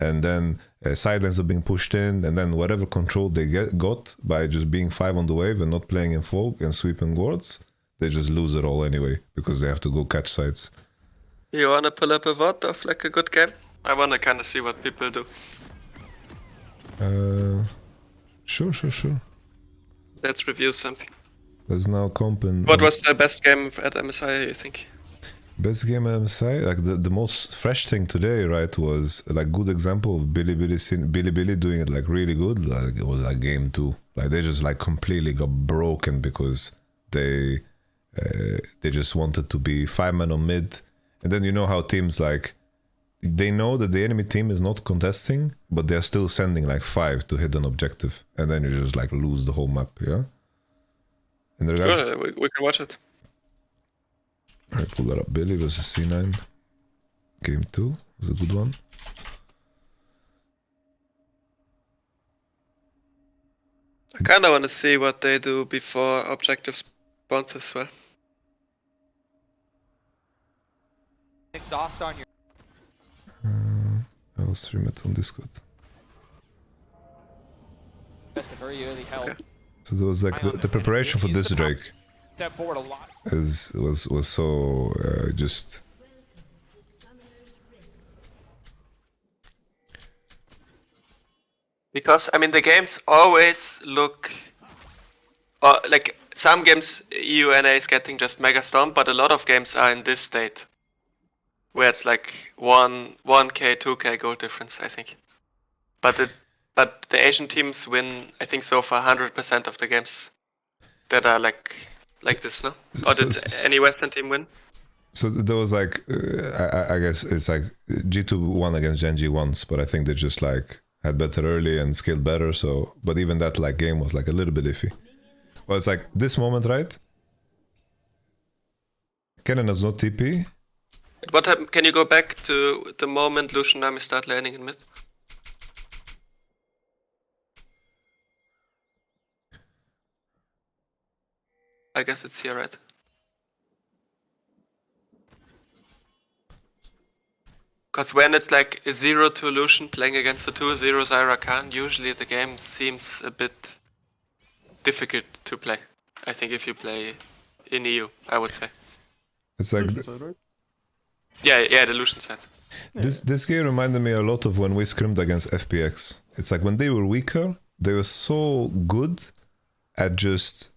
and then side lanes are being pushed in, and then whatever control they got by just being 5 on the wave and not playing in folk and sweeping wards, they just lose it all anyway because they have to go catch sides. You wanna pull up a VOD of like a good game? I wanna kinda see what people do. Sure. Let's review something. There's now comp in... What was the best game at MSI, you think? Best game at MSI? Like the most fresh thing today, right, was like good example of Bilibili doing it like really good. Like it was like game 2. Like they just like completely got broken because they just wanted to be 5-man on mid. And then you know how teams like, they know that the enemy team is not contesting, but they're still sending like 5 to hit an objective. And then you just like lose the whole map, yeah? In regards... Sure, we can watch it. I pull that up. Billy versus C9. Game 2 was a good one. I kinda wanna see what they do before objective spawns as well. Exhaust on your... I will stream it on Discord. Just a very early help. Okay. So there was like the preparation for this Drake Step forward a lot. was so just... Because, I mean, the games always look... like, some games EU NA is getting just mega stomped, but a lot of games are in this state. Where it's like 1k, 2k goal difference, I think. But the Asian teams win, I think so far, 100% of the games that are like this, no? Or did any Western team win? So there was like, I guess it's like G2 won against Gen G once, but I think they just like had better early and scaled better. So, but even that like game was like a little bit iffy. Well, it's like this moment, right? Cannon has no TP. What happened? Can you go back to the moment Lucian Nami start laning in mid? I guess it's here, right? Because when it's like a 0-2 Lucian playing against a 2-0 Zyra Khan, usually the game seems a bit difficult to play. I think if you play in EU, I would say. It's like... Yeah, the Lucian side. This game reminded me a lot of when we scrimmed against FPX. It's like when they were weaker, they were so good at just...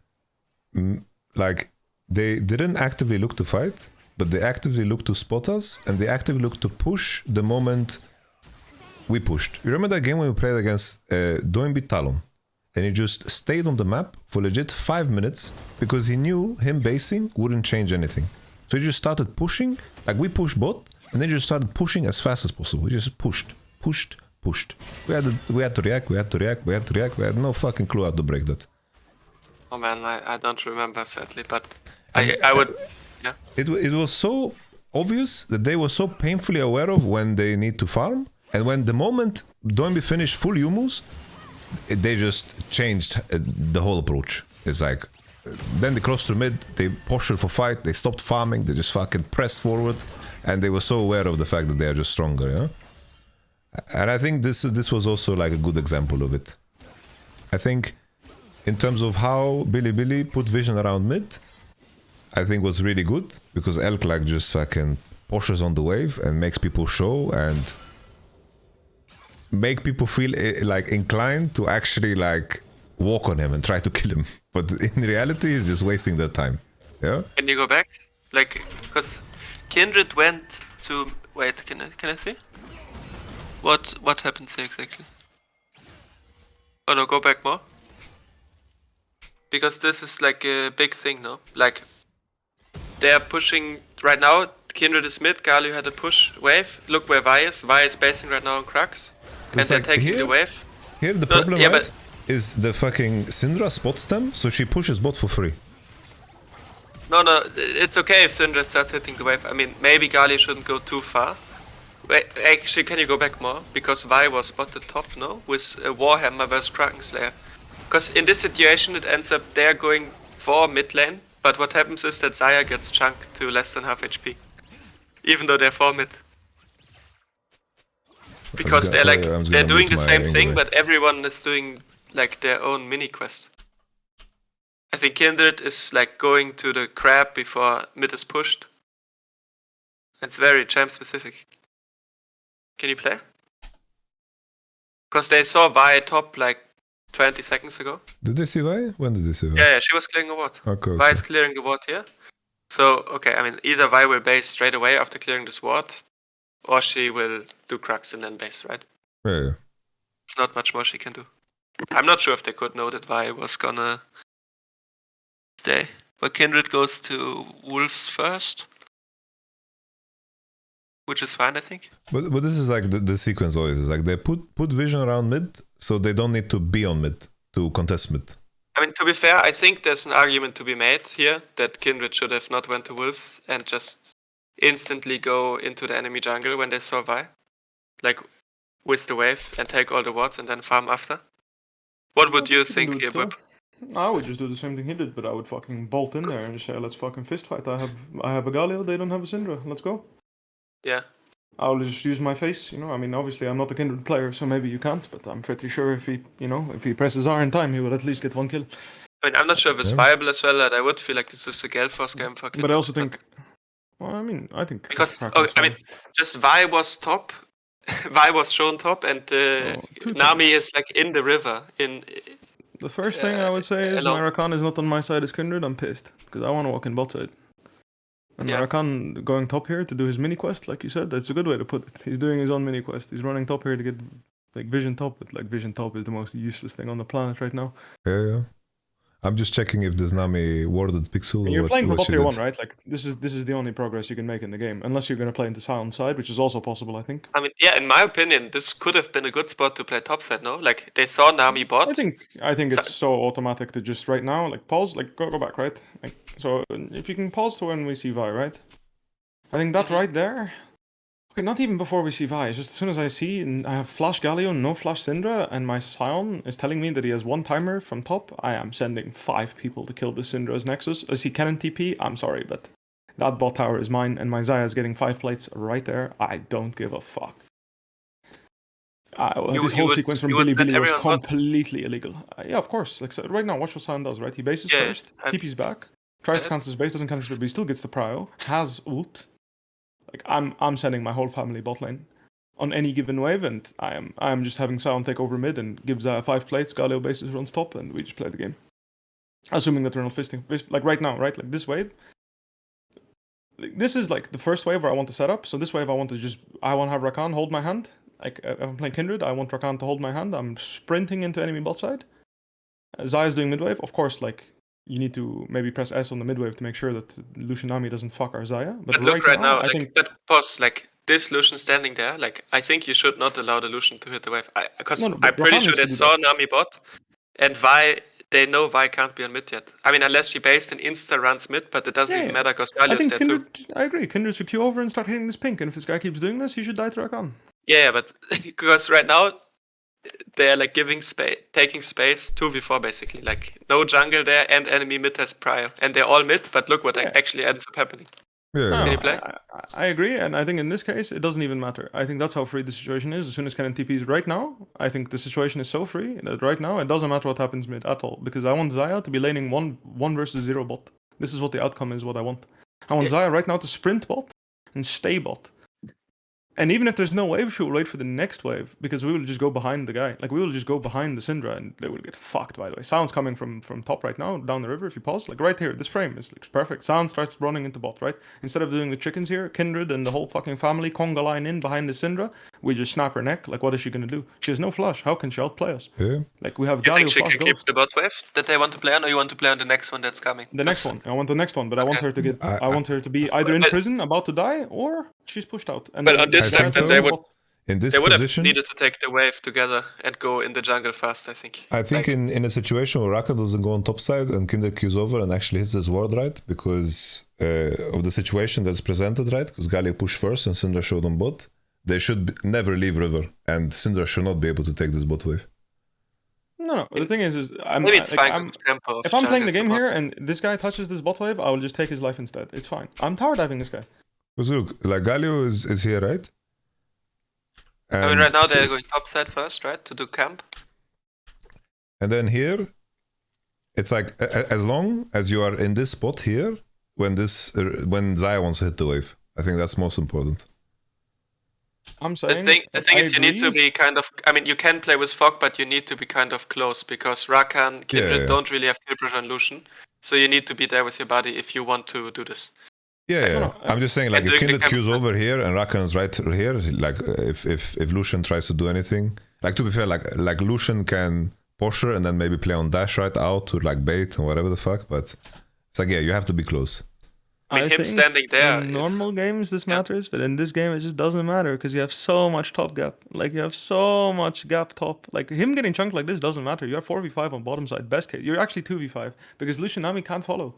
like, they didn't actively look to fight, but they actively looked to spot us, and they actively looked to push the moment we pushed. You remember that game when we played against Doinbi Talon? And he just stayed on the map for legit 5 minutes because he knew him basing wouldn't change anything. So he just started pushing, like we pushed bot, and then he just started pushing as fast as possible. He just pushed. We had to react, we had no fucking clue how to break that. Oh man, I don't remember sadly, but I would... Yeah. It was so obvious that they were so painfully aware of when they need to farm, and when the moment Doinbi finished full Yumus, they just changed the whole approach. It's like, then they crossed to mid, they postured for fight, they stopped farming, they just fucking pressed forward, and they were so aware of the fact that they are just stronger, yeah? And I think this was also like a good example of it. I think in terms of how Bilibili put vision around mid, I think was really good, because Elk like just fucking pushes on the wave and makes people show and make people feel like inclined to actually like walk on him and try to kill him. But in reality, he's just wasting their time. Yeah? Can you go back? Like, because Kindred went to... Wait, can I see? What happens here exactly? Oh no, go back more. Because this is like a big thing, no? Like, they're pushing right now. Kindred is mid. Galio had a push wave. Look where Vi is. Vi is basing right now on Crux, and It's they're like taking here- the wave. Here the problem, yeah, right, is the fucking Syndra spots them, so she pushes bot for free. No, it's okay if Syndra starts hitting the wave. I mean, maybe Galio shouldn't go too far. Wait, actually, can you go back more? Because Vi was spotted top, no? With Warhammer versus Kraken Slayer. Because in this situation, it ends up they're going for mid lane, but what happens is that Xayah gets chunked to less than half HP. Even though they're for mid. because they're I'm they're gonna doing mute the my same thing, angle. but everyone is doing like their own mini quest. I think Kindred is like going to the crab before mid is pushed. It's very champ specific. Can you play? Because they saw Vi top like 20 seconds ago. Did they see Vi? When did they see Vi? Yeah, she was clearing the ward. Okay, Vi okay. is clearing the ward here. So, okay, I mean, either Vi will base straight away after clearing this ward, or she will do Crux and then base, right? Yeah, yeah. It's not much more she can do. I'm not sure if they could know that Vi was gonna stay. But Kindred goes to Wolves first, which is fine, I think. But this is like the sequence always is like they put vision around mid, so they don't need to be on mid to contest mid. I mean, to be fair, I think there's an argument to be made here that Kindred should have not went to Wolves and just instantly go into the enemy jungle when they saw Vi. Like, with the wave and take all the wards and then farm after. What would you think here, Bwip? I would just do the same thing he did, but I would fucking bolt in there and just say, let's fucking fist fight. I have a Galio, they don't have a Syndra, let's go. Yeah. I'll just use my face, you know. I mean, obviously, I'm not a Kindred player, so maybe you can't, but I'm pretty sure if he presses R in time, he will at least get one kill. I mean, I'm not sure if it's viable as well, and I would feel like this is a Galeforce game for Kindred. But I also think, well, I think... Because, just Vi was top, Vi was shown top, and Nami is like in the river. The first thing I would say is Rakan is not on my side as Kindred, I'm pissed, because I want to walk in bot side. And Rakan going top here to do his mini quest, like you said, that's a good way to put it. He's doing his own mini quest. He's running top here to get like vision top, but like vision top is the most useless thing on the planet right now. Yeah. I'm just checking if there's Nami warded pixel. You're playing for bot tier 1, right? Like this is the only progress you can make in the game, unless you're gonna play into Silent side, which is also possible, I think. I mean, yeah, in my opinion, this could have been a good spot to play top side, no? Like they saw Nami bot. I think it's so automatic to just right now, like pause, like go back, right? Like, so if you can pause to when we see Vi, right? I think that right there. Okay, not even before we see Vi, just as soon as I see and I have Flash Galio, no Flash Syndra, and my Scion is telling me that he has one timer from top, I am sending 5 people to kill the Syndra's Nexus. I see Cannon TP, I'm sorry, but that bot tower is mine, and my Xayah is getting 5 plates right there. I don't give a fuck. This whole sequence from Billy was completely illegal. Yeah, of course. Like so right now, watch what Scion does, right? He bases first, TP's back, tries to cancel his base, doesn't cancel his base, but he still gets the prio, has ult. Like I'm sending my whole family bot lane on any given wave, and I am just having Scion take over mid and gives 5 plates. Galio bases runs top, and we just play the game. Assuming that we're not fisting, like right now, right? Like this wave. This is like the first wave where I want to set up. So this wave I want to have Rakan hold my hand. Like if I'm playing Kindred, I want Rakan to hold my hand. I'm sprinting into enemy bot side. Xayah's doing mid wave, of course. Like. You need to maybe press S on the mid wave to make sure that Lucian Nami doesn't fuck our Xayah. But look right now, I like, think that pause, like this Lucian standing there, like I think you should not allow the Lucian to hit the wave. Because I'm pretty sure they saw Nami bot, and they know Vi can't be on mid yet. I mean, unless she based and insta runs mid, but it doesn't even matter because Galio's there too. I agree. Kindred should queue over and start hitting this pink, and if this guy keeps doing this, he should die to Rakan. Yeah, but because right now they're like taking space 2v4 basically. Like no jungle there and enemy mid has prio, and they're all mid. But look what actually ends up happening. Yeah. Can you play? I agree, and I think in this case it doesn't even matter. I think that's how free the situation is. As soon as Cannon TPs right now, I think the situation is so free that right now it doesn't matter what happens mid at all, because I want Xayah to be laning 1 versus 0 bot. This is what the outcome is. What I want. I want Xayah right now to sprint bot and stay bot. And even if there's no wave, she will wait for the next wave, because we will just go behind the guy. Like, we will just go behind the Syndra, and they will get fucked, by the way. Sound's coming from top right now, down the river, if you pause. Like, right here, this frame is like, perfect. Sound starts running into bot, right? Instead of doing the chickens here, Kindred and the whole fucking family conga line in behind the Syndra, we just snap her neck. Like, what is she gonna do? She has no flash. How can she outplay us? Yeah. Like, we have You Galio think she flash can keep the bot wave that they want to play on, or you want to play on the next one that's coming? The next one. I want the next one, but I want her to get. I want her to be either in prison, about to die, or she's pushed out. And but on this time, they would. In this they would position, have needed to take the wave together and go in the jungle fast, I think. I think like, in a situation where Rakan doesn't go on top side and Kindred queues over and actually hits his ward right, because of the situation that's presented, right? Because Galio pushed first and Syndra showed on bot, they should never leave river, and Syndra should not be able to take this bot wave. No. The thing is maybe it's fine. If I'm playing the game here and this guy touches this bot wave, I will just take his life instead. It's fine. I'm tower diving this guy. Because look, like Galio is here, right? I mean, And right now so- they're going topside first, right, to do camp. And then here, it's like as long as you are in this spot here, when Xayah wants to hit the wave, I think that's most important. I'm The saying thing like, is, I you need to agree. be kind of. I mean, you can play with Fog, but you need to be kind of close because Rakan, Kindred Yeah. don't really have kill pressure on Lucian, so you need to be there with your body if you want to do this. Yeah, yeah. no, I'm just saying, like, and if doing the Kindred queues camp- over here and Rakan's right here, like, if Lucian tries to do anything, like, to be fair, like Lucian can push her and then maybe play on dash right out to like bait or whatever the fuck, but it's like, yeah, you have to be close. I mean, him think standing there in is- normal games this yeah. matters, but in this game it just doesn't matter because you have so much top gap. Like you have so much gap top. Like him getting chunked like this doesn't matter. You have 4v5 on bottom side. Best case, you're actually 2v5 because Lucianami can't follow.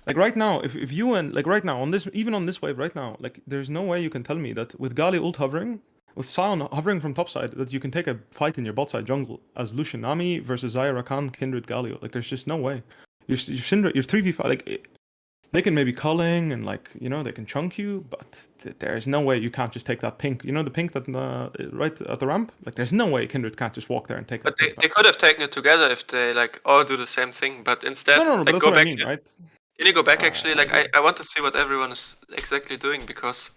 Like right now, if you and like right now on this, even on this wave right now, like there's no way you can tell me that with Gali ult hovering, with Sion hovering from top side, that you can take a fight in your bot side jungle as Lucianami versus Xayah, Rakan, Kindred, Galio. Like there's just no way. You're Syndra, you're 3v5. Like they can maybe culling and like they can chunk you, but there is no way you can't just take that pink. You know the pink that right at the ramp. Like there's no way Kindred can't just walk there and take But that. they could have taken it together if they like all do the same thing. But instead, No, like but that's go what I back. mean, right? Can you go back actually? Like I want to see what everyone is exactly doing because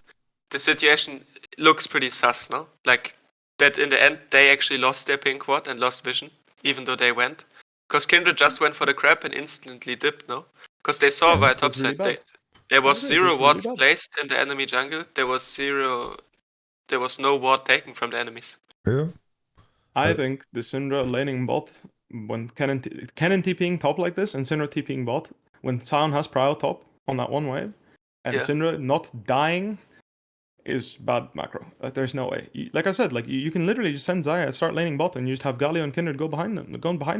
the situation looks pretty sus, no? Like that in the end they actually lost their pink quad and lost vision, even though they went. Because Kindred just went for the crab and instantly dipped, no? Because they saw via It was really topside. bad. There was It was zero really wards bad. placed in the enemy jungle. There was no ward taken from the enemies. Yeah. I think the Syndra laning bot when Cannon TPing top like this and Syndra TPing bot when Sion has prio top on that one wave and Yeah. Syndra not dying is bad macro. Like there's no way. Like I said, like you can literally just send Xayah start laning bot and you just have Galio and Kindred go behind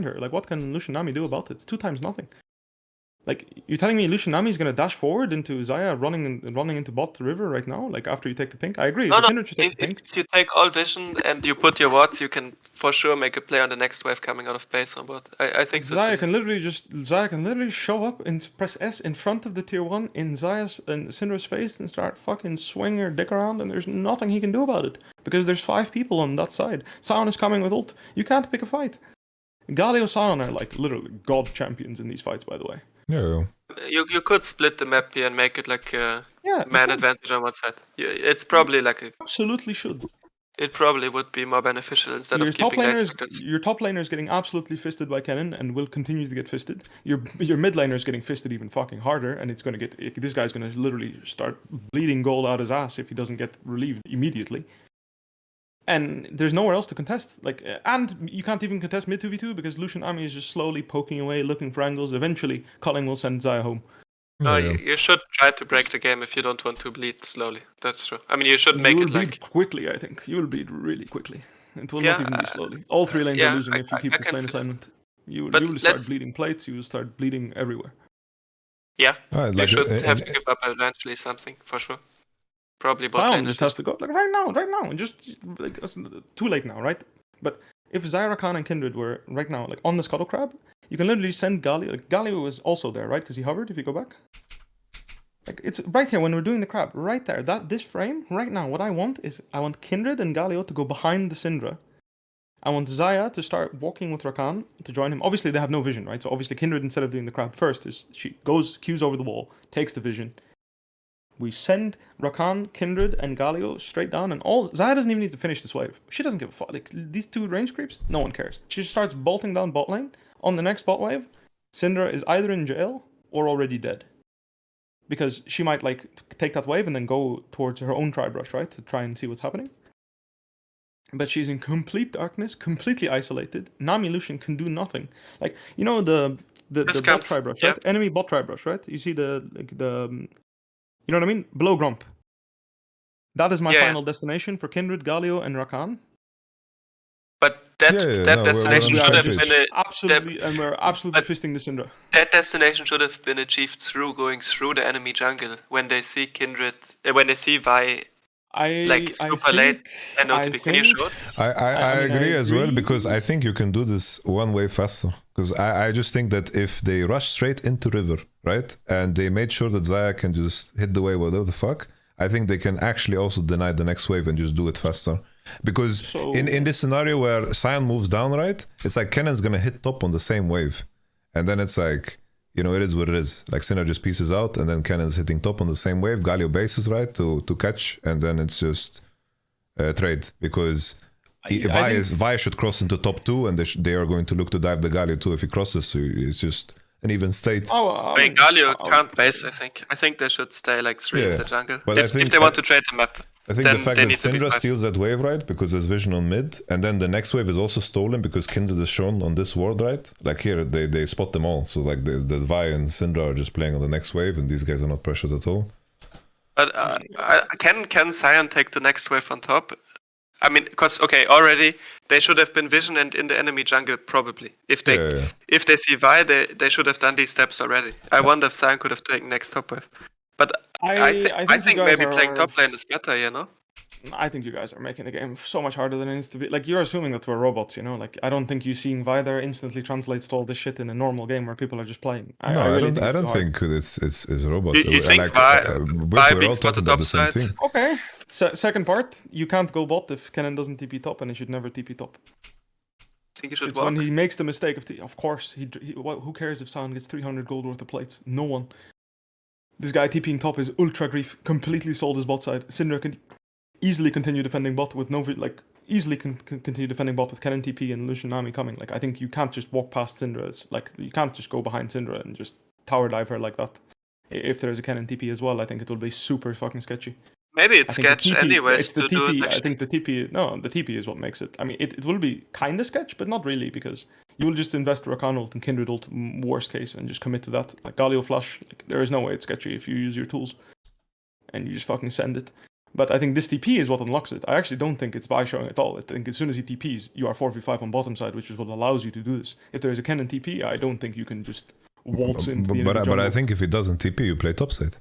her. Like what can Lucianami do about it? It's 2 times nothing. Like you're telling me Lucianami is gonna dash forward into Xayah running into bot river right now? Like after you take the pink? I agree. No, the Kindred should take if, the pink. if you take all vision and you put your wards, you can for sure make a play on the next wave coming out of base on bot. I think so. Xayah can literally show up and press S in front of the tier 1 in Xayah's and Syndra's face and start fucking swinging her dick around and there's nothing he can do about it. Because there's 5 people on that side. Sion is coming with ult. You can't pick a fight. Galio Sion are like literally god champions in these fights, by the way. Yeah. You could split the map here and make it like a Yeah, man you advantage on one side. It's probably like absolutely should. it probably would be more beneficial instead Your of top keeping laner lane is sectors. your top laner is getting absolutely fisted by Cannon and will continue to get fisted. Your mid laner is getting fisted even fucking harder, and it's gonna get this guy's gonna literally start bleeding gold out his ass if he doesn't get relieved immediately. And there's nowhere else to contest. Like, and you can't even contest mid 2v2 because Lucianami is just slowly poking away, looking for angles. Eventually, Culling will send Xayah home. No, Yeah. you should try to break the game if you don't want to bleed slowly. That's true. I mean, you should make you it will bleed like quickly, I think. You will bleed really quickly. It will Yeah, not even be slowly. All 3 lanes yeah, are losing if you keep I this can lane see that. assignment. You But will start let's- bleeding plates, you will start bleeding everywhere. yeah. Alright, You like, should have to give up eventually something for sure. Probably bot Sion lane. just at has to go like right now. Just like it's too late now, right? But if Xayah, Khan, and Kindred were right now like on the Scuttle Crab, you can literally send Galio. Like Galio was also there, right? Because he hovered. If you go back, like it's right here when we're doing the crab, right there. This frame right now. What I want is I want Kindred and Galio to go behind the Syndra. I want Xayah to start walking with Rakan to join him. Obviously, they have no vision, right? So obviously, Kindred instead of doing the crab first is she goes queues over the wall, takes the vision. We send Rakan, Kindred, and Galio straight down, and all Xayah doesn't even need to finish this wave. She doesn't give a fuck. Like these 2 range creeps, no one cares. She just starts bolting down bot lane. On the next bot wave, Syndra is either in jail or already dead. Because she might like take that wave and then go towards her own tribe rush, right? To try and see what's happening. But she's in complete darkness, completely isolated. Nami Lucian can do nothing. Like, you know the bot tribe rush, right? yeah. Enemy bot tribe rush, right? You see you know what I mean? Below Grump. That is my Yeah, final destination for Kindred, Galio, and Rakan. But that Yeah, no, destination we're on should the have same been Absolutely, and we're absolutely but- fisting the Syndra. that destination should have been achieved through going through the enemy jungle when they see Kindred, when they see Vi like super late and OTP. Can you show it? I mean, agree I as well agree. because I think you can do this one way faster. Because I just think that if they rush straight into river, right, and they made sure that Xayah can just hit the wave whatever the fuck, I think they can actually also deny the next wave and just do it faster. Because So- in this scenario where Sion moves down, right, it's like Cannon's gonna hit top on the same wave. And then it's like, you know, it is what it is. Like Syndra just pieces out and then Cannon's hitting top on the same wave. Galio bases, right, to catch, and then it's just trade. Because Vi should cross into top 2 and they are going to look to dive the Galio too if he crosses, so it's just an even state. I mean, Galio can't base, I think. I think they should stay like 3 in the jungle. But If they want to trade the map. I think then the fact they that need to be Syndra 5. steals that wave, right, because there's vision on mid, and then the next wave is also stolen because Kindred is shown on this ward, right? Like here, they spot them all. So like the Vi and Syndra are just playing on the next wave, and these guys are not pressured at all. But can Sion take the next wave on top? I mean, because already they should have been vision and in the enemy jungle probably. If they see Vi, they should have done these steps already. I wonder if Sion could have taken next top wave. But I think maybe playing top lane is better, you know? I think you guys are making the game so much harder than it needs to be. Like, you're assuming that we're robots, you know? Like, I don't think you seeing Vi there instantly translates to all this shit in a normal game where people are just playing. I don't think it's a robot. You think Vi beats bot the top side? Okay. Second part, you can't go bot if Cannon doesn't TP top, and he should never TP top. I think you should It's walk. when he makes the mistake of course, who cares if Sion gets 300 gold worth of plates? No one. This guy TPing top is ultra grief, completely sold his bot side. Syndra can easily continue defending bot with easily continue defending bot with Cannon TP and Lucian Nami coming. Like, I think you can't just walk past Syndra. It's like, you can't just go behind Syndra and just tower dive her like that. If there's a Cannon TP as well, I think it will be super fucking sketchy. Maybe it's sketch anyways. It's the to do TP. it I think the TP is what makes it. I mean, it will be kind of sketch, but not really, because you will just invest Rakan ult and Kindred ult, worst case, and just commit to that. Like Galio flash, like, there is no way it's sketchy if you use your tools and you just fucking send it. But I think this TP is what unlocks it. I actually don't think it's Vi showing at all. I think as soon as he TPs, you are 4v5 on bottom side, which is what allows you to do this. If there is a Cannon TP, I don't think you can just waltz into the enemy But jungle. I think if he doesn't TP, you play top side.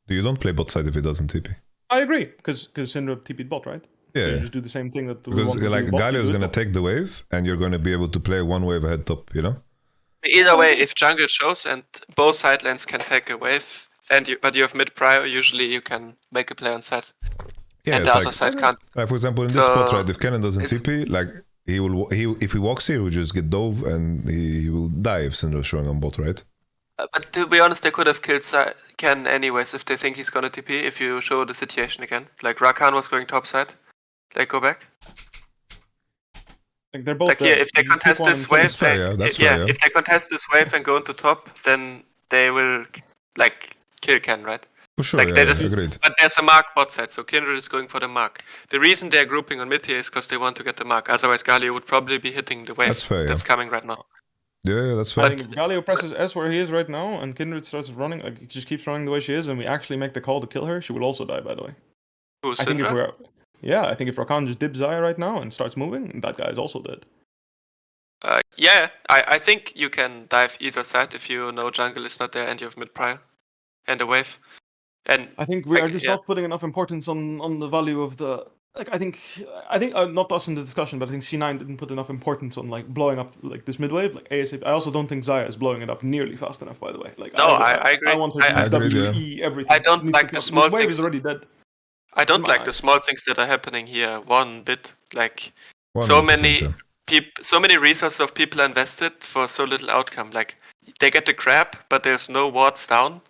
You don't play bot side if he doesn't TP. I agree, because Syndra TP'd bot, right? Yeah. So you just do the same thing that Because like Galio is gonna take the wave, and you're gonna be able to play one wave ahead top. You know. Either way, if jungle shows and both side lanes can take a wave, but you have mid prior, usually you can make a play on side. Yeah, and the other side can't. Like for example, in this spot, right? If Cannon doesn't TP, like if he walks here, he will just get dove and he will die if Syndra is showing on bot, right? But to be honest, they could have killed Ken anyways if they think he's gonna TP. If you show the situation again, like Rakan was going top side, they go back. Like, they're both like there. if they contest this wave, if they contest this wave and go into top, then they will like kill Ken, right? For sure, like yeah, they just, agreed. But there's a mark bot side, so Kindred is going for the mark. The reason they're grouping on mid here is because they want to get the mark. Otherwise, Galio would probably be hitting the wave That's fair, that's coming right now. Yeah, that's fair. I think if Galio presses S where he is right now, and Kindred starts running, like, just keeps running the way she is, and we actually make the call to kill her, she will also die, by the way. Who's I think if Syndra? I think if Rakan just dips Zaya right now and starts moving, that guy is also dead. Yeah, I think you can dive either side if you know jungle is not there and you have mid prior and a wave. And I think we are just not putting enough importance on the value of the. Like, I think not us in the discussion, but I think C9 didn't put enough importance on like blowing up like this mid wave, like ASAP. I also don't think Zaya is blowing it up nearly fast enough. By the way, like no, I agree. I want her to use WE everything. I don't like the small this wave things. is already dead. I don't like the small things that are happening here. One bit, like 100%, so many resources of people invested for so little outcome. Like they get the crab, but there's no wards down,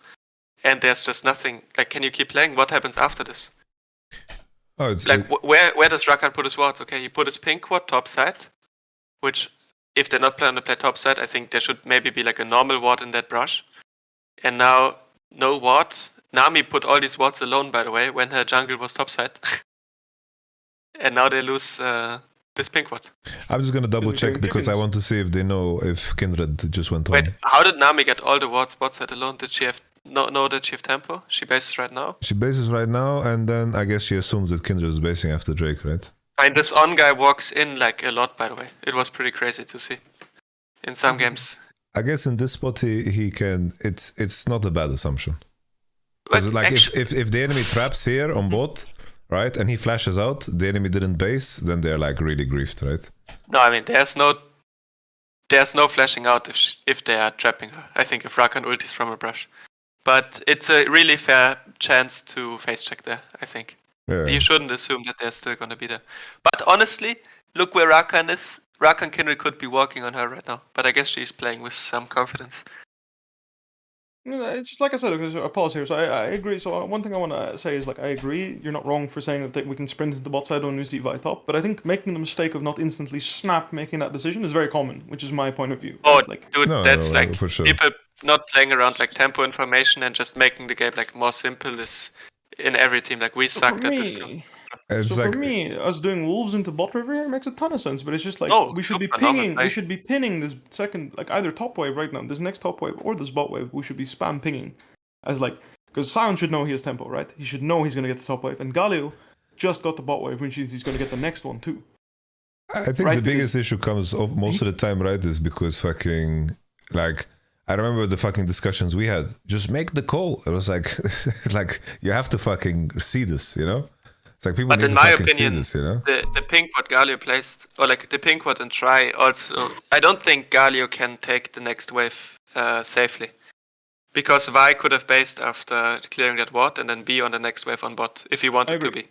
and there's just nothing. Like, can you keep playing? What happens after this? Oh, it's like where does Rakan put his wards? Okay, he put his pink ward top side, which if they're not planning to play top side, I think there should maybe be like a normal ward in that brush. And now no ward. Nami put all these wards alone, by the way, when her jungle was top side. And now they lose this pink ward. I'm just gonna double check because I want to see if they know if Kindred just went on. Wait, how did Nami get all the wards bot side alone? Did she have know that she have tempo? She bases right now? She bases right now, and then I guess she assumes that Kindred is basing after Drake, right? And this on guy walks in like a lot, by the way. It was pretty crazy to see in some games. I guess in this spot he can. It's not a bad assumption. Like if the enemy traps here on bot, right, and he flashes out, the enemy didn't base, then they're like really griefed, right? No, I mean there's no flashing out if they are trapping her. I think if Rakan ultis from a brush. But it's a really fair chance to face check there, I think. Yeah. You shouldn't assume that they're still gonna be there. But honestly, look where Rakan is. Rakan Kindred could be walking on her right now, but I guess she's playing with some confidence. It's just like I said, because I pause here. So I agree. So one thing I want to say is like I agree. You're not wrong for saying that we can sprint into the bot side when we see Vi top. But I think making the mistake of not instantly making that decision is very common, which is my point of view. Oh, right? Like dude, No, that's no, like for sure. people not playing around like tempo information and just making the game like more simple is in every team. Like we so sucked for at this. me, It's so like for me, us doing wolves into bot river here makes a ton of sense. But it's just like No, we should be super normal pinging. play. We should be pinning this second, like either top wave right now, this next top wave, or this bot wave. We should be spam pinging, as like because Sion should know he has tempo, right? He should know he's gonna get the top wave, and Galio just got the bot wave, which means he's gonna get the next one too. I think Right, the biggest issue comes most of the time, right, is because fucking like I remember the fucking discussions we had. Just make the call. It was like like you have to fucking see this, you know? It's like people But need in to my fucking opinion, see this, you know? the pink what Galio placed, or like the pink what and try also, I don't think Galio can take the next wave safely. Because Vi could have based after clearing that ward and then be on the next wave on bot if he wanted to agree. be.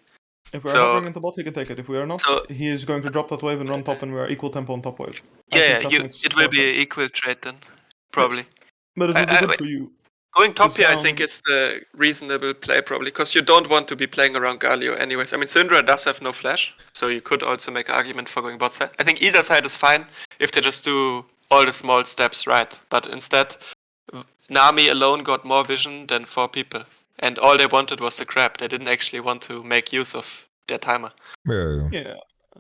If we're So- hovering into bot, he can take it. If we are not, So- he is going to drop that wave and run top, and we are equal tempo on top wave. I Yeah, think that you, makes it will more be sense. an equal trade then, probably. But it will be I- good for you. Going top here, I Sound- think is the reasonable play probably, because you don't want to be playing around Galio anyways. I mean, Syndra does have no flash, so you could also make an argument for going bot side. I think either side is fine if they just do all the small steps right, but instead, Nami alone got more vision than 4 people, and all they wanted was the crab. They didn't actually want to make use of their timer. Yeah. Yeah,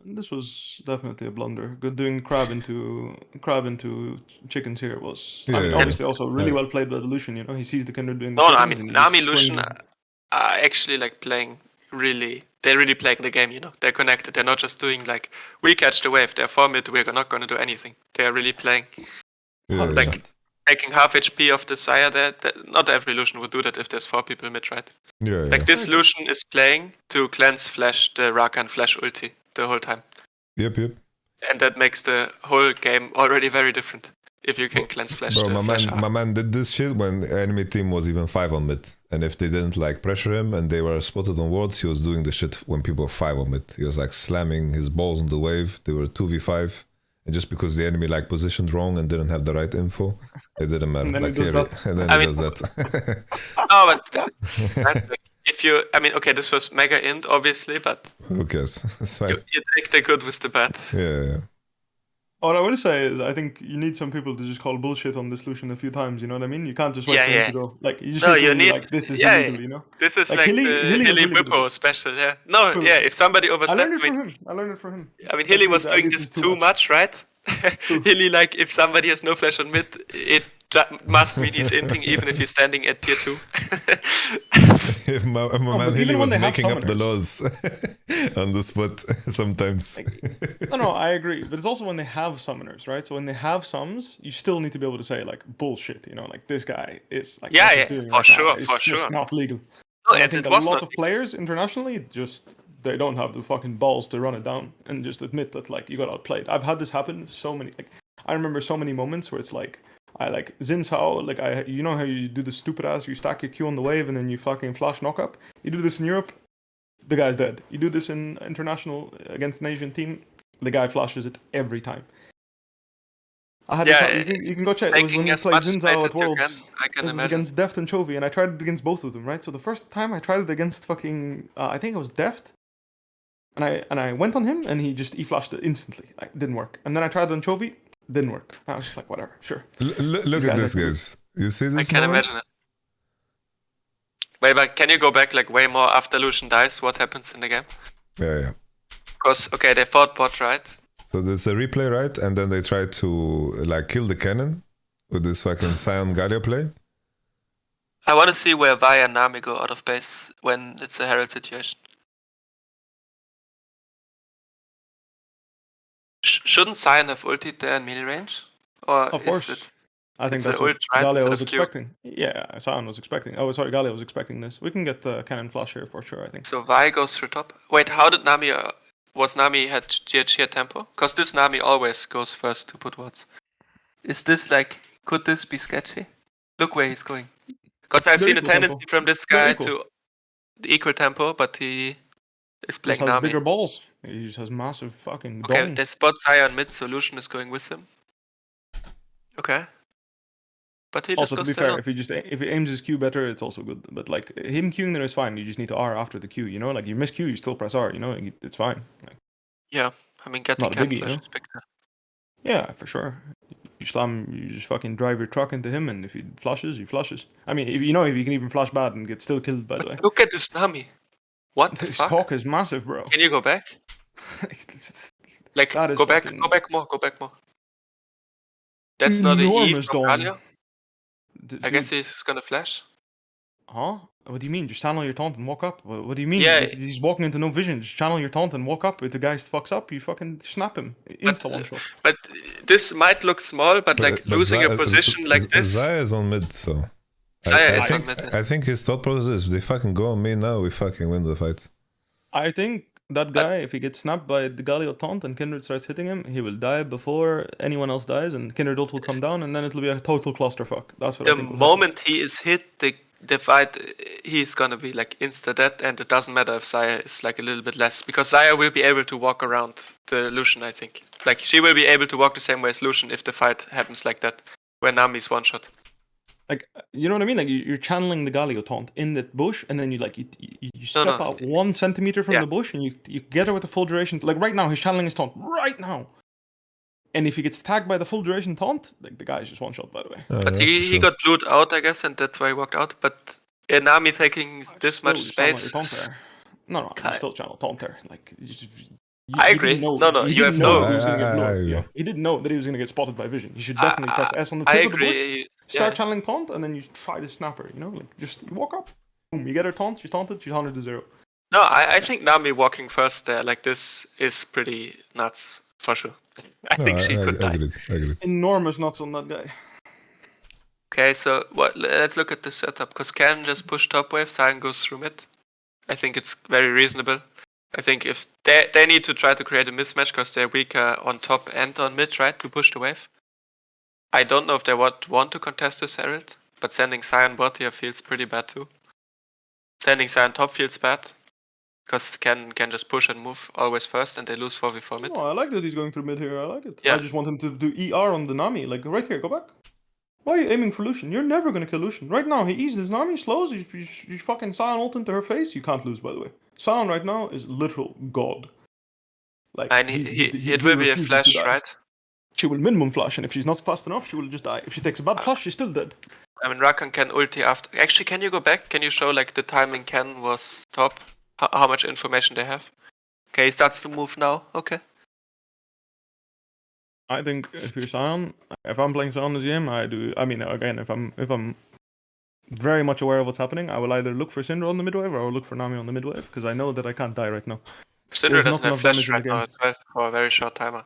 this was definitely a blunder. Good doing crab into chickens here was. I mean, Yeah. obviously also really Yeah. well played by the Lucian. You know, he sees the Kindred doing the No, I chickens mean, and he Nami swings Lucian his- are actually like playing really, they're really playing the game, you know. They're connected. They're not just doing like, we catch the wave, they're 4 mid, we're not going to do anything. They're really playing. Yeah. 100%. Like, taking half HP of the Sire there, not every Lucian would do that if there's 4 people mid, right? Yeah. Like, this Lucian is playing to cleanse flash the Rakan flash ulti the whole time. Yep. And that makes the whole game already very different. If you can cleanse flash Bro, the flash my man did this shit when enemy team was even 5 on mid. And if they didn't like pressure him and they were spotted on wards, he was doing the shit when people were 5 on mid. He was like slamming his balls on the wave. They were 2v5. And just because the enemy like positioned wrong and didn't have the right info, it didn't matter. And then he Like does here, that. and then I he mean- does that. No, but that's like, if you, I mean, okay, this was mega int, obviously, but Who cares? It's fine. you take the good with the bad. Yeah. What I will say is, I think you need some people to just call bullshit on this Lucian a few times. You know what I mean? You can't just wait Yeah, for him yeah. to go. Like you just No, need to you be need- like, this is yeah, illegal. You know? This is Like, like, Hilly- the Hilly was Hilly really good at Bwipo this. special, yeah. No, True. yeah, if somebody I overstepped, learned it I mean, from him. I learned it from him. I mean, Hilly was Dude, doing this this is too much, right? Hilly, like, if somebody has no flash on mid, it must mean he's inting even if he's standing at tier 2. If my but man even Hilly when was they have making up the summoners- laws on the spot sometimes. No, I agree. But it's also when they have summoners, right? So when they have sums, you still need to be able to say like bullshit. You know, like this guy is like Yeah, what he's yeah, doing for right now sure, is for just sure. not legal. No, And I and think it a was lot not of players internationally just they don't have the fucking balls to run it down and just admit that like you got outplayed. I've had this happen so many. Like I remember so many moments where it's like I like Xin Sao, like you know how you do the stupid ass, you stack your Q on the wave and then you fucking flash knock up. You do this in Europe, the guy's dead. You do this in international against an Asian team, the guy flashes it every time. I had Yeah, this, you can go check. It was when taking we as played much Xin space Zhao as at you Worlds. can, I can It was imagine. against Deft and Chovy, and I tried it against both of them, right? So the first time I tried it against fucking, I think it was Deft, and I went on him, and he just E-flashed it instantly. Like, didn't work. And then I tried on Chovy, didn't work. I was just like, whatever, sure. Look These at guys this, are guys. You see I this can moment? imagine it. Wait, but can you go back like way more after Lucian dies? What happens in the game? Yeah. Because, okay, they fought bot, right? So there's a replay, right? And then they try to like kill the cannon with this fucking Sion Galio play. I want to see where Vi and Nami go out of base when it's a Herald situation. Shouldn't Sion have ulted there in melee range? Or Of is course. it? I think it's that's an what ult, right, Galio instead was of Q? expecting. Yeah, Sion was expecting. Oh, sorry, Galio was expecting this. We can get the cannon flash here for sure, I think. So Vi goes through top. Wait, how did Nami... was Nami had GH tempo? Because this Nami always goes first to put wards. Is this like... Could this be sketchy? Look where he's going. Because I've They're seen a equal tendency tempo. from this They're guy equal. to equal tempo, but he is Just playing has Nami. bigger balls. He just has massive fucking Okay, dong. they spot Xayah on mid, Solution is going with him. Okay. But he just Also, to goes be to fair, alone. if he aims his Q better, it's also good. But like him queuing there is fine. You just need to R after the Q. You know, like you miss Q, you still press R. You know, it's fine. Like, Yeah, I mean, getting not a cannon biggie, you flash know. is big. Yeah, for sure. You slam, you just fucking drive your truck into him, and if he flushes, he flushes. I mean, if you can even flush bad and get still killed. By the way, Look at this Nami. What the this fuck? talk is massive, bro. Can you go back? Like, That is go back more, go back more. That's not a E enormous from dong. Galio. I Dude, guess he's gonna flash. huh? What do you mean? Just channel your taunt and walk up. What do you mean? Yeah. Like, he's walking into no vision. Just channel your taunt and walk up. If the guy fucks up, you fucking snap him. Insta one shot. But this might look small, but like losing a position like this. Xayah is on mid, so Xayah I is think on mid. I think his thought process is, they fucking go on me now, we fucking win the fight. I think that guy, if he gets snapped by the Galio taunt and Kindred starts hitting him, he will die before anyone else dies, and Kindred ult will come down, and then it'll be a total clusterfuck. That's what I The think will happen. moment he is hit, the fight, he's gonna be like insta dead, and it doesn't matter if Xayah is like a little bit less, because Xayah will be able to walk around the Lucian, I think. Like, she will be able to walk the same way as Lucian if the fight happens like that, where Nami's one shot. Like, you know what I mean? Like, you're channeling the Galio taunt in the bush, and then you step out 1 centimeter from the bush, and you get her with the full duration. Like, right now, he's channeling his taunt. Right now! And if he gets tagged by the full duration taunt, like, the guy is just one shot, by the way. But he got blued out, I guess, and that's why he walked out. But Nami taking this much space. No, you still channel taunt there. Like, I agree. He you didn't have know no. he was gonna get blown. agree. Yeah, he didn't know that he was gonna get spotted by vision. You should definitely press S on the tip of the bush. Start channeling taunt, and then you try to snap her. You know, like just walk up, boom, you get her taunt. She's taunted. She's 100 to 0. No, I think Nami walking first there like this is pretty nuts for sure. I think she could die. I agree. Enormous nuts on that guy. Okay, so let's look at the setup, because Cannon just pushed top wave, Sion goes through mid. I think it's very reasonable. I think if they need to try to create a mismatch, because they're weaker on top and on mid, right, to push the wave. I don't know if they want to contest this Herald, but sending Sion bot here feels pretty bad too. Sending Sion top feels bad, because can just push and move always first, and they lose 4v4 mid. Oh, I like that he's going through mid here. I like it. Yeah. I just want him to do ER on the Nami. Like right here, go back. Why are you aiming for Lucian? You're never gonna kill Lucian. Right now, he eases his Nami, slows, you fucking Sion ult into her face. You can't lose, by the way. Sion right now is literal god. Like, And it will be a flash, right? She will minimum flash, and if she's not fast enough, she will just die. If she takes a bad flash, she's still dead. I mean, Rakan can ulti after. Actually, can you go back? Can you show like the timing Ken was top? How much information they have? Okay, he starts to move now. Okay. I think if you're Sion, if I'm playing Sion this game, I do. I mean, again, if I'm very much aware of what's happening, I will either look for Syndra on the midwave or I will look for Nami on the midwave, because I know that I can't die right now. Syndra doesn't have flash right now as well for a very short timer.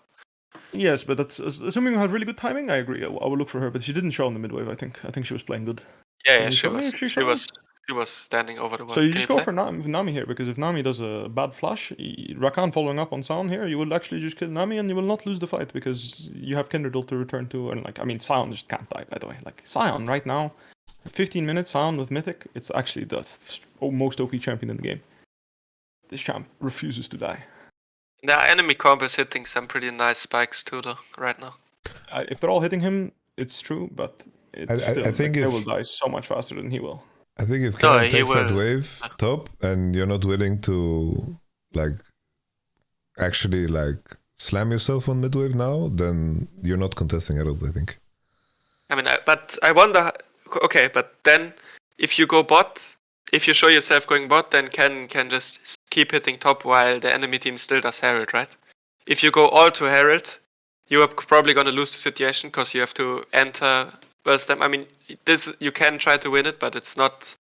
Yes, but that's assuming you had really good timing. I agree. I will look for her, but she didn't show on the midwave. I think she was playing good. Yeah, she was standing over the wall. So you just go for Nami here, because if Nami does a bad flash, Rakan following up on Sion here, you will actually just kill Nami and you will not lose the fight, because you have Kindred ult to return to, and like, I mean, Sion just can't die, by the way. Like, Sion right now, 15 minutes Sion with Mythic, it's actually the most OP champion in the game. This champ refuses to die. Now, enemy comp is hitting some pretty nice spikes too, though, right now. If they're all hitting him, it's true, but I think they will die so much faster than he will. I think if Cannon takes that wave top and you're not willing to like actually like slam yourself on mid wave now, then you're not contesting Herald, I think. I mean, but I wonder. Okay, but then if you go bot, if you show yourself going bot, then can just keep hitting top while the enemy team still does Herald, right? If you go all to Herald, you are probably gonna lose the situation, because you have to enter. Well, I mean, you can try to win it, but it's not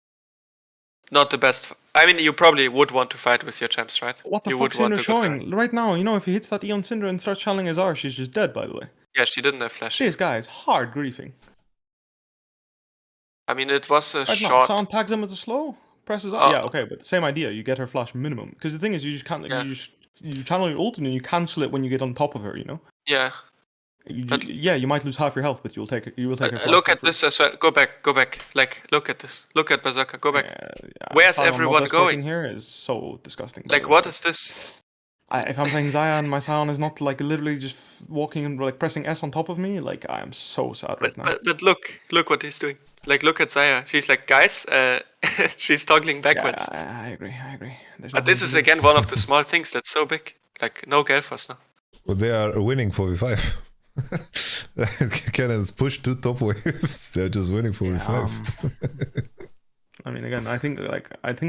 the best. I mean, you probably would want to fight with your champs, right? What the fuck Syndra showing? Right now, you know, if he hits that E on Syndra and starts channeling his R, she's just dead, by the way. Yeah, she didn't have flash. This guy is hard griefing. I mean, it was a right short... Now, Sound tags him with a slow, presses up. Yeah, okay, but the same idea. You get her flash minimum. Because the thing is, you just can't... You channel your ult and then you cancel it when you get on top of her, you know? Yeah. Yeah, you might lose half your health, but you will take it. You will take it. Look at this as well. Go back. Like, look at this. Look at Berserker. Go back. Where's Sion everyone not going? Here is so disgusting. by Like, the way. what is this? If I'm playing Xayah and my Sion is not like literally just walking and like pressing S on top of me, like I am so sad right now. But look what he's doing. Like, look at Xayah. She's like, guys, she's toggling backwards. I agree. But this is again one of the small things that's so big. Like, no Gelfos now. Well, they are winning 4v5. Cannons push 2 top waves. They're just winning 4v5. I mean, again, I think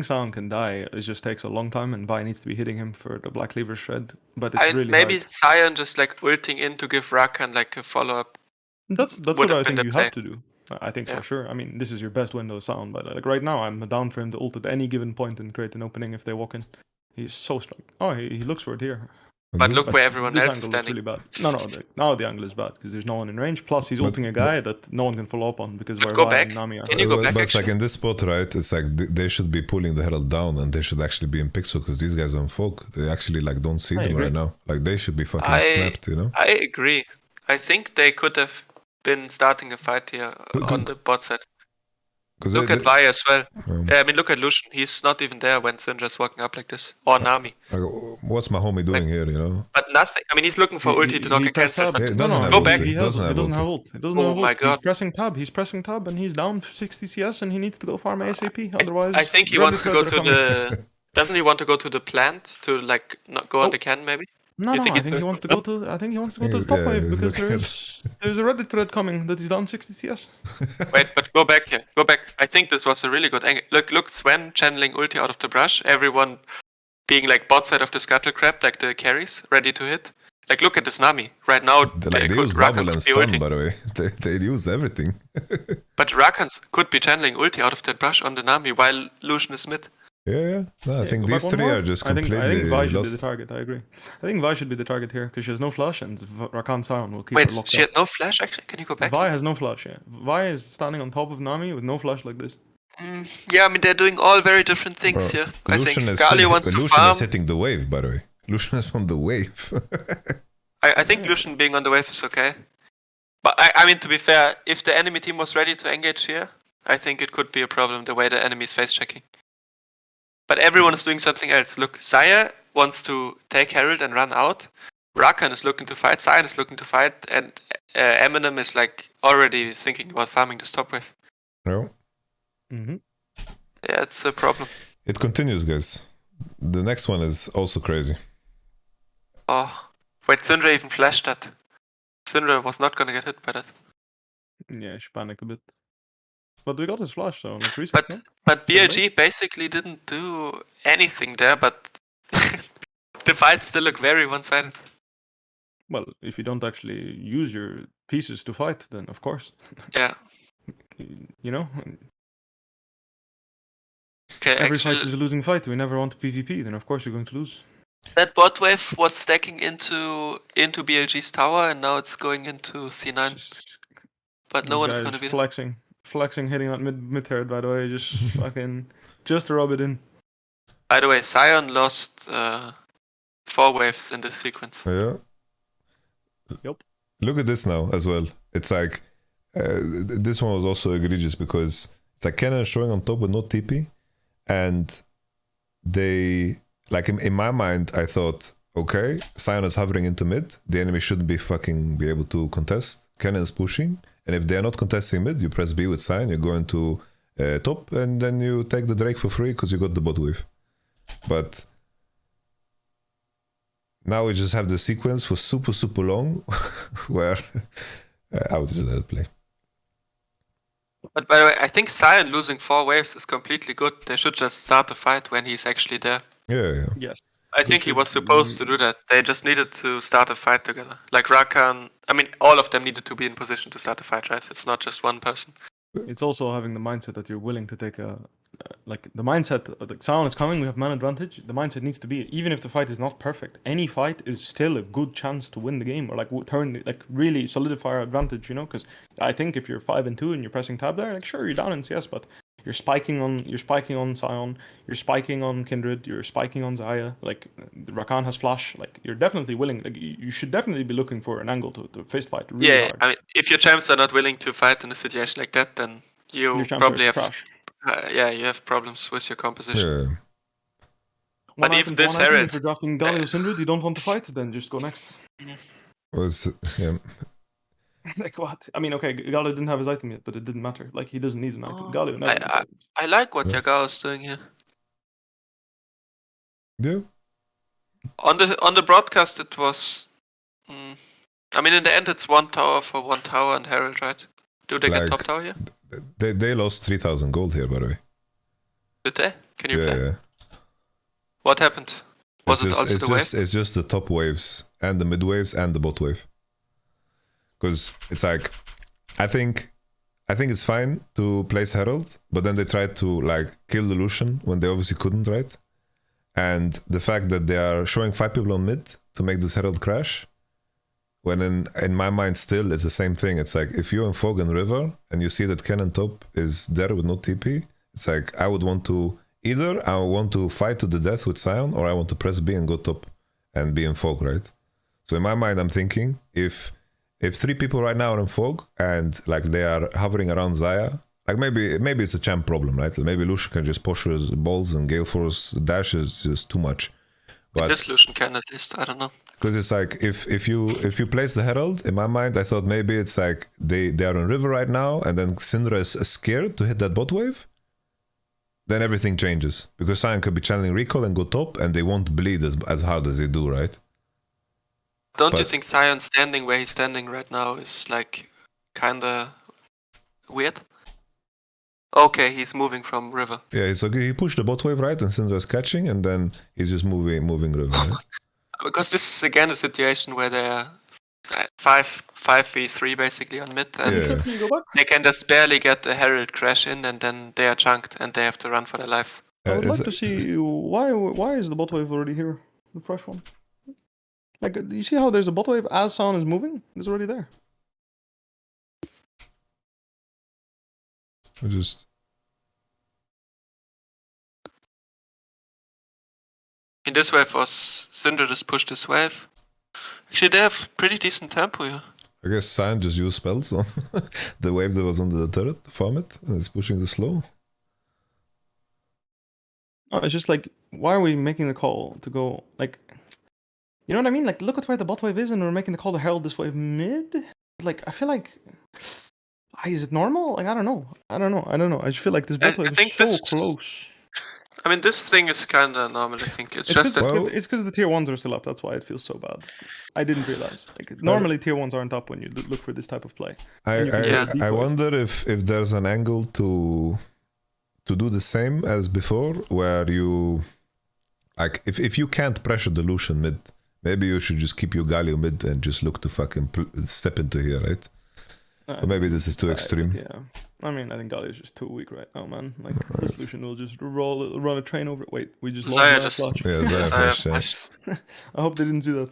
Sion can die. It just takes a long time, and Vi needs to be hitting him for the Black Cleaver shred. But it's really maybe hard. Sion just like ulting in to give Rakan like a follow up. That's what I think you have to do. I think for sure. I mean, this is your best window of Sion, but like right now, I'm down for him to ult at any given point and create an opening if they walk in. He's so strong. Oh, he looks for it here. But look where everyone else is standing. Really bad. Now the angle is bad because there's no one in range. Plus, he's ulting a guy that no one can follow up on because go back. and Nami are. Can you go back? But it's like in this spot, right? It's like they should be pulling the Herald down, and they should actually be in Pixel because these guys don't folk. They actually like don't see them right now. Like they should be fucking snapped, you know? I agree. I think they could have been starting a fight here on the bot side. Look at Vi as well. I mean, look at Lucian. He's not even there when Syndra's walking up like this. Or Nami. Like, what's my homie doing here, you know? But nothing. I mean, he's looking for ulti to knock a cancel. Go back. He doesn't have ult. Oh my god. He's pressing tab and he's down 60 CS and he needs to go farm ASAP. Otherwise, I think he wants to go to the... Doesn't he want to go to the plant to like not go on the cannon maybe? No, I think he wants to go to the top wave because there's a Reddit thread coming that he's down 60 CS. Wait, but go back here. Go back. I think this was a really good angle. Look, Sven channeling ulti out of the brush. Everyone being like bot side of the scuttle crab, like the carries, ready to hit. Like, look at this Nami. Right now, they use bubble and stun, by the way. They use everything. But Rakan could be channeling ulti out of that brush on the Nami while Lucian is mid. Yeah. No, I think these three are just completely I think Vi should lost. be the target, I agree. I think Vi should be the target here, because she has no flash, and Rakan Sion will keep her Wait, locked she had no flash actually? Can you go back? Vi has no flash, yeah. Vi is standing on top of Nami with no flash like this. Yeah, I mean, they're doing all very different things here. I think Gali wants to Lucian farm. is hitting the wave, by the way. Lucian is on the wave. I think Lucian being on the wave is okay. But I mean, to be fair, if the enemy team was ready to engage here, I think it could be a problem the way the enemy is face checking. But everyone is doing something else. Look, Xayah wants to take Herald and run out. Rakan is looking to fight. Sion is looking to fight. And Eminem is like already thinking about farming this top wave. No. Mm-hmm. Yeah, it's a problem. It continues, guys. The next one is also crazy. Oh, wait, Syndra even flashed that. Syndra was not gonna get hit by that. Yeah, she panicked a bit. But we got his flash, so let's reset. But BLG basically didn't do anything there, but the fights still look very one-sided. Well, if you don't actually use your pieces to fight, then of course. Yeah. You know? Okay, Every fight is a losing fight. We never want to PvP, then of course you're going to lose. That bot wave was stacking into BLG's tower, and now it's going into C9. But no one is going to be flexing, hitting that mid turret. By the way, just fucking just to rub it in. By the way, Sion lost 4 waves in this sequence. Yeah. Yep. Look at this now as well. It's like this one was also egregious because it's like Cannon showing on top with no TP, and they like in my mind I thought, okay, Sion is hovering into mid. The enemy shouldn't be able to contest. Cannon is pushing. And if they're not contesting mid, you press B with Sion, you go into top, and then you take the Drake for free because you got the bot wave. But now we just have the sequence for super long, where I would just let it play. But by the way, I think Sion losing 4 waves is completely good. They should just start the fight when he's actually there. Yeah. Yes. I think he was supposed to do that. They just needed to start a fight together. Like Rakan, I mean, all of them needed to be in position to start a fight, right? It's not just one person. It's also having the mindset that you're willing to take a... like, the mindset, like, Sion is coming, we have man advantage. The mindset needs to be, even if the fight is not perfect, any fight is still a good chance to win the game, or, like, really solidify our advantage, you know? Because I think if you're 5-2 and you're pressing tab there, like, sure, you're down in CS, but You're spiking on Sion. You're spiking on Kindred. You're spiking on Xayah. Like Rakan has flash. Like you're definitely willing. Like you should definitely be looking for an angle to fist fight really Yeah, hard. I mean, if your champs are not willing to fight in a situation like that, then you Your champs probably are have trash. you have problems with your composition. Yeah. But One if item, this one item, Herald, if you're drafting Galio Syndrome, you don't want to fight, then just go next. Yeah. Like what? I mean, okay, Galio didn't have his item yet, but it didn't matter. Like he doesn't need an item. Galio never needs items. I like what Yeah. Yagao is doing here. Yeah. On the broadcast, it was. I mean, in the end, it's 1 tower for 1 tower and Herald, right? Do they get Like, top tower here? They lost 3,000 gold here, by the way. Did they? Can you Yeah, play? yeah. What happened? Was it also the wave? It's just the top waves and the mid waves and the bot wave. Because it's like, I think it's fine to place Herald, but then they tried to like kill the Lucian when they obviously couldn't, right? And the fact that they are showing 5 people on mid to make this Herald crash, when in my mind still it's the same thing. It's like if you're in Fog and River and you see that Cannon top is there with no TP, it's like I would want to either I want to fight to the death with Sion, or I want to press B and go top and be in Fog, right? So in my mind I'm thinking if 3 people right now are in Fog and like they are hovering around Xayah, like maybe it's a champ problem, right? Maybe Lucian can just push his balls and Gale Force dash is just too much. But This Lucian can at least, I don't know. because it's like if you place the Herald, in my mind I thought maybe it's like they are on river right now and then Syndra is scared to hit that bot wave, then everything changes because Sion could be channeling recall and go top and they won't bleed as hard as they do, right? Don't you But- think Sion standing where he's standing right now is like kinda weird? Okay, he's moving from river. Yeah, it's okay. He pushed the bot wave right and Syndra is catching and then he's just moving river, right? Because this is again a situation where they're 5v3 basically on mid, and Yeah. Can you go back? they can just barely get the Herald crash in, and then they are chunked and they have to run for their lives. I would It's- like to see why is the bot wave already here? The fresh one. Like, do you see how there's a bot wave as Sion is moving? It's already there. just In this wave was Syndra just pushed this wave. Actually, they have pretty decent tempo here. I guess Sion just used spells on the wave that was under the turret to farm it and it's pushing the slow. Oh, it's just like, why are we making the call to go, like, you know what I mean? Like, look at where the bot wave is and we're making the call to herald this wave mid? Like, I feel like, is it normal? Like, I don't know. I just feel like this bot I wave think is so this- close. I mean, this thing is kinda normal, I think. It's It's just that Well- because the tier 1s are still up, that's why it feels so bad. I didn't realize. Like, normally tier 1s aren't up when you look for this type of play. And you can Yeah. get deep I wave. wonder if there's an angle to do the same as before, where you like if you can't pressure the Lucian mid, maybe you should just keep your Galio mid and just look to fucking step into here, right? Or maybe this is too extreme. Yeah. I mean, I think Galio is just too weak right now, man. Like, this Lucian will just run a train over it. Wait, we just lost Xayah that just- flash. Yeah, Xayah Xayah flash, yeah. flashed. I hope they didn't see that.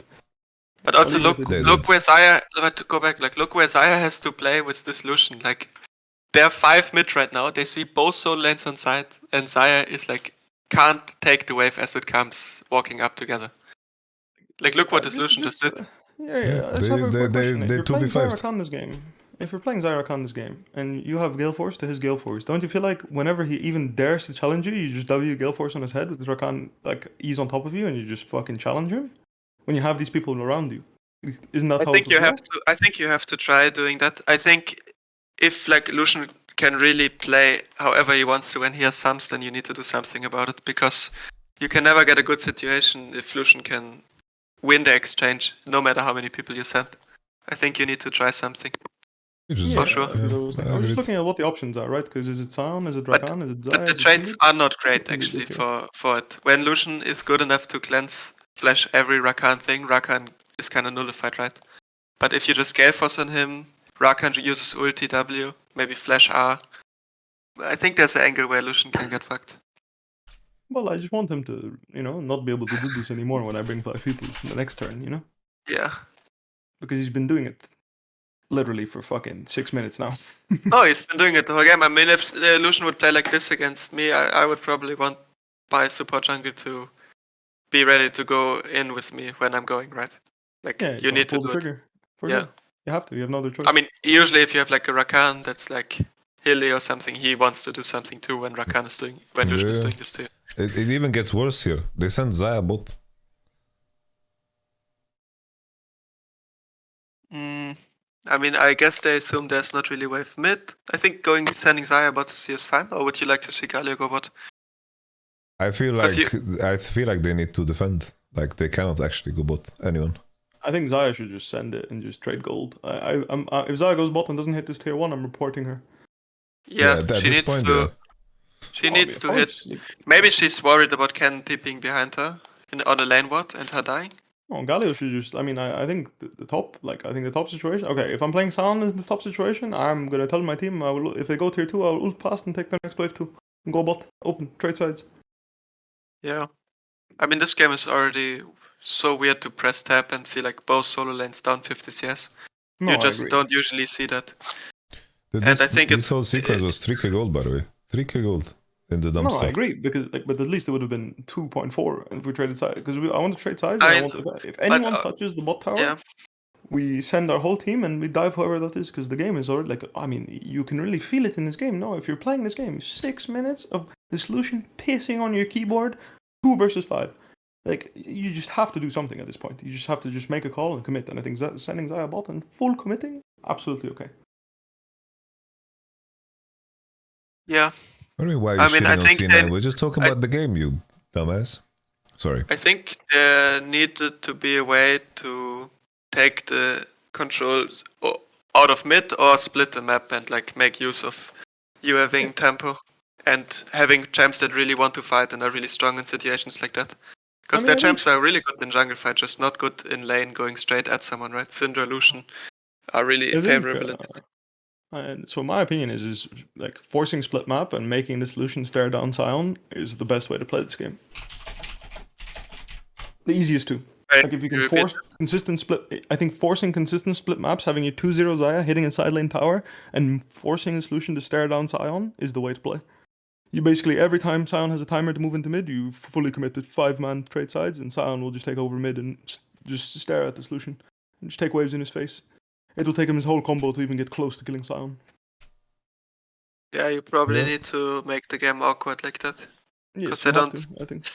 But also leave look it at look that. where Xayah, let to go back, like look where Xayah has to play with this Lucian. Like they're 5 mid right now, they see both soul lanes on side, and Xayah is like can't take the wave as it comes walking up together. Like look what this Lucian just did. Yeah. Let's have a They- quick question. they If you're playing 2v5'd. Zyrakan this game, if you're playing Zyrakan this game, and you have Gale Force to his Gale Force, don't you feel like whenever he even dares to challenge you, you just W Gale Force on his head with Rakan like ease on top of you, and you just fucking challenge him? When you have these people around you, isn't that how I think it you would have go? to. I think you have to try doing that. I think if like Lucian can really play however he wants to when he has sums, then you need to do something about it, because you can never get a good situation if Lucian can win the exchange, no matter how many people you send. I think you need to try something. Which is- For sure. because I I was just agree. looking at what the options are, right? Because is it Sion, is it But- Rakan, is it But Xayah, the is it trades Kindred? are not great Kindred actually okay. for it. When Lucian is good enough to cleanse flash every Rakan thing, Rakan is kind of nullified, right? But if you just Gale Force on him, Rakan uses ulti W, maybe flash R. I think there's an angle where Lucian can get fucked. Well, I just want him to, not be able to do this anymore when I bring 5 people the next turn, Yeah. because he's been doing it. literally for fucking 6 minutes now. Oh, he's been doing it the whole game. I mean, if Lucian would play like this against me, I would probably want my support jungle to be ready to go in with me when I'm going, right? Like, Yeah, you need to pull the do it. trigger. For Yeah. sure. You have to. You have no other choice. I mean, usually if you have like a Rakan that's like hilly or something, he wants to do something too when Lucian is doing this too. It even gets worse here. They send Zaya bot. I mean, I guess they assume there's not really wave mid. I think sending Zaya bot to C is fine. Or would you like to see Galio go bot? I feel like they need to defend. Like they cannot actually go bot. Anyone. I think Zaya should just send it and just trade gold. If Zaya goes bot and doesn't hit this tier 1, I'm reporting her. Yeah, she needs to. She needs to hit. Maybe she's worried about Ken TPing behind her on the lane ward and her dying. Oh, Galio should just. I mean, I think the top. Like, I think the top situation. Okay, if I'm playing Sion in this top situation, I'm gonna tell my team. If they go tier 2, I'll ult past and take the next wave 2 and go bot, open, trade sides. Yeah, I mean, this game is already so weird to press tab and see like both solo lanes down 50 CS. No, you just I agree. don't usually see that. I think this whole sequence was 3k gold, by the way. 3k gold in the dumpster. No, I agree because but at least it would have been 2.4 if we traded sides. Because I want to trade sides. If anyone touches the bot tower, we send our whole team and we dive whoever that is. Because the game is already like, I mean, you can really feel it in this game. No, if you're playing this game, 6 minutes of the solution pissing on your keyboard, 2 versus 5. Like, you just have to do something at this point. You just have to just make a call and commit. And I think sending Zaya bot and full committing, absolutely okay. Yeah. I mean, why are you shitting on C9? We're just talking about the game, you dumbass. Sorry. I think there needed to be a way to take the controls out of mid or split the map and like make use of you having tempo and having champs that really want to fight and are really strong in situations like that. Because their champs are really good in jungle fight, just not good in lane going straight at someone, right? Syndra, Lucian are really favorable in it. And so my opinion is like forcing split map and making the solution stare down Sion is the best way to play this game. The easiest to. Like if you can force consistent split, I think forcing consistent split maps, having your 2-0 Zaya hitting a side lane tower and forcing the solution to stare down Sion is the way to play. You basically, every time Sion has a timer to move into mid, you fully commit to 5-man trade sides and Sion will just take over mid and just stare at the solution and just take waves in his face. It will take him his whole combo to even get close to killing Sion. Yeah, you probably need to make the game awkward like that. Yes, you have to, I think.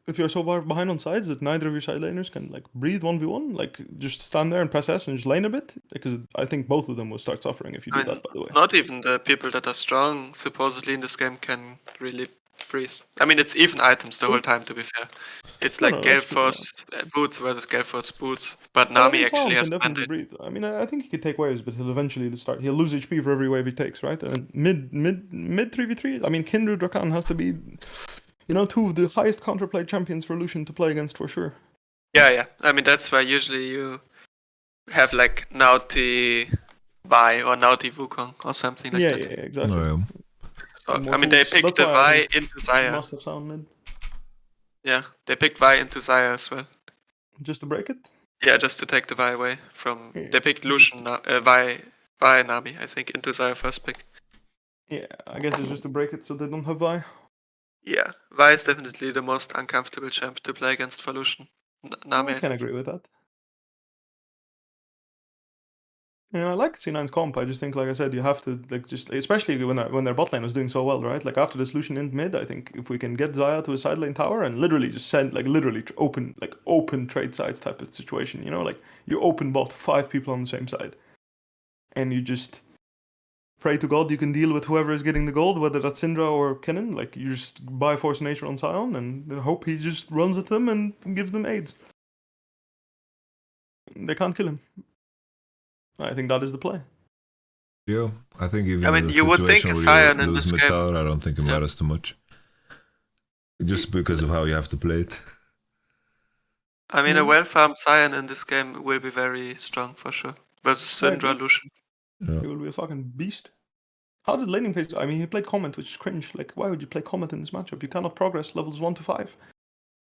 If you're so far behind on sides that neither of your side laners can like breathe 1v1, like just stand there and press S and just lane a bit, because I think both of them will start suffering if you do that, by the way. Not even the people that are strong supposedly in this game can really breathe. I mean, it's even items the whole time, to be fair. It's like Gale Force boots versus Gale Force boots, but Nami actually has definitely breathe. I mean, I think he can take waves, but he'll eventually start. He'll lose HP for every wave he takes, right? And mid 3v3. I mean, Kindred Rakan has to be, 2 of the highest counterplay champions for Lucian to play against for sure. Yeah. I mean, that's why usually you have like Naughty Vi or Naughty Wukong or something like that. Yeah, exactly. No, so, I mean, they picked the Vi into Zaya. Must have sound mid. Yeah, they picked Vi into Zaya as well. Just to break it? Yeah, just to take the Vi away from. Yeah. They picked Lucian, Vi Nami, I think, into Zaya first pick. Yeah, I guess it's just to break it so they don't have Vi. Yeah, Vi is definitely the most uncomfortable champ to play against for Lucian. Nami, I can agree with that. I like C9's comp. I just think, like I said, you have to especially when their bot lane was doing so well, right? Like after the solution in mid, I think if we can get Zaya to a side lane tower and literally just send open trade sides type of situation, like you open bot 5 people on the same side, and you just pray to God you can deal with whoever is getting the gold, whether that's Syndra or Kennen. Like you just buy Force Nature on Sion and hope he just runs at them and gives them aids. They can't kill him. I think that is the play. Yeah, I think even you would think a Sion in this game. Tower, I don't think it matters too much. Just because of how you have to play it. I mean, a well-farmed Sion in this game will be very strong for sure. Versus Syndra, Lucian. Yeah. He will be a fucking beast. How did laning phase? I mean, he played Comment, which is cringe. Like, why would you play Comment in this matchup? You cannot progress levels 1 to 5.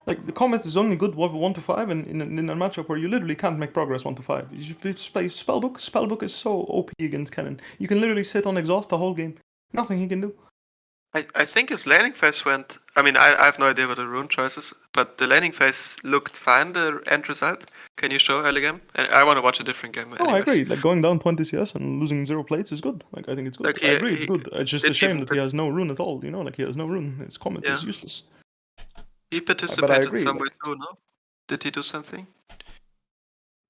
Like the Comet is only good 1 to 5, and in a matchup where you literally can't make progress 1 to 5. You should play Spellbook. Spellbook is so OP against Cannon. You can literally sit on exhaust the whole game. Nothing he can do. I think his laning phase went. I mean, I have no idea what the rune choices, but the laning phase looked fine. The end result. Can you show early game? I want to watch a different game. No, I anyways. agree. Like going down 20 CS and losing 0 plates is good. Like I think it's good. Like, I agree, it's good. It's just a did shame even that he has no rune at all. You know, like he has no rune. His Comet is Yeah. useless. He But I participated agree. somewhere Like, too, no? Did he do something?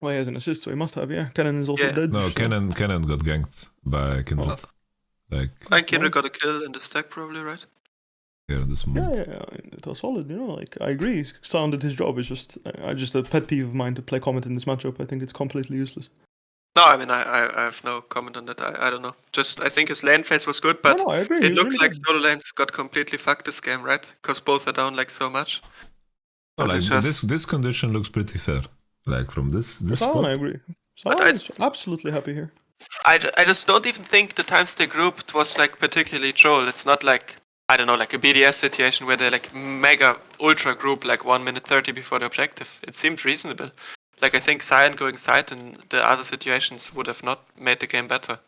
well, he has an assist, so he must have. Yeah, Cannon is also Yeah. dead. No, so- Cannon got ganked by Kindred. Like And Kindred Nice. got a kill in the stack, probably, right? here in this Yeah, moment. yeah, it was solid. You know, like I agree. Sound did his job. It's just, just a pet peeve of mine to play Comet in this matchup. I think it's completely useless. No, I mean, I have no comment on that. I don't know. Just, I think his lane phase was good, but no, I agree. it He was looked really like good. solo lanes got completely fucked this game, right? Because both are down like so much. No, But like it's just- this condition looks pretty fair. Like from this Sion, I spot. agree. But Sion is absolutely happy here. I just don't even think the times they grouped was like particularly troll. It's not like, I don't know, like a BDS situation where they like mega ultra group like 1 minute 30 before the objective. It seemed reasonable. Like I think Sion going side in the other situations would have not made the game better.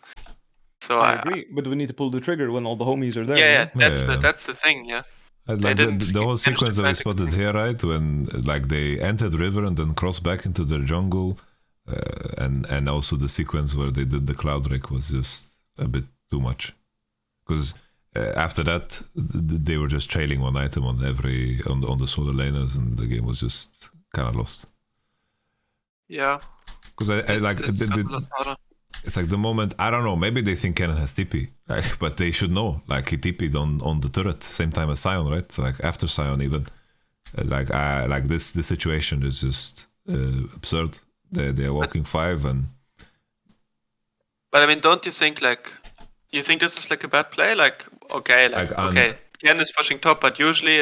So I agree, but we need to pull the trigger when all the homies are there. yeah, you know? that's the thing, yeah. And They like didn't the whole manage to sequence that we plant a good spotted thing. here, right? When like they entered river and then crossed back into their jungle, and also the sequence where they did the cloud wreck was just a bit too much. Because after that, they were just trailing one item on on the solar laners, and the game was just kind of lost. Yeah. Because I like it's got a lot harder. it's like the moment, I don't know, maybe they think Cannon has TP, like, but they should know, like he TP'd on the turret same time as Sion, right? Like after Sion even. Like this situation is just absurd. They are walking 5 and But I mean, don't you think like, you think this is like a bad play? Like, okay, okay, Ken is pushing top, but usually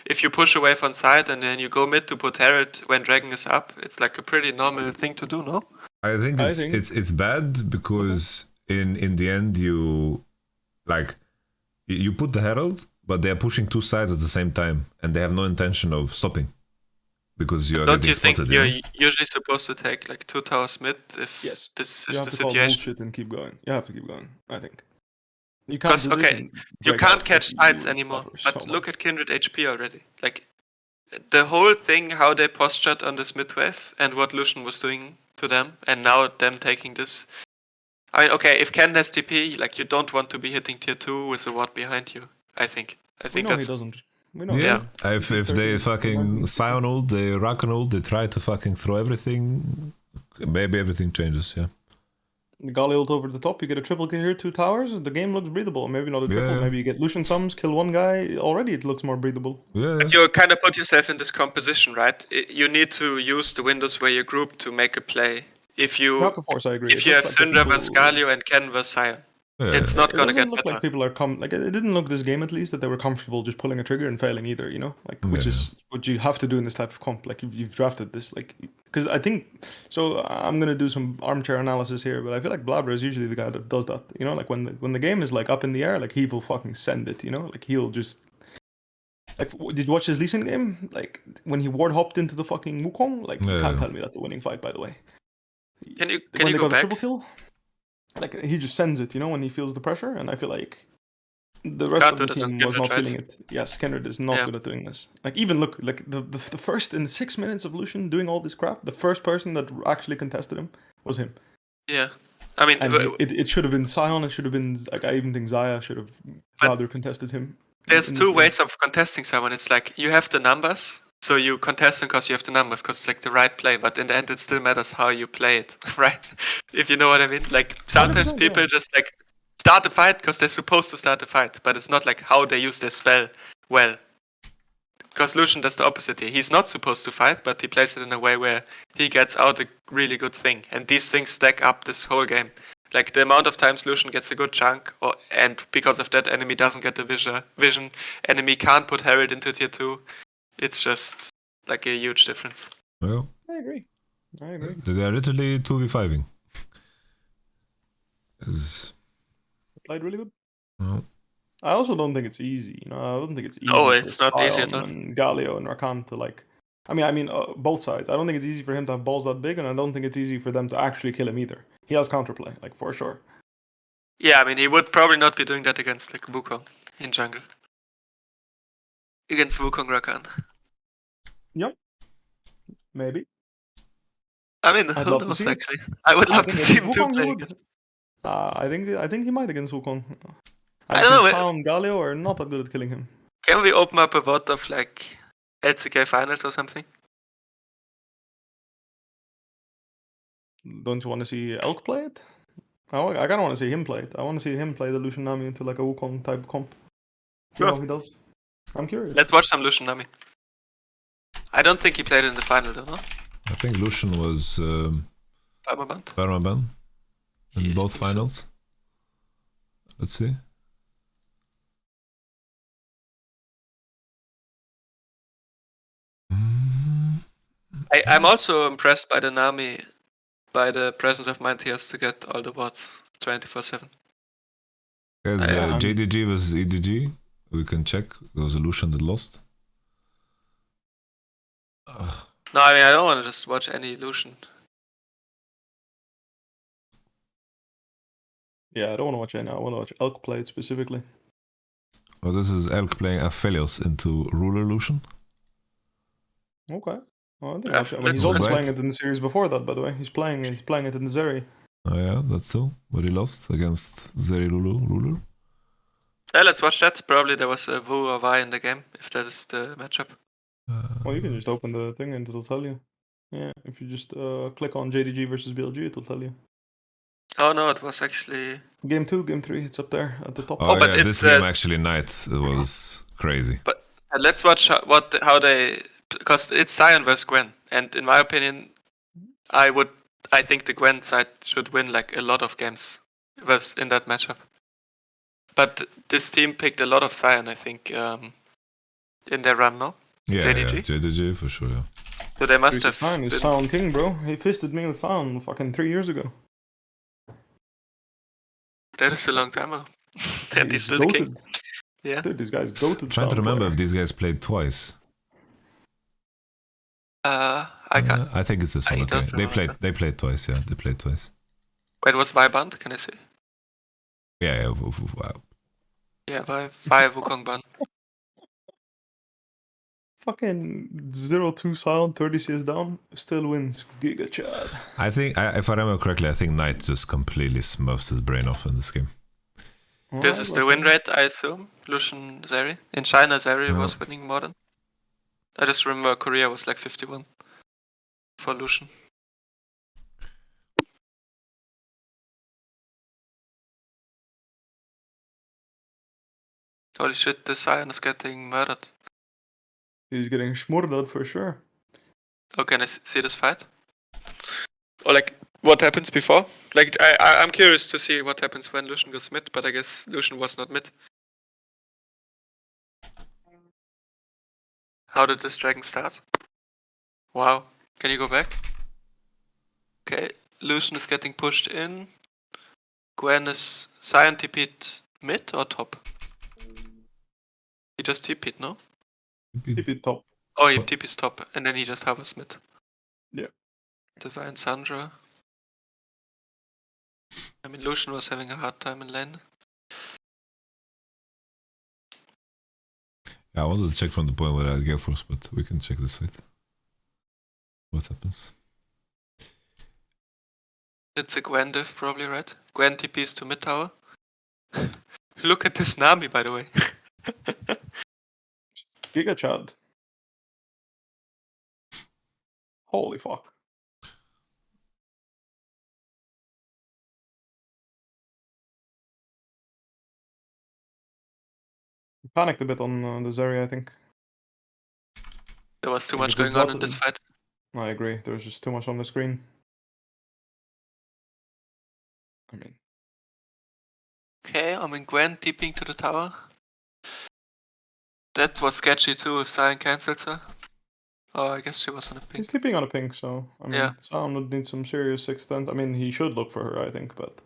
if you push away from side and then you go mid to put Herald when Dragon is up, it's like a pretty normal thing to do, no? I think I it's think- it's bad because in the end you like you put the Herald, but they are pushing 2 sides at the same time and they have no intention of stopping because you are Don't getting you think spotted. you're You know? usually supposed to take like 2 towers mid if Yes. this You is have the to call situation? bullshit and keep going. You have to keep going. I think. You can't. 'Cause, do this okay, and You break can't out, catch like, sides you anymore. suffer But so look much. at Kindred HP already. Like the whole thing, how they postured on this mid wave and what Lucian was doing to them, and now them taking this. I mean, okay, if Ken has TP, like you don't want to be hitting tier 2 with a ward behind you. I think. I We think know that's he doesn't. We know. Yeah, he if doesn't. they 30, fucking Sion ult, they Rakan ult, they try to fucking throw everything, maybe everything changes. Yeah. The Gali ult over the top, you get a triple kill here, 2 towers, the game looks breathable. Maybe not a triple, Yeah. maybe you get Lucian sums, kill one guy, already it looks more breathable. Yeah. But you kind of put yourself in this composition, right? You need to use the windows where you group to make a play. If You you have to force, I agree. if It you have looks like the Syndra people- vs Galio and Ken vs Sion, Yeah. it's not It gonna doesn't get look better. like people are like it didn't look this game at least that they were comfortable just pulling a trigger and failing either, you know, like which Yeah. is what you have to do in this type of comp. Like you've drafted this, like because I think so. I'm gonna do some armchair analysis here, but I feel like Blabber is usually the guy that does that. You know, like when the game is like up in the air, like he will fucking send it. You know, like he'll just. Like, did you watch his Lee Sin game? Like when he ward hopped into the fucking Wukong, like you can't Yeah. tell me that's a winning fight. By the way, Can you when they go got a back? triple kill, like he just sends it, you know, when he feels the pressure, and I feel like the rest Can't of do the that on team was Kindred, not right? feeling it. Yes, Kendrick is not Yeah. good at doing this. Like even look, like the first in 6 minutes of Lucian doing all this crap, the first person that actually contested him was him, Yeah. I mean, and it should have been Sion. It should have been like I even think Zaya should have rather contested him. there's in this two game. ways of contesting someone. It's like you have the numbers, so you contest them because you have the numbers, because it's like the right play. But in the end, it still matters how you play it, right? If you know what I mean. Like sometimes 100%, people yeah. just like start the fight because they're supposed to start the fight, but it's not like how they use their spell well. Because Lucian does the opposite here. He's not supposed to fight, but he plays it in a way where he gets out a really good thing. And these things stack up this whole game. Like the amount of times Lucian gets a good chunk, and because of that, enemy doesn't get the vision. Enemy can't put Herald into tier 2. It's just like a huge difference. Well, I agree. they are literally 2v5ing. Played really good. Well, I also don't think it's easy. You know, I don't think it's easy. No, for it's not easy at Sion all. and Galio and Rakan to like I mean, both sides. I don't think it's easy for him to have balls that big, and I don't think it's easy for them to actually kill him either. He has counterplay, like for sure. Yeah, I mean, he would probably not be doing that against like Wukong in jungle. Against Wukong Rakan. Yep. Maybe. I mean, I'd who love to knows see it. actually? I would love to think see against him too Wukong he play would. against. I think he might against Wukong. I I've don't seen know. Sound Galio are not that good at killing him. Can we open up a vote of like LCK finals or something? Don't you want to see Elk play it? I kind of want to see him play it. I want to see him play the Lucian Nami into like a Wukong type comp. See how he does. I'm curious. Let's watch some Lucian Nami. I don't think he played in the final though, no? I think Lucian was Permaband. Permaban in Yes, both think so. finals. Let's see. I'm also impressed by the Nami, by the presence of mind he has to get all the bots 24/7. As Yeah. JDG versus EDG, we can check. There was a Lucian that lost. No, I mean I don't want to just watch any Lucian. Yeah, I don't want to watch any. I want to watch Elk play it specifically. Oh, this is Elk playing Aphelios into Ruler Lucian. Okay. Well, I think Yeah, I mean, let's- he's also let's- playing it in the series before that, by the way. He's playing it in the Zeri. Oh yeah, that's so. But he lost against Zeri Ruler. Yeah, let's watch that. Probably there was a Wu or Y in the game, if that is the matchup. Well, you can just open the thing and it'll tell you. Yeah, if you just click on JDG versus BLG, it'll tell you. Oh no, it was actually Game 2, Game 3, it's up there at the top. Oh, but yeah, it this game says- actually night it was crazy. let's watch how they, because it's Sion versus Gwen, and in my opinion, I think the Gwen side should win like a lot of games was in that matchup. But this team picked a lot of Sion, I think, in their run, no? Yeah, JDG? yeah, JDG for sure. Yeah. So they must have 369 is been- Sound King, bro. He fisted me with Sound fucking 3 years ago. That is a long time ago. And he's still the king. goated. Yeah. Dude, these guys go to Trying to remember if these guys played twice. I can't. I think it's this I one. Okay, don't remember. they played twice. Yeah, they played twice. Wait, was Viband? Can I see? Yeah. Wow. Yeah, Vi Wukong Ban. Fucking 0-2 Sound, 30 CS down, still wins. Giga Chad. I think, if I remember correctly, I think Knight just completely smurfs his brain off in this game. This is the win rate, I assume. Lucian Zeri. In China, Zeri was winning more than. I just remember Korea was like 51 for Lucian. Holy shit, the Sion is getting murdered. He's getting schmurdered for sure. Oh, can I see this fight? Or like, what happens before? Like, I'm curious to see what happens when Lucian goes mid, but I guess Lucian was not mid. How did this dragon start? Wow. Can you go back? Okay, Lucian is getting pushed in. Gwen is Sion TP'd mid or top? He just TP'd, no? TP top. Oh, he TP's top, and then he just hovers mid. Yeah. Divine Sandra. I mean, Lucian was having a hard time in lane. Yeah, I wanted to check from the point where I had Gale Force, but we can check this fight. What happens? It's a Gwen diff, probably, right? Gwen TP's to mid tower. Look at this Nami, by the way. Giga Chad. Holy fuck. He panicked a bit on the Zeri, I think. There was too He's a much good going on bot in this fight. I agree. There was just too much on the screen. I mean, Okay, I mean Gwen TPing to the tower. That was sketchy too if Sion cancels her. Oh, I guess she was on a he's pink. sleeping on a pink, so I mean, Yeah. Sound would need some serious extent. I mean, he should look for her, I think, but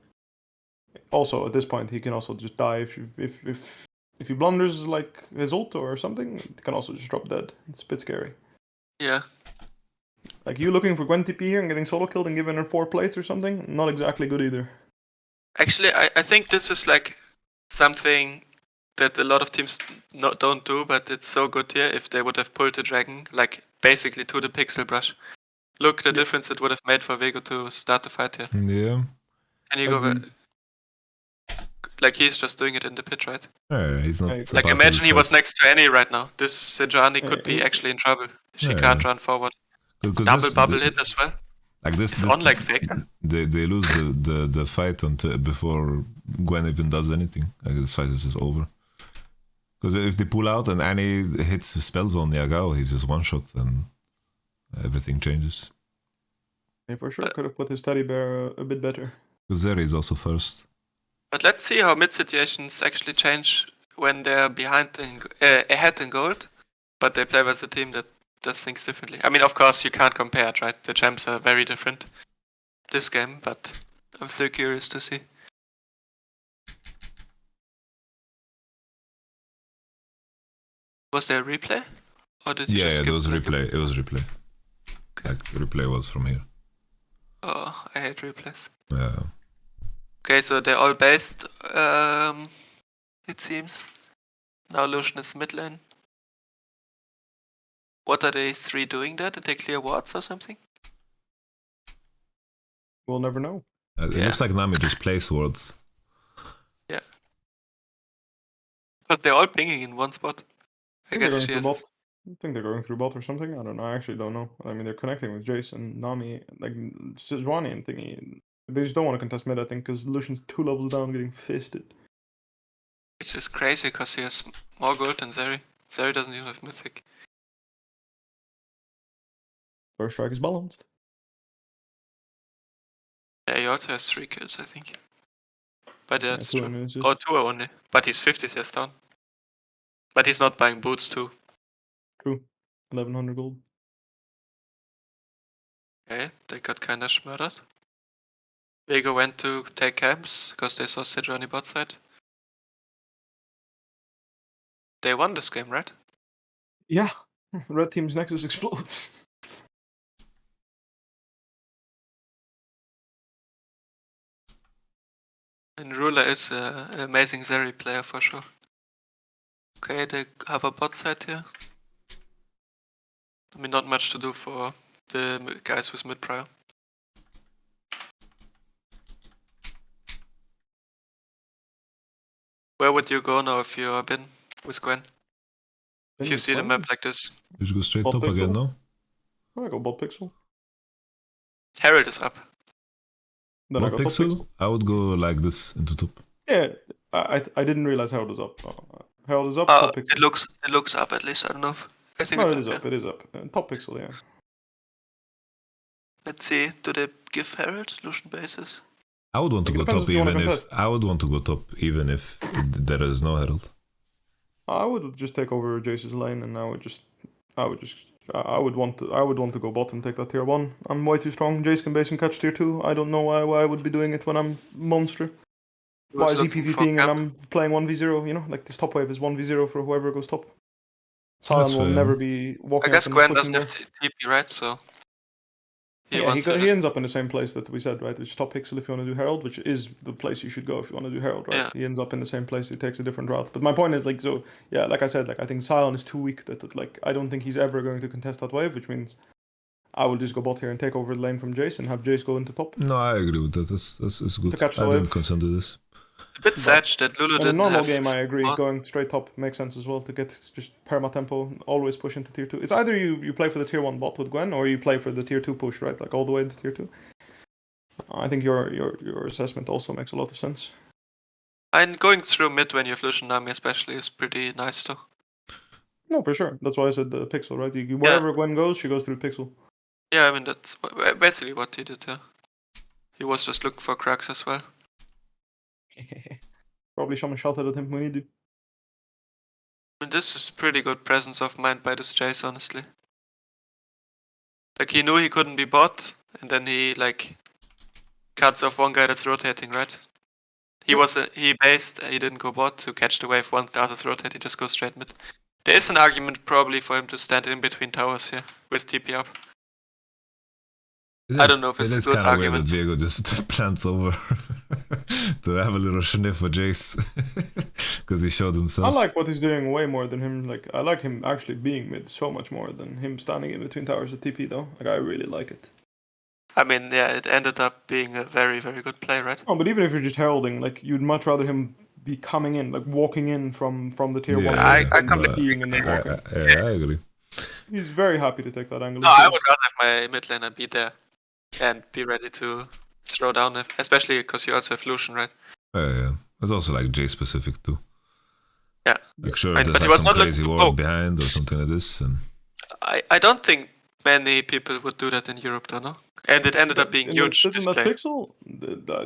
also at this point, he can also just die if he blunders like his ult or something. He can also just drop dead. It's a bit scary. Yeah. Like you looking for Gwen TP here and getting solo killed and giving her 4 plates or something, not exactly good either. Actually, I think this is like something that a lot of teams don't do, but it's so good here if they would have pulled the dragon, like basically to the pixel brush. Look the difference it would have made for Vego to start the fight here. Yeah. Can you go like he's just doing it in the pit, right? Yeah, he's not. Like, Like about imagine to he was start. next to Annie right now. This Sejuani could be he- actually in trouble. She Yeah. can't run forward. Because Double bubble hit as well. Like this, It's on like fake. They lose the fight until before Gwen even does anything. Like the fight is just over. Because if they pull out and Annie hits the spells on Yagao, he's just one shot and everything changes. He for sure could have put his teddy bear a bit better. Because Zeri is also first. But let's see how mid situations actually change when they're ahead in gold, but they play with a team that does things differently. I mean, of course, you can't compare it, right? The champs are very different this game, but I'm still curious to see. Was there a replay? Or did you just skip There was like replay. It was replay. Okay. Like the replay was from here. Oh, I hate replays. Yeah. Okay, so they're all based, it seems. Now Lucian is mid lane. What are they 3 doing there? Did they clear wards or something? We'll never know. It Yeah. looks like Nami just plays wards. But they're all pinging in one spot. I think they're guess going she through has. bot. I think they're going through bot or something. I don't know. I actually don't know. I mean, they're connecting with Jason, Nami, like Sejuani and thingy. They just don't want to contest mid, I think, because Lucian's 2 levels down, getting fisted. Which is crazy because he has more gold than Zeri. Zeri doesn't even have mythic. First strike is balanced. Yeah, he also has 3 kills, I think. But yeah, that's 2 true. minutes. Or 2 only. But he's 50 CS down. But he's not buying boots too. True. 1100 gold. Okay, they got kinda murdered. Vego went to take camps because they saw Sejuani bot side. They won this game, right? Yeah. Red team's Nexus explodes. And Ruler is an amazing Zeri player for sure. Okay, they have a bot side here. I mean, not much to do for the guys with mid prior. Where would you go now if you're bin with Gwen? If you see the map like this. Just go straight Bot top again, pixel? no? I go bot pixel. Herald is up. Then I What go top pixel? pixel. I would go like this into top. Yeah, I didn't realize Herald is up. Herald is up, top pixel. It looks up at least. I don't know. I think No, it's it is up. up. It is up. Top pixel, yeah. Let's see. Do they give Herald Lucian bases? I would want to It go depends top if you wanna even if contest. I would want to go top even if there is no herald. I would just take over Jace's lane, and I would want to go bot and take that tier 1. I'm way too strong. Jace can base and catch tier 2. I don't know why I would be doing it when I'm monster. He Why was is he looking for PvPing and camp. I'm playing 1v0? You know, like this top wave is 1v0 for whoever goes top. Sion That's will fair. never be walking I guess up and Gwen pushing doesn't have more. TP, right? So he Yeah, wants to he just. ends up in the same place that we said, right? Which is top pixel if you want to do Herald, which is the place you should go if you want to do Herald, right? Yeah. He ends up in the same place. He takes a different route. But my point is, like, so yeah, like I said, like I think Sion is too weak that like I don't think he's ever going to contest that wave, which means I will just go bot here and take over the lane from Jace and have Jace go into top. No, I agree with that. That's good. To catch the I didn't wave. consider this. A bit sad that Lulu In a didn't normal have. game, I agree. bot. Going straight top makes sense as well to get just perma tempo, always push into tier 2. It's either you play for the tier 1 bot with Gwen, or you play for the tier 2 push, right? Like all the way to tier 2. I think your assessment also makes a lot of sense. And going through mid when you have Lucian Nami especially is pretty nice too. No, for sure. That's why I said the pixel, right? Wherever Gwen goes, she goes through pixel. Yeah, I mean that's basically what he did. Yeah, he was just looking for cracks as well. Probably someone shouted at him when he did. I mean, this is pretty good presence of mind by this Jace, honestly. Like he knew he couldn't be bot, and then he like cuts off one guy that's rotating, right? He based, he didn't go bot to catch the wave once the others rotate, he just goes straight mid. There is an argument probably for him to stand in between towers here with TP up. I don't know if it's a It is good kind of weird that argument. Viego just plants over to have a little sniff for Jace because he showed I himself. like what he's doing way more than him. Like, I like him actually being mid so much more than him standing in between towers at TP, though. Like, I really like it. I mean, yeah, it ended up being a very, very good play, right? Oh, but even if you're just heralding, like, you'd much rather him be coming in, like, walking in from the tier Yeah, 1 I than completely being and then walking. I agree. He's very happy to take that angle. No, I would rather have my mid laner be there and be ready to throw down, especially because you also have Lucian, right? Yeah. It's also like J specific too. Yeah. Like sure, But there's he like was some not crazy looking- ward behind or something like this, and I don't think many people would do that in Europe, though, no? And it ended up being huge In that display. pixel,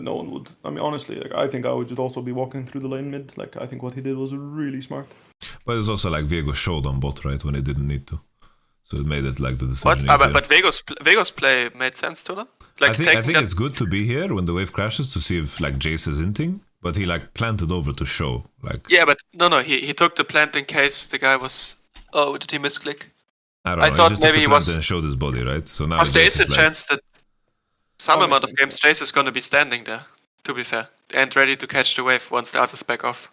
no one would. I mean, honestly, like, I think I would just also be walking through the lane mid. Like, I think what he did was really smart. but it's also like Viego showed on bot right when he didn't need to, so it made it like the What? decision easier. But Vego's play made sense too, no? Like I think it's good to be here when the wave crashes to see if like Jace is inting, but he like planted over to show like. Yeah, but no, he took the plant in case the guy was. Oh, did he misclick? I don't I know. thought he just maybe took he the plant was- and showed his body, right? So now Because there Jace is a like, chance that some Oh, amount of makes games Jace is gonna be standing there, to be fair, and ready to catch the wave once the others back off.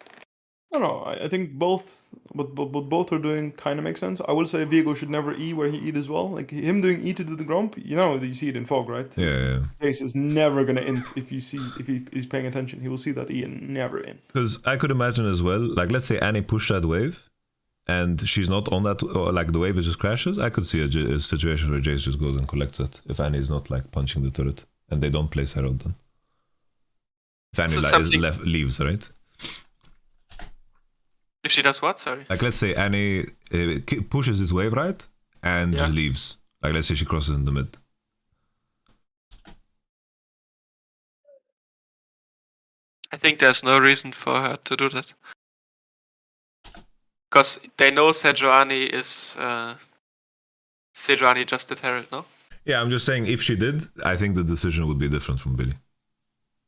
No, I think both, but both are doing kind of makes sense. I will say Viego should never E where he E'd as well. Like him doing E to do the grump, you see it in Fog, right? Yeah. Jace is never gonna int if he is paying attention. He will see that E and never int. Because I could imagine as well, like let's say Annie pushed that wave, and she's not on that, or like the wave just crashes. I could see a situation where Jace just goes and collects it if Annie is not like punching the turret, and they don't place Herald then. If Annie So like, something- leaves, right? If she does what? Sorry. Like let's say Annie pushes his wave right and Yeah. just leaves. Like let's say she crosses in the mid. I think there's no reason for her to do that. Because they know Sejuani is. Sejuani just did Herald, no? Yeah, I'm just saying if she did, I think the decision would be different from Billy.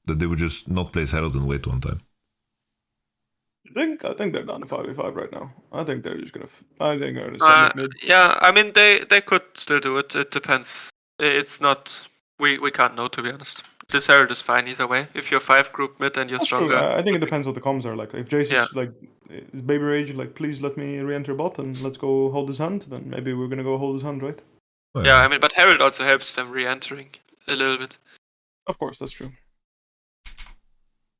That they would just not place Herald and wait one time. I think they're down to 5v5 right now. I think they're just gonna. I think they're gonna send it mid. Yeah, I mean they could still do it. It depends. It's not. We can't know, to be honest. This Herald is fine either way. If you're 5 group mid and you're That's stronger. true. I think it depends what the comms are like. If Jace Yeah. is like, is Baby Rage like, please let me re-enter bot and let's go hold his hand, then maybe we're gonna go hold his hand, right? Well, Yeah, I mean, but Herald also helps them re-entering a little bit. Of course, that's true.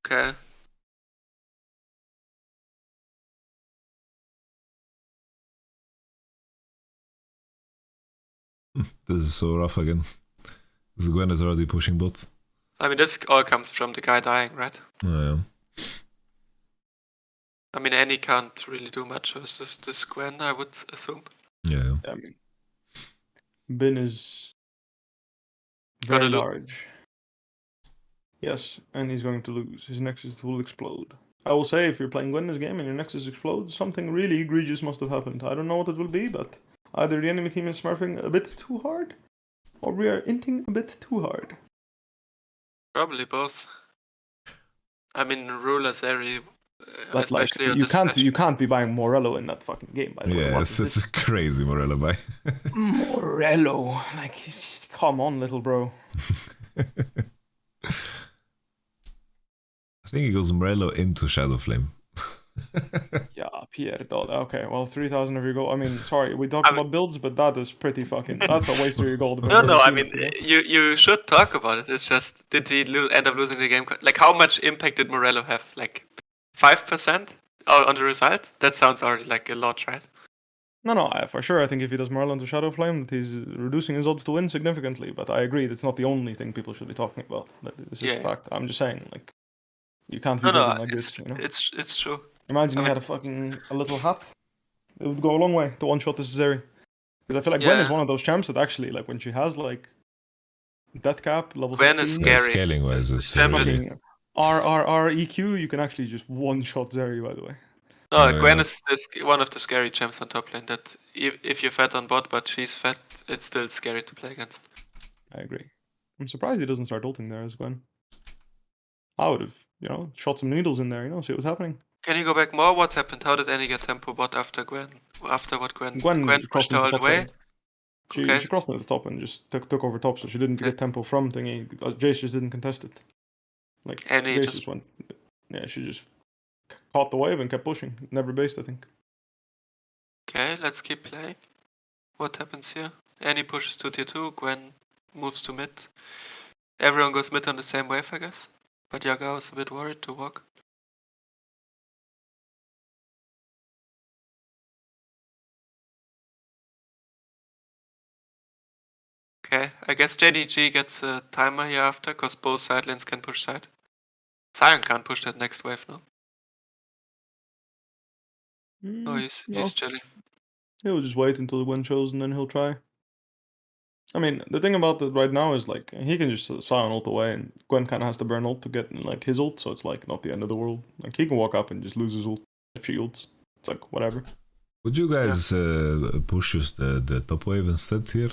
Okay. this is so rough again. This Gwen is already pushing bot. I mean, this all comes from the guy dying, right? Oh, yeah. I mean, Annie can't really do much versus this Gwen, I would assume. Yeah. I mean, Bin is Gotta very lose. large. Yes, and he's going to lose. His Nexus will explode. I will say, if you're playing Gwen this game and your Nexus explodes, something really egregious must have happened. I don't know what it will be, but either the enemy team is smurfing a bit too hard, or we are inting a bit too hard. Probably both. I mean, Ruler's Eri, But like, especially on you this can't patch. you can't be buying Morello in that fucking game. By the way. Yeah, What it's is this? a crazy Morella buy. Morello, like, come on, little bro. I think he goes Morello into Shadow Flame. Yeah, Pierre. Okay, well, 3,000 of your gold. I mean, sorry, we talked about builds, but that is pretty fucking. That's a waste of your gold. No, I mean, you should talk about it. It's just, did he end up losing the game? Like, how much impact did Morello have? Like, 5% on the result? That sounds already like a lot, right? No, for sure. I think if he does Morello into Shadow Flame, that he's reducing his odds to win significantly. But I agree, that's not the only thing people should be talking about. This is Yeah. a fact. I'm just saying, like, you can't be No, building like it's, this. You know. it's true. Imagine I he mean- had a little hat. It would go a long way to one shot this Zeri. Because I feel like Gwen is Yeah. one of those champs that actually, like, when she has like death cap level Gwen 16, is Yeah, scary. scaling wise, it's Champ really... is- fucking RRR EQ, you can actually just one shot Zeri. By the way. No, Yeah. Gwen is one of the scary champs on top lane. That if you're fat on bot, but she's fat, it's still scary to play against. I agree. I'm surprised he doesn't start ulting there as Gwen. I would have, shot some needles in there, see what's happening. Can you go back more? What happened? How did Annie get tempo bot after Gwen? After what Gwen? Gwen pushed crossed her into all the top way? side. She Okay. crossed into the top and just took over top, so she didn't Okay. get tempo from thingy. Jace just didn't contest it. Like Annie Jace just- just went. Yeah, she just caught the wave and kept pushing. Never based, I think. Okay, let's keep playing. What happens here? Annie pushes to tier 2, Gwen moves to mid. Everyone goes mid on the same wave, I guess. But Yaga was a bit worried to walk. Okay, I guess JDG gets a timer here after, cause both side lanes can push side. Sion can't push that next wave, no? Oh, he's chilling. He'll just wait until Gwen shows and then he'll try. I mean, the thing about it right now is like he can just Sion ult away, and Gwen kind of has to burn ult to get like his ult, so it's like not the end of the world. Like he can walk up and just lose his ult if she ults. It's like whatever. Would you guys push us the top wave instead here?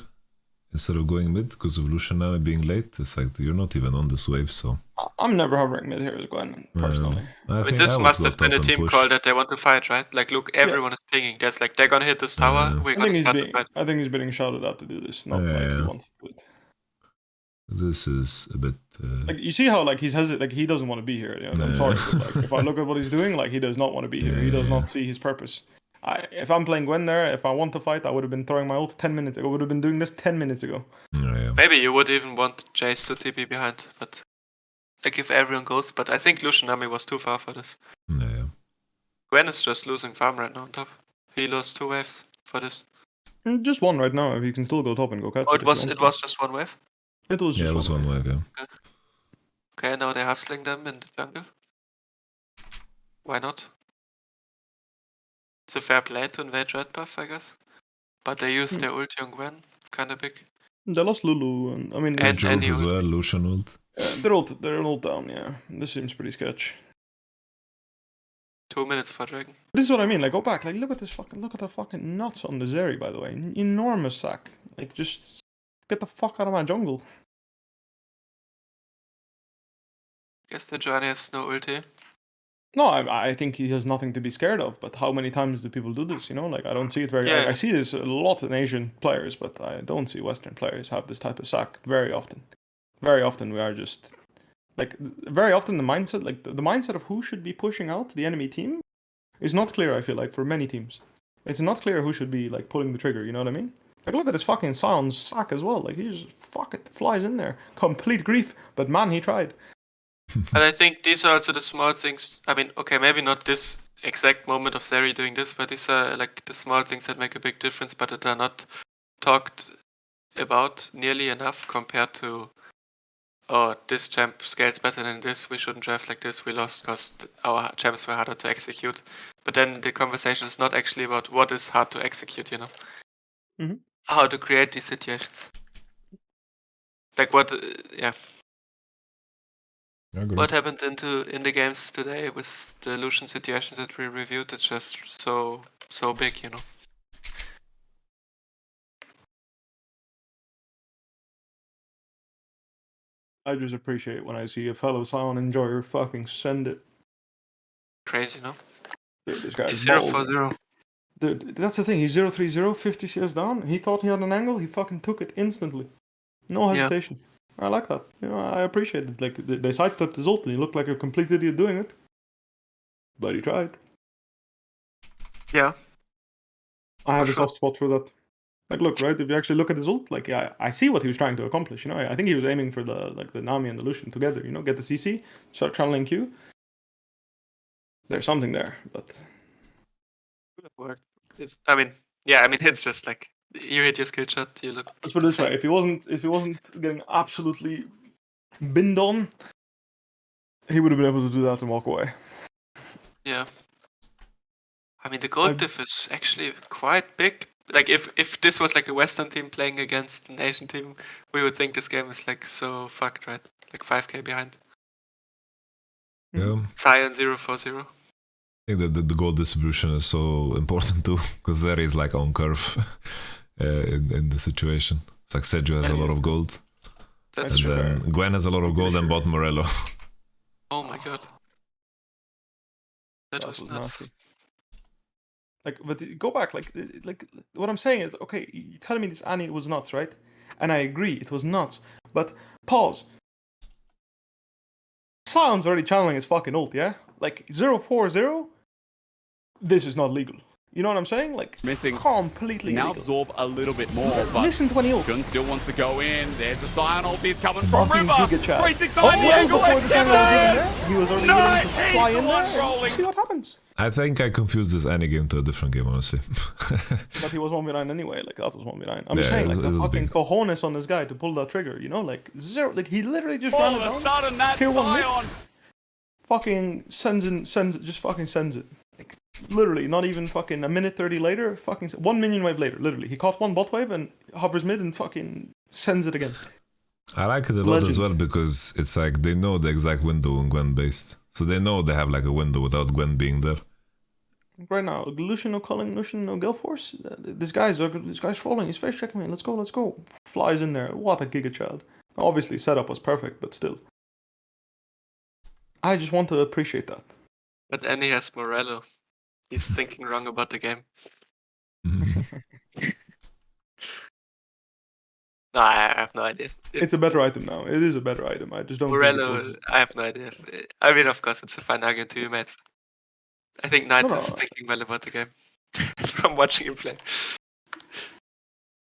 Instead of going mid because of Lucian now being late? It's like you're not even on this wave, so... I'm never hovering mid here as Gwen, personally. I I think mean, this I would must go have been a top and team push. call that they want to fight, right? Like, look, everyone is pinging. There's like, they're gonna hit this tower, we're I gonna think he's start the being fight. I think he's being shouted at to do this, not like he wants to do it. This is a bit... Like you see how like he's like he doesn't want to be here. You know? I'm sorry, but like if I look at what he's doing, like he does not want to be here. He does not see his purpose. If I'm playing Gwen there, if I want to fight, I would have been throwing my ult 10 minutes ago. I would have been doing this 10 minutes ago. Maybe you would even want Jace to TP behind, but like if everyone goes, but I think Lucian Nami was too far for this. Gwen is just losing farm right now on top. He lost 2 waves for this. Just one right now. If you can still go top and go catch Oh, it. it was just 1 wave? It was just it was one wave, yeah. Okay, now they're hustling them in the jungle. Why not? It's a fair play to invade red buff, I guess. But they use their ulti on Gwen. It's kinda big. They lost Lulu, and I mean, And Jolt as well, Lucian ult. they're ult down. Yeah, this seems pretty sketch. 2 minutes for Dragon. This is what I mean. Like, go back. Like, look at the fucking nuts on the Zeri. By the way, enormous sack. Like, just get the fuck out of my jungle. Guess the Johnny has no ulti. No, I think he has nothing to be scared of. But how many times do people do this? You know, like I don't see it very. Yeah. I see this a lot in Asian players, but I don't see Western players have this type of sack very often. Very often we are just like very often the mindset, like the mindset of who should be pushing out the enemy team, is not clear. I feel like for many teams, it's not clear who should be like pulling the trigger. You know what I mean? Like look at this fucking Sion's sack as well. Like he just flies in there, complete grief. But man, he tried. And I think these are also the small things. I mean, okay, maybe not this exact moment of Zeri doing this, but these are like the small things that make a big difference, but that are not talked about nearly enough compared to, oh, this champ scales better than this, we shouldn't draft like this, we lost because our champs were harder to execute. But then the conversation is not actually about what is hard to execute, you know? Mhm. How to create these situations. Like what, yeah. What happened in the games today with the Lucian situations that we reviewed? It's just so big, you know. I just appreciate when I see a fellow Sion enjoyer fucking send it. Crazy, no? Dude, this guy's He's bold. 0-4-0. Dude, that's the thing. He's 0-3-0, 50 CS down. He thought he had an angle. He fucking took it instantly. No hesitation. I like that. You know, I appreciate it. Like they sidestepped his ult and he looked like a complete idiot doing it. But he tried. Yeah. I have For a soft spot for that. Like, look, right? If you actually look at his ult, like, I see what he was trying to accomplish. You know, I think he was aiming for the Nami and the Lucian together. You know, get the CC, start channeling Q. There's something there, but Could have worked. I mean, it's just like you hit your skill shot, you look. let's put it this way: if he wasn't getting absolutely binned on, he would have been able to do that and walk away. Yeah. I mean, the gold diff is actually quite big. Like, if this was like a Western team playing against an Asian team, we would think this game is like so fucked, right? Like 5k behind. Yeah. Sion 0-4-0. I think that the goal distribution is so important too, because there is like on curve in the situation. It's like Seju has a lot of gold. That's and true. then Gwen has a lot of gold and bought Morello. Oh my god. That was nuts. nasty. Like, but go back. Like what I'm saying is, okay, you're telling me this Annie was nuts, right? And I agree, it was nuts. But pause. Sion's already channeling his fucking ult, yeah? Like 0-4-0. This is not legal. You know what I'm saying? Like, Missing. completely Now illegal. absorb a little bit more, but Listen to when he ults. Jun still wants to go in. There's the Sion ulti. It's coming from Fucking River. Giga Chad. 369 the angle. Before the Let's Sion give was even it. there, he was already No, willing to he's fly the in one there. rolling. See what happens. I think I confused this Annie game to a different game, honestly. But he was 1v9 anyway, like that was 1v9. I'm just Yeah, saying, it like was the fucking big. cojones on this guy to pull that trigger, you know, like zero, like he literally just All ran of it a down, sudden, that tier 1 mid, Sion. fucking sends it, just fucking sends it. Like literally, not even fucking a minute 30 later, fucking 1 minion wave later, literally. He caught one bot wave and hovers mid and fucking sends it again. I like it a lot as well because it's like they know the exact window on Gwen based. So they know they have like a window without Gwen being there. Right now, Lucian no calling, Lucian no gale force. This guy's trolling. He's face checking me. Let's go. Flies in there. What a giga child. Obviously, setup was perfect, but still. I just want to appreciate that. But Annie has Morello. He's thinking wrong about the game. No, I have no idea. It's a better item now. It is a better item. I just don't think it Morello, was... I have no idea. I mean, of course, it's a fine argument to be made. I think Knight No. is thinking well about the game from watching him play.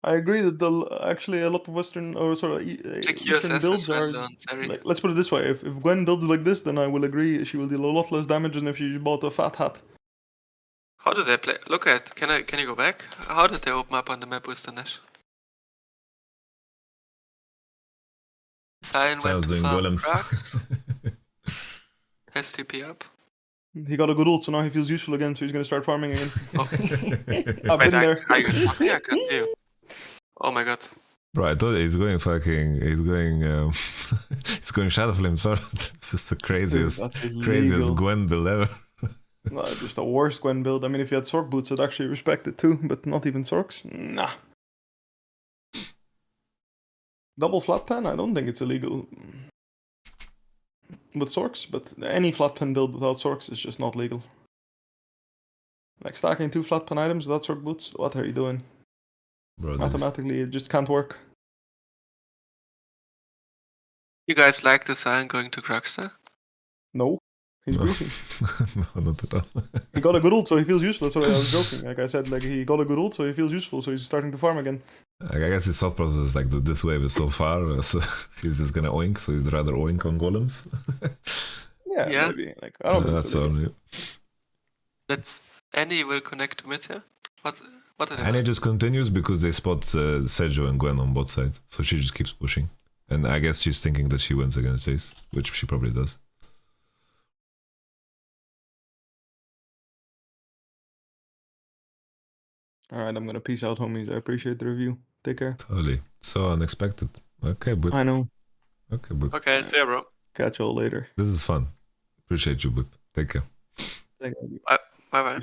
I agree that actually a lot of Western Check Eastern USS builds as well, are don't Terry. like, let's put it this way: if Gwen builds like this, then I will agree she will deal a lot less damage than if she bought a fat hat. How did they play? Look at. Can you go back? How did they open up on the map with the Nash? Sion went Sounds doing farm golems. drugs. STP up. He got a good ult, so now he feels useful again. So he's gonna start farming again. Oh. I've Wait, been there. are you talking? I can't hear you. Oh my god. Bro, I thought he's going he's going Shadow Flame third. It's just the craziest That's illegal. Gwen build ever. No, just the worst Gwen build. I mean, if you had Sork boots, I'd actually respect it too, but not even Sorks. Nah. Double flat pen? I don't think it's illegal with Sorks, but any flat pen build without Sorks is just not legal. Like stacking 2 flat pen items without Sork boots, what are you doing? Bro, Mathematically, it just can't work. You guys like the Sion going to Grugster? No. He's No. breaching. No, not at all. He got a good ult, so he feels useful. That's what I was joking. Like I said, like he got a good ult, so he feels useful, so he's starting to farm again. Like, I guess his thought process is like this wave is so far, so he's just gonna oink, so he's rather oink on golems. Yeah, maybe. Like I don't think That's so. all. That's Annie will connect to mid here. What did I And do? it just continues because they spot Sejo and Gwen on both sides, so she just keeps pushing. And I guess she's thinking that she wins against Jace, which she probably does. Alright, I'm gonna peace out, homies. I appreciate the review. Take care. Totally. So unexpected. Okay, Bwip. I know. Okay, Bwip. Okay, see ya, bro. Catch y'all later. This is fun. Appreciate you, Bwip. Take care. Thank you. Bye bye.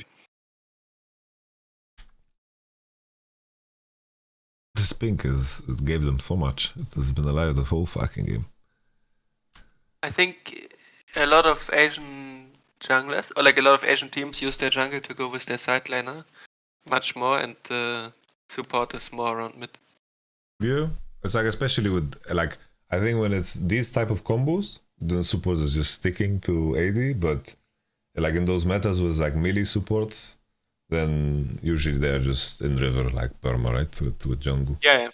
This pink it gave them so much. It has been alive the whole fucking game. I think a lot of Asian junglers, or like a lot of Asian teams, use their jungle to go with their side laner much more, and support is more around mid. Yeah, it's like especially with like I think when it's these type of combos, the support is just sticking to AD. But like in those metas with like melee supports, then usually they're just in river like perma, right? With jungle. Yeah.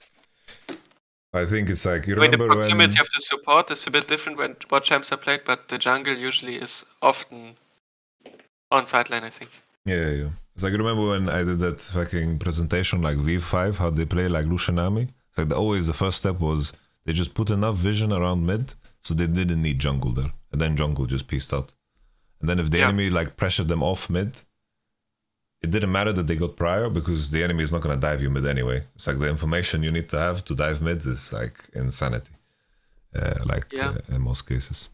I think it's like you I mean, the remember when. proximity of the support is a bit different when what champs are played, but the jungle usually is often on sideline, I think. Yeah. It's like, remember when I did that fucking presentation, like V5, how they play like Lucian Army? It's like always the first step was they just put enough vision around mid, so they didn't need jungle there. And then jungle just pieced out. And then if the enemy like pressured them off mid, it didn't matter that they got prior because the enemy is not going to dive you mid anyway. It's like the information you need to have to dive mid is like insanity. In most cases.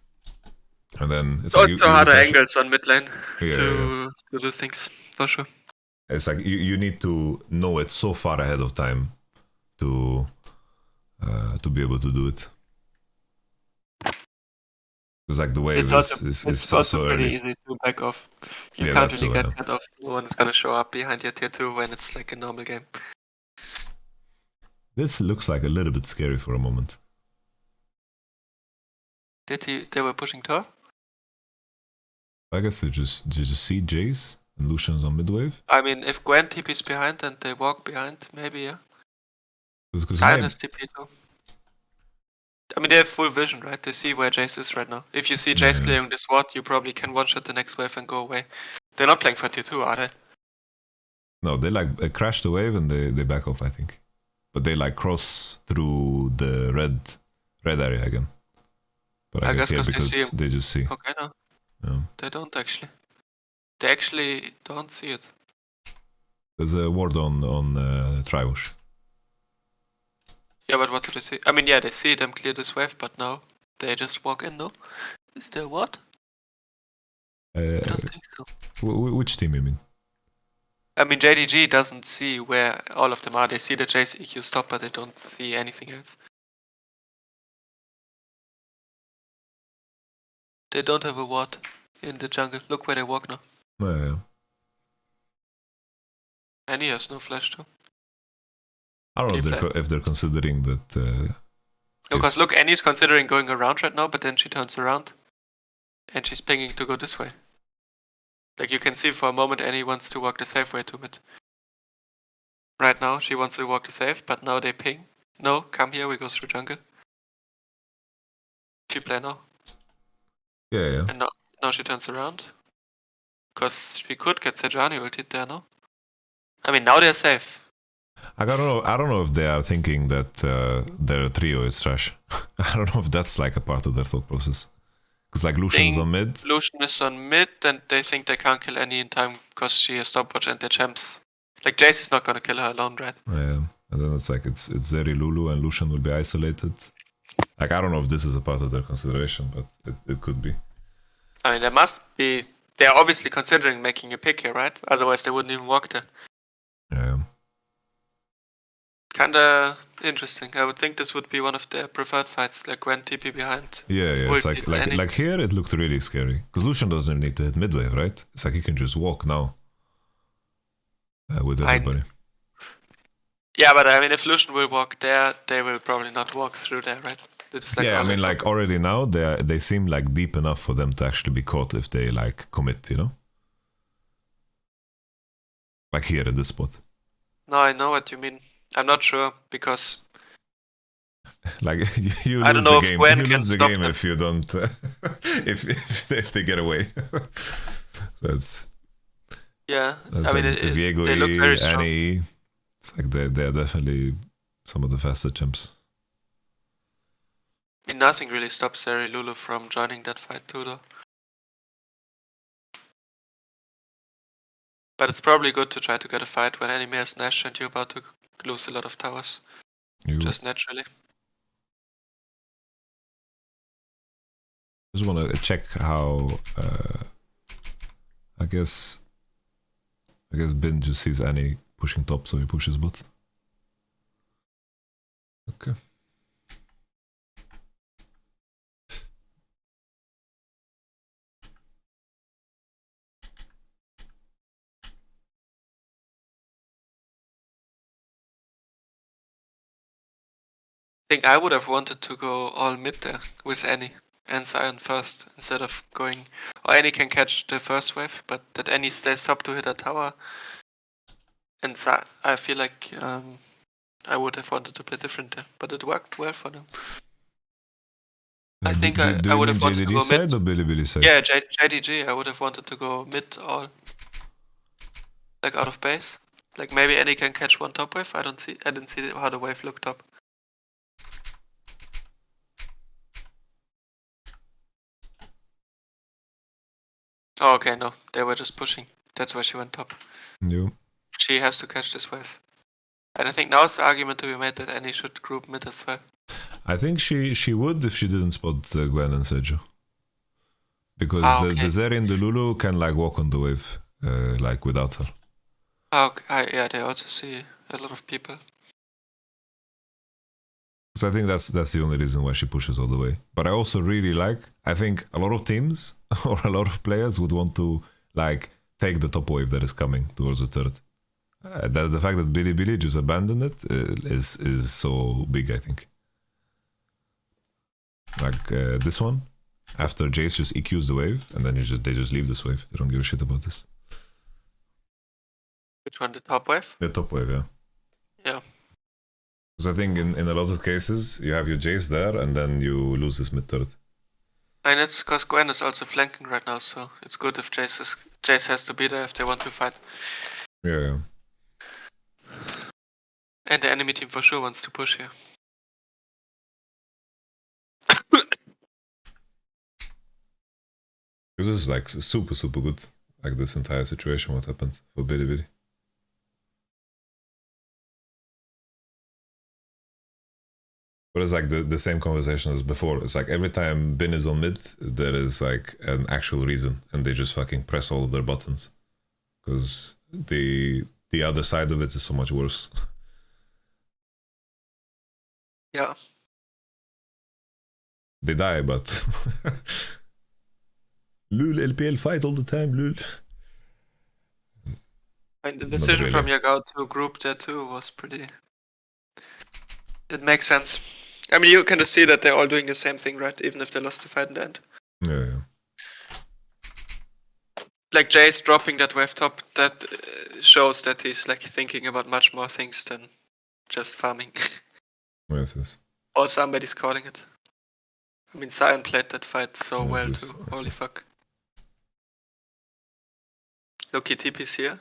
And then it's like Also harder angles on mid lane to do things, for sure. It's like you need to know it so far ahead of time to be able to do it. Because like the wave It's is also so pretty early. easy to back off. You Yeah, can't that really too, get yeah. cut off. No one is gonna show up behind your tier 2 when it's like a normal game. This looks like a little bit scary for a moment. They were pushing top? I guess they just see Jace and Lucian's on mid wave. I mean, if Gwen TP's behind and they walk behind, maybe, yeah. Because Sion has TP too. I mean, they have full vision, right? They see where Jace is right now. If you see Jace clearing this ward, you probably can one-shot the next wave and go away. They're not playing for tier 2, are they? No, they like crash the wave and they back off, I think. But they like cross through the red area again. But I guess yeah, 'cause because they just see. Okay, no. Yeah. They don't actually. They actually don't see it. There's a ward on Tribush. Yeah, but what do they see? I mean, yeah, they see them clear this wave, but now they just walk in, no? Is there what? I don't think so. Which team you mean? I mean, JDG doesn't see where all of them are. They see the Jace EQ stop, but they don't see anything else. They don't have a ward in the jungle. Look where they walk now. Yeah. And he has no flash too. I don't know if they're considering that. Because look, Annie's considering going around right now, but then she turns around. And she's pinging to go this way. Like you can see for a moment Annie wants to walk the safe way to mid. Right now she wants to walk the safe, but now they ping. No, come here, we go through jungle. She play now. Yeah. And now she turns around. Cause she could get Sejani ulted there now. I mean now they're safe. I don't know if they are thinking that their trio is trash. I don't know if that's like a part of their thought process. Because like Lucian's on mid. Lucian is on mid, and they think they can't kill Annie in time because she has stopwatch and they're champs. Like Jace is not gonna kill her alone, right? Yeah. And then it's like it's Zeri, Lulu, and Lucian will be isolated. Like I don't know if this is a part of their consideration, but it could be. I mean, there must be. They're obviously considering making a pick here, right? Otherwise, they wouldn't even walk there. Yeah. Kinda interesting. I would think this would be one of their preferred fights, like Gwen TP behind. Yeah. It's ulti like Annie. like here it looked really scary because Lucian doesn't need to hit mid wave, right? It's like he can just walk now with everybody. Yeah, but I mean, if Lucian will walk there, they will probably not walk through there, right? It's like Yeah, I mean, like already now they seem like deep enough for them to actually be caught if they like commit, you know? Like here in this spot. No, I know what you mean. I'm not sure because Like you I lose don't know the if game. Gwen You can lose the stop game them. if you don't. If they get away. That's yeah. I like mean, Viego, they look very strong. Annie. It's like they're definitely some of the faster champs. I mean, nothing really stops Seri Lulu from joining that fight too, though. But it's probably good to try to get a fight when enemy has Nash and you're about to lose a lot of towers. Just naturally. Just want to check how. I guess Bin just sees Annie pushing top, so he pushes bot. Okay. I think I would have wanted to go all mid there with Annie and Sion first instead of going. Or Annie can catch the first wave, but that Annie stays top to hit a tower. And I feel like I would have wanted to play different there, but it worked well for them. I think I would have wanted to go side mid. or Billy side? Yeah, JDG. I would have wanted to go mid all, like out of base. Like maybe Annie can catch one top wave. I didn't see how the wave looked up. Oh, okay, no, they were just pushing. That's why she went top. Yeah. She has to catch this wave. And I think now it's the argument to be made that Annie should group mid as well. I think she would if she didn't spot Gwen and Seju. Because the Zeri and the Lulu can like walk on the wave like without her. Oh, okay. Yeah, they also see a lot of people. So I think that's the only reason why she pushes all the way. But I also really like, I think a lot of teams or a lot of players would want to like take the top wave that is coming towards the turret. The fact that Billy just abandoned it is so big, I think. Like this one, after Jace just EQs the wave, and then they just leave this wave. They don't give a shit about this. Which one? The top wave? The top wave, yeah. Yeah. Because I think in a lot of cases, you have your Jace there, and then you lose this mid turret. And it's because Gwen is also flanking right now, so it's good if Jace has to be there if they want to fight. Yeah. And the enemy team for sure wants to push here. This is like super, super good. Like this entire situation, what happened for Billy. But it's like the same conversation as before. It's like every time Bin is on mid, there is like an actual reason, and they just fucking press all of their buttons. Because the other side of it is so much worse. Yeah. They die, but Lul LPL fight all the time, Lul. And the decision from Yagao to group there too was pretty... It makes sense. I mean, you can just see that they're all doing the same thing, right? Even if they lost the fight in the end. Yeah. Like Jace dropping that wave top, that shows that he's like thinking about much more things than just farming. Yes. Or somebody's calling it. I mean, Sion played that fight so Yes, well yes. too. Holy fuck. Loki TP's here.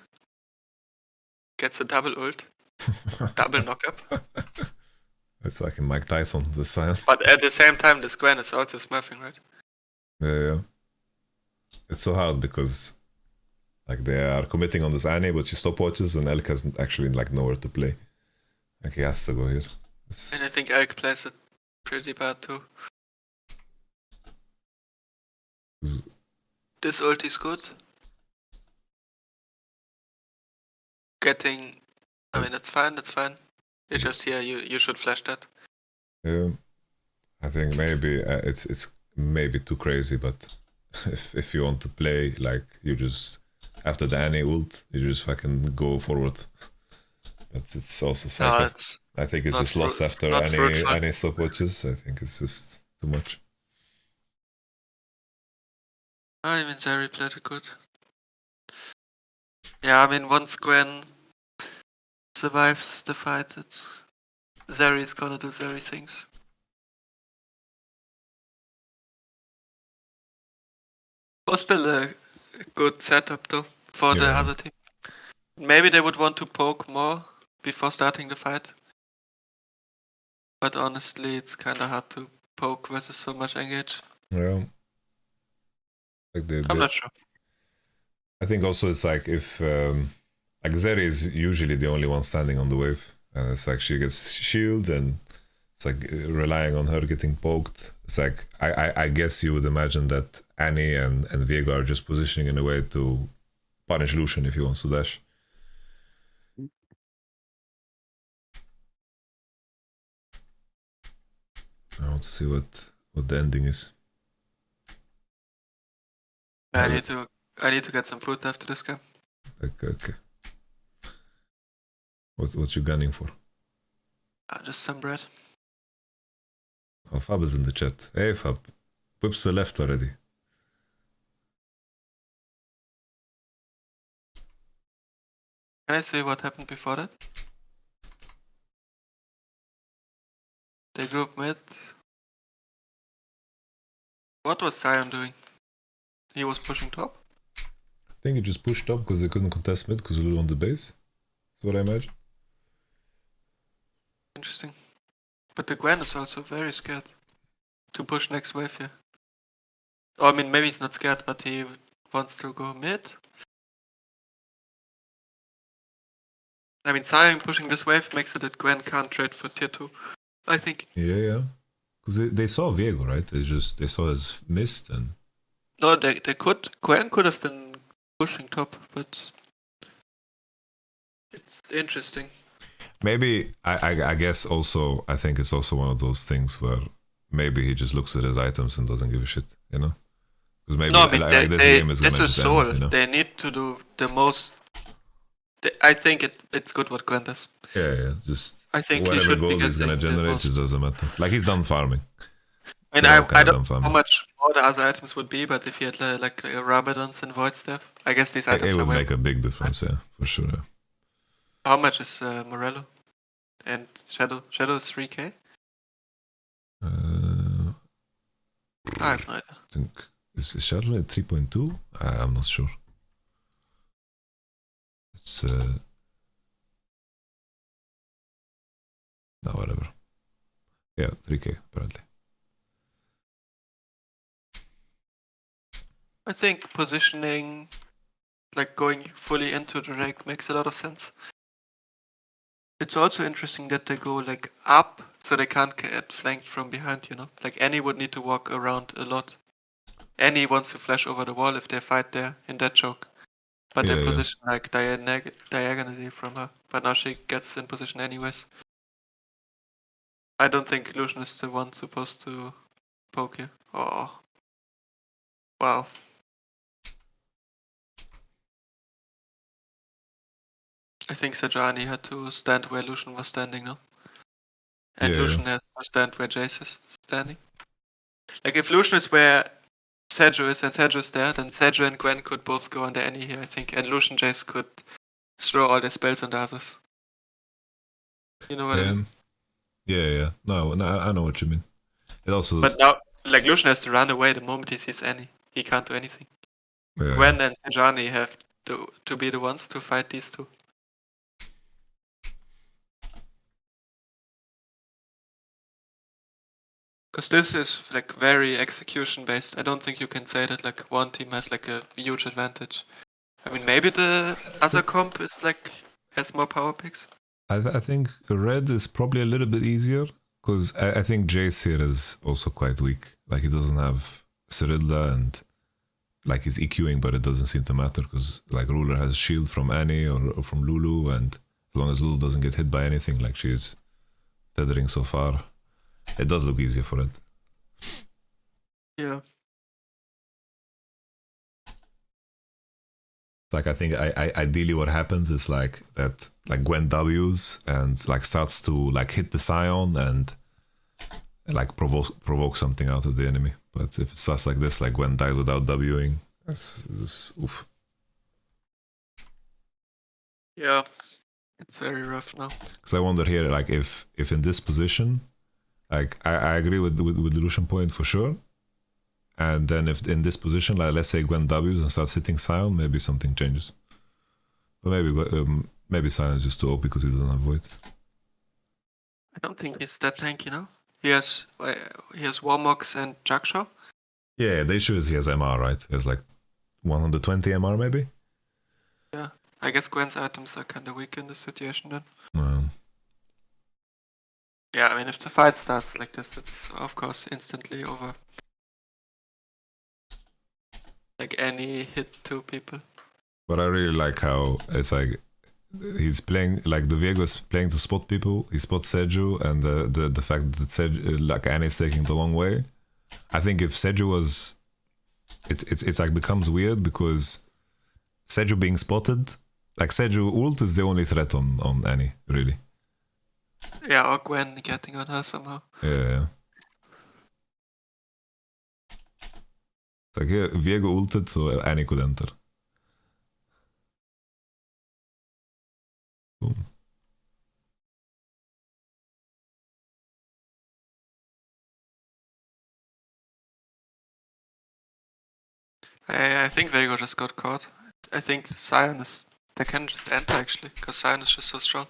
Gets a double ult. Double knockup. It's like in Mike Tyson, the sign. But at the same time, this Gwen is also smurfing, right? Yeah. It's so hard because like they are committing on this Annie, but she stopwatches, and Elk has actually like nowhere to play. Like he has to go here. And I think Eric plays it pretty bad too. This ult is good. Getting... I mean, that's fine. It's just here, you should flash that. Yeah, I think maybe it's maybe too crazy, but if you want to play, like you just after the Annie ult, you just fucking go forward. But it's also psycho. No, it's I think it's just lost after any stopwatches. I think it's just too much. I mean, Zeri played it good. Yeah, I mean, once Gwen survives the fight, Zeri is gonna do Zeri things. Was still a good setup though for the other team. Maybe they would want to poke more before starting the fight. But honestly, it's kinda hard to poke versus so much engage. Yeah. Like I'm not sure. I think also it's like if like Zeri is usually the only one standing on the wave, and it's like she gets shield and it's like relying on her getting poked. It's like I guess you would imagine that Annie and Viego are just positioning in a way to punish Lucian if he wants to dash. I want to see what the ending is. I need to get some food after this game. Okay. What you gunning for? Just some bread. Oh, Fab is in the chat. Hey Fab, Whip's the left already. Can I say what happened before that? They group mid. What was Sion doing? He was pushing top? I think he just pushed up because they couldn't contest mid because we were on the base. That's what I imagine. Interesting. But the Gwen is also very scared to push next wave here. Or I mean, maybe he's not scared, but he wants to go mid. I mean, Sion pushing this wave makes it that Gwen can't trade for tier 2, I think. Yeah. Because they saw Viego, right? They saw his mist and... No, they could. Gwen could have been pushing top, but it's interesting. Maybe I guess also I think it's also one of those things where maybe he just looks at his items and doesn't give a shit, you know? Because maybe No, I mean, like this game is gonna this is just Soul. end, you know? They need to do the most. I think it's good what Gwen does. Yeah, just I think he whatever should be gold he's gonna getting the generate most. just doesn't matter. Like he's done farming. I mean, They're all I kinda don't done know how farming. much more the other items would be, but if you had like Rabadons and Void Staff, I guess these It items are would way. make a big difference, yeah, for sure. Yeah. How much is Morello? And Shadow? Shadow is 3k? I have no idea. I think is Shadow at 3.2? I'm not sure. It's no, whatever. Yeah, 3k apparently. I think positioning, like going fully into the rank, makes a lot of sense. It's also interesting that they go like up, so they can't get flanked from behind, you know? Like Annie would need to walk around a lot. Annie wants to flash over the wall if they fight there in that choke. But they Yeah, position like diagonally from her. But now she gets in position anyways. I don't think Illusion is the one supposed to poke you. Oh. Wow. I think Sajani had to stand where Lucian was standing now. And Yeah, Lucian has to stand where Jace is standing. Like if Lucian is where Sergio is and Sergio is there, then Sergio and Gwen could both go under any here, I think. And Lucian Jace could throw all their spells on the others. You know what I mean? Yeah. No, I know what you mean. It also, But now, like Lucian has to run away the moment he sees Annie. He can't do anything. yeah, Gwen and Sajani have to be the ones to fight these two. Because this is like very execution based. I don't think you can say that like one team has like a huge advantage. I mean, maybe the other comp is like has more power picks. I think red is probably a little bit easier because I think Jace here is also quite weak. Like he doesn't have Cyrilla and like he's EQing, but it doesn't seem to matter because like Ruler has shield from Annie or from Lulu, and as long as Lulu doesn't get hit by anything, like she's tethering so far, it does look easier for it. Yeah. Like I think I ideally what happens is like that like Gwen W's and like starts to like hit the Scion and like provoke something out of the enemy. But if it starts like this, like Gwen died without W'ing, it's oof. Yeah. It's very rough now. Because I wonder here, like if in this position, like I agree with the Lucian point for sure. And then if in this position, like let's say Gwen W's and starts hitting Scion, maybe something changes. But maybe Scion is just too OP because he doesn't have Void. I don't think he's that tanky, you know? He has Warmox and Jackshaw. Yeah, they choose he has MR, right? He has like 120 MR maybe? Yeah. I guess Gwen's items are kinda weak in this situation then. Yeah, I mean if the fight starts like this, it's of course instantly over. Like any hit two people. But I really like how it's like he's playing like the Viego's playing to spot people. He spots Seju, and the fact that Seju, like Annie's taking the long way. I think if Seju was, it's like becomes weird because Seju being spotted, like Seju ult is the only threat on Annie really. Yeah, or Gwen getting on her somehow. Yeah. Like here, Viego ulted so Annie could enter. Boom. I think Vego just got caught. I think Sion is... They can just enter actually, because Sion is just so strong.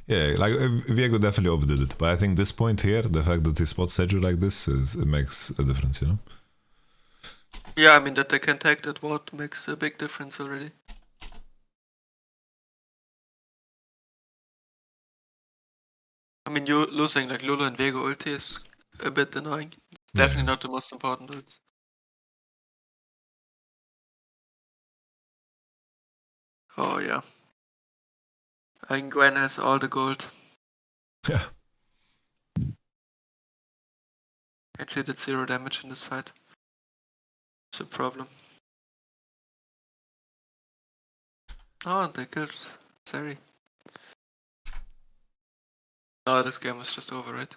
Yeah, like Viego definitely overdid it, but I think this point here, the fact that he spots Seju like this, it makes a difference, you know? Yeah, I mean that they can take that ward makes a big difference already. I mean, you losing like Lulu and Vego ulti is a bit annoying. It's definitely not the most important ults. Oh yeah. I think Gwen has all the gold. Yeah. And she did 0 damage in this fight. It's a problem. Oh, they killed Sari. Oh, this game is just over, right?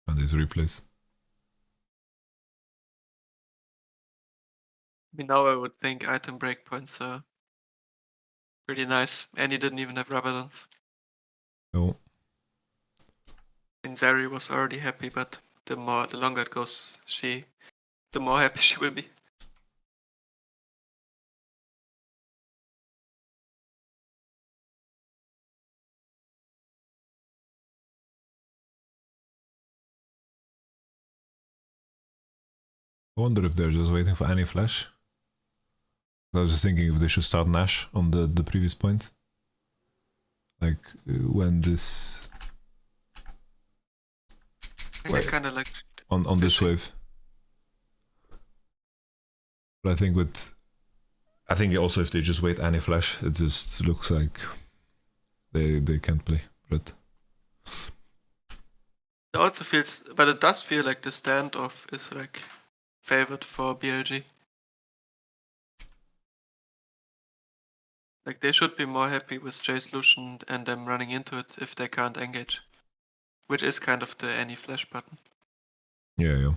And these replays. I mean, now I would think item breakpoints are pretty nice. And he didn't even have rubber dance. No. And Zari was already happy, but the longer it goes, the more happy she will be. I wonder if they're just waiting for any flash. I was just thinking if they should start Nash on the previous point. Like, when this... I kind of like on this fishing. wave. But I think also if they just wait any flash, it just looks like they can't play. But It also feels, but it does feel like the standoff is like favored for BLG. Like they should be more happy with Jay's Lucian and them running into it if they can't engage. Which is kind of the any flash button. yeah.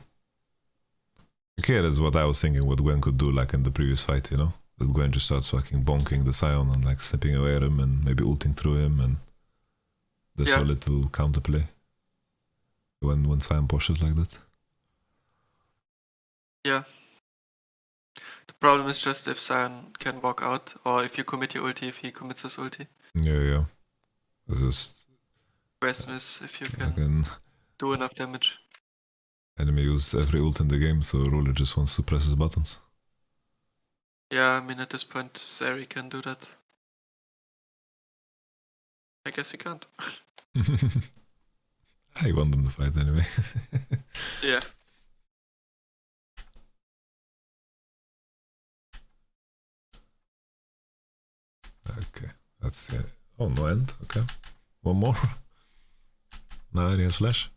Okay, that's what I was thinking what Gwen could do like in the previous fight, you know? That Gwen just starts fucking bonking the Sion and like snipping away at him and maybe ulting through him and there's Yeah. so little counterplay when Sion pushes like that. Yeah. The problem is just if Sion can walk out, or if you commit your ulti, if he commits his ulti. Yeah. It's just Question is if you can fucking do enough damage. enemy used every ult in the game, so Ruler just wants to press his buttons. Yeah, I mean at this point Zeri can do that. I guess he can't. I want them to fight anyway. Yeah. Okay, that's it. Oh, no end. Okay. One more. Now any slash.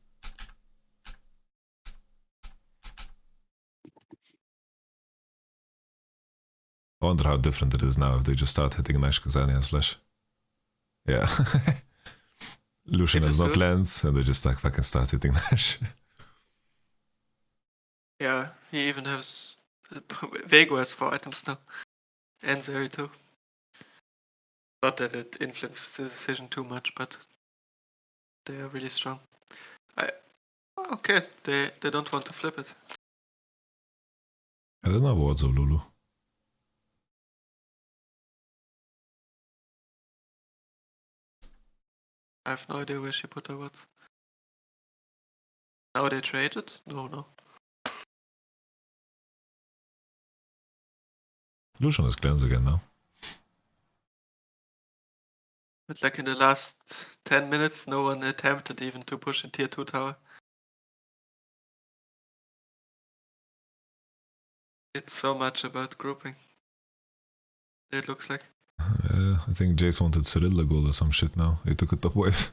I wonder how different it is now if they just start hitting Nash Kazani and slash. Yeah. Lucian has no Understood. cleanse and they just like fucking start hitting Nash. Yeah, he even has Vego has 4 items now. And Zeri too. Not that it influences the decision too much, but they are really strong. Okay, they don't want to flip it. I don't know words of Lulu. I have no idea where she put her words. Now they traded? No. Lucian has cleanse again now. But like in the last 10 minutes, no one attempted even to push a tier 2 tower. It's so much about grouping. It looks like. I think Jace wanted Cyrilla gold or some shit now. He took a top wave.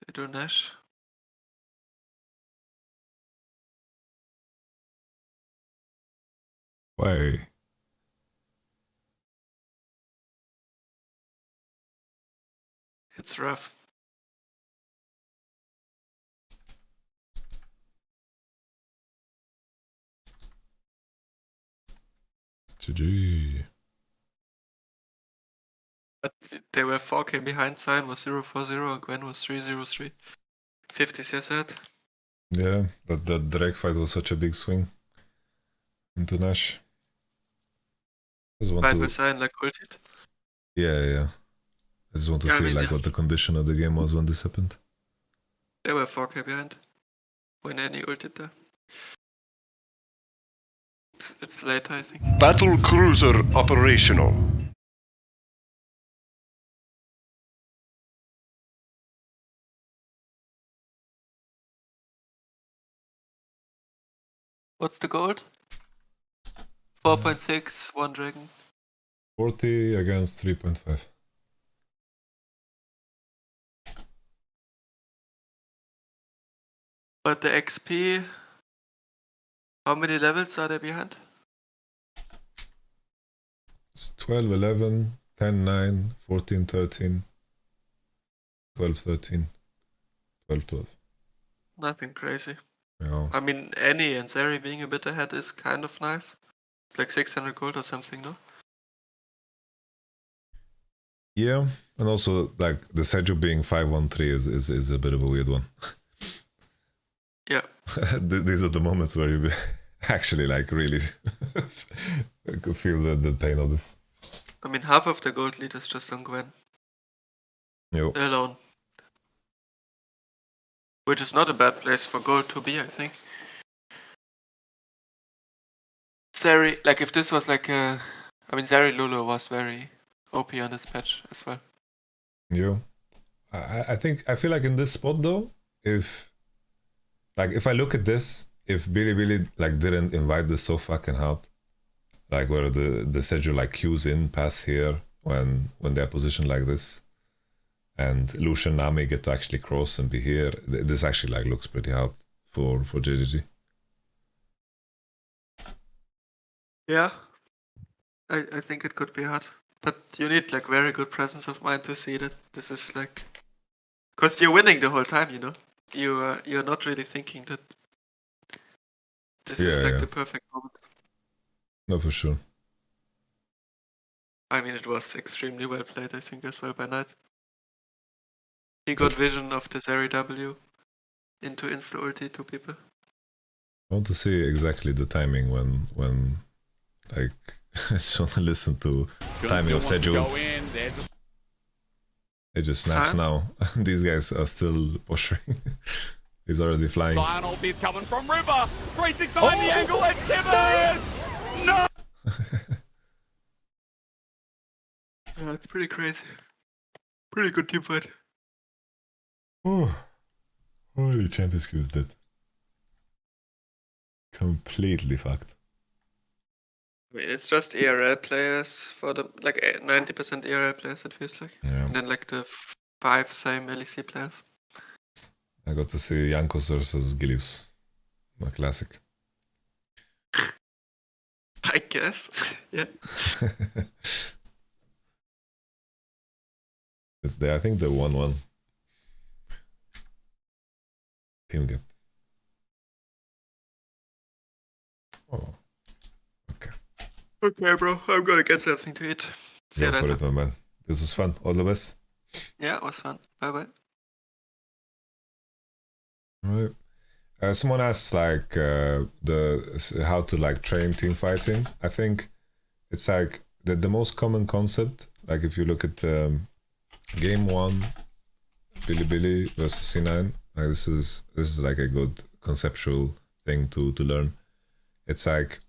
They do Nash. Why? It's rough. GG. But they were 4k behind, Sion was 0-4-0, Gwen was 3-0-3. 50 CS ahead. Yeah, but that Drake fight was such a big swing into Nash. I just want Fight to... with Sion like ulted. Yeah. I just want to Yeah, I see mean, like yeah. what the condition of the game was when this happened. They were 4k behind. When any ulted there. It's late, I think. Battle cruiser operational. What's the gold? 4.6, 1 dragon. 40 against 3.5. But the XP, how many levels are they behind? It's 12, 11, 10, 9, 14, 13, 12, 13, 12, 12. Nothing crazy. Yeah. I mean, Annie and Zeri being a bit ahead is kind of nice. It's like 600 gold or something, no? Yeah, and also like the Seju being 513 is a bit of a weird one. Yeah. These are the moments where you actually like really could feel the pain of this. I mean, half of the gold lead is just on Gwen Yo. alone. Which is not a bad place for gold to be, I think. Zeri, like if this was like a... I mean, Zeri Lulu was very OP on this patch as well. Yo. I think, I feel like in this spot though, if I look at this, if Billy like didn't invite this so fucking hard, like where the Seju like queues in past here when they're positioned like this, and Lucian Nami get to actually cross and be here, this actually like looks pretty hard for JDG. Yeah. I think it could be hard. But you need like very good presence of mind to see that this is like... Cause you're winning the whole time, you know? You're not really thinking that this is like the perfect moment. No, for sure. I mean, it was extremely well played, I think, as well by Knight. He got vision of the Zeri W into insta ulti to people. I want to see exactly the timing when like I just want to listen to timing of Seju ult. It just snaps now. These guys are still posturing. He's already flying. Final bid coming from River. 369 the angle and Tibbers! No! Yeah, it's pretty crazy. Pretty good team fight. Oh, holy Champions Q is dead. Completely fucked. I mean, it's just ERL players for the like 90% ERL players. It feels like, Yeah. and then like the 5 same LEC players. I got to see Jankos versus Gilius. A classic. I guess. Yeah. I think they 1-1. Team gap. Oh. Okay. Okay, bro. I'm gonna get something to eat. Go for it, my man. This was fun. All the best. Yeah, it was fun. Bye bye. All right. Someone asked like how to like train team fighting. I think it's like the most common concept. Like if you look at game 1, Billy versus C9. Like this is like a good conceptual thing to learn. It's like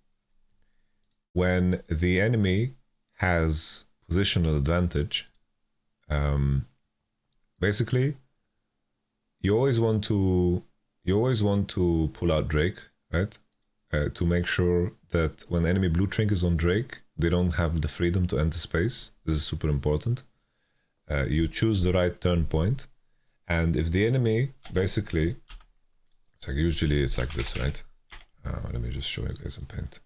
when the enemy has positional advantage, basically you always want to pull out Drake, right? To make sure that when enemy blue trinket is on Drake, they don't have the freedom to enter space. This is super important. You choose the right turn point, and if the enemy basically, it's like usually it's like this, right? Let me just show you guys in paint.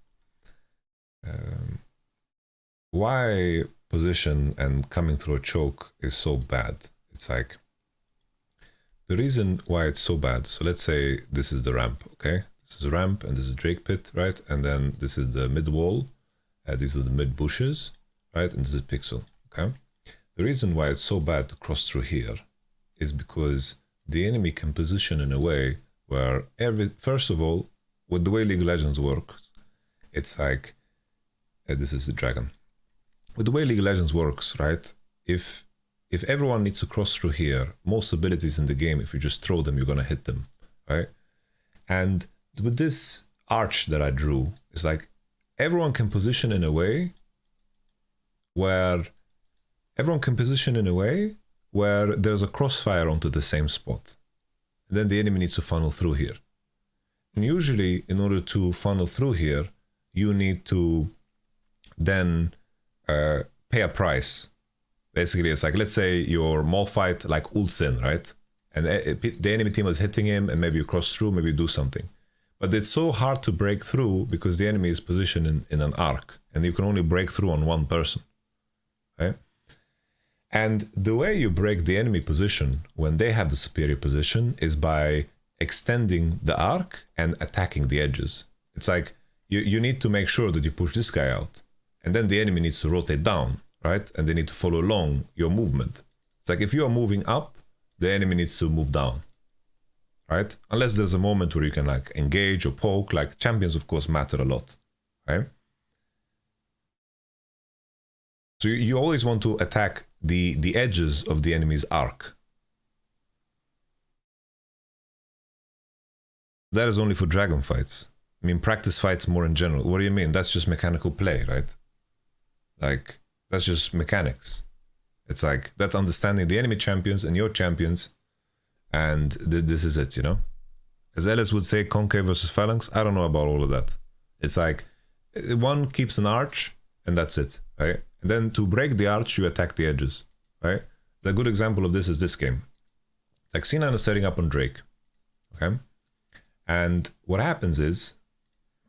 Why position and coming through a choke is so bad? It's like the reason why it's so bad. So let's say this is the ramp, okay? This is a ramp and this is Drake pit, right? And then this is the mid wall. These are the mid bushes, right? And this is pixel, okay? The reason why it's so bad to cross through here is because the enemy can position in a way where first of all, with the way League of Legends works, it's like, this is the dragon. With the way League of Legends works, right? If everyone needs to cross through here, most abilities in the game, if you just throw them, you're gonna hit them, right? And with this arch that I drew, it's like everyone can position in a way where there's a crossfire onto the same spot. And then the enemy needs to funnel through here. And usually, in order to funnel through here, you need to then pay a price. Basically, it's like, let's say your mall fight like ults in, right? And the enemy team is hitting him, and maybe you cross through, maybe you do something. But it's so hard to break through because the enemy is positioned in an arc, and you can only break through on one person, right? And the way you break the enemy position when they have the superior position is by extending the arc and attacking the edges. It's like you need to make sure that you push this guy out, and then the enemy needs to rotate down, right? And they need to follow along your movement. It's like if you are moving up, the enemy needs to move down, right? Unless there's a moment where you can like engage or poke, like champions of course matter a lot, right? So you always want to attack the edges of the enemy's arc. That is only for dragon fights. I mean, practice fights more in general. What do you mean? That's just mechanical play, right? Like, that's just mechanics. It's like, that's understanding the enemy champions and your champions, and this is it, you know? As Ellis would say, concave versus phalanx, I don't know about all of that. It's like, one keeps an arch, and that's it, right? And then to break the arch, you attack the edges, right? The good example of this is this game. Like, C9 is setting up on Drake, okay? And what happens is,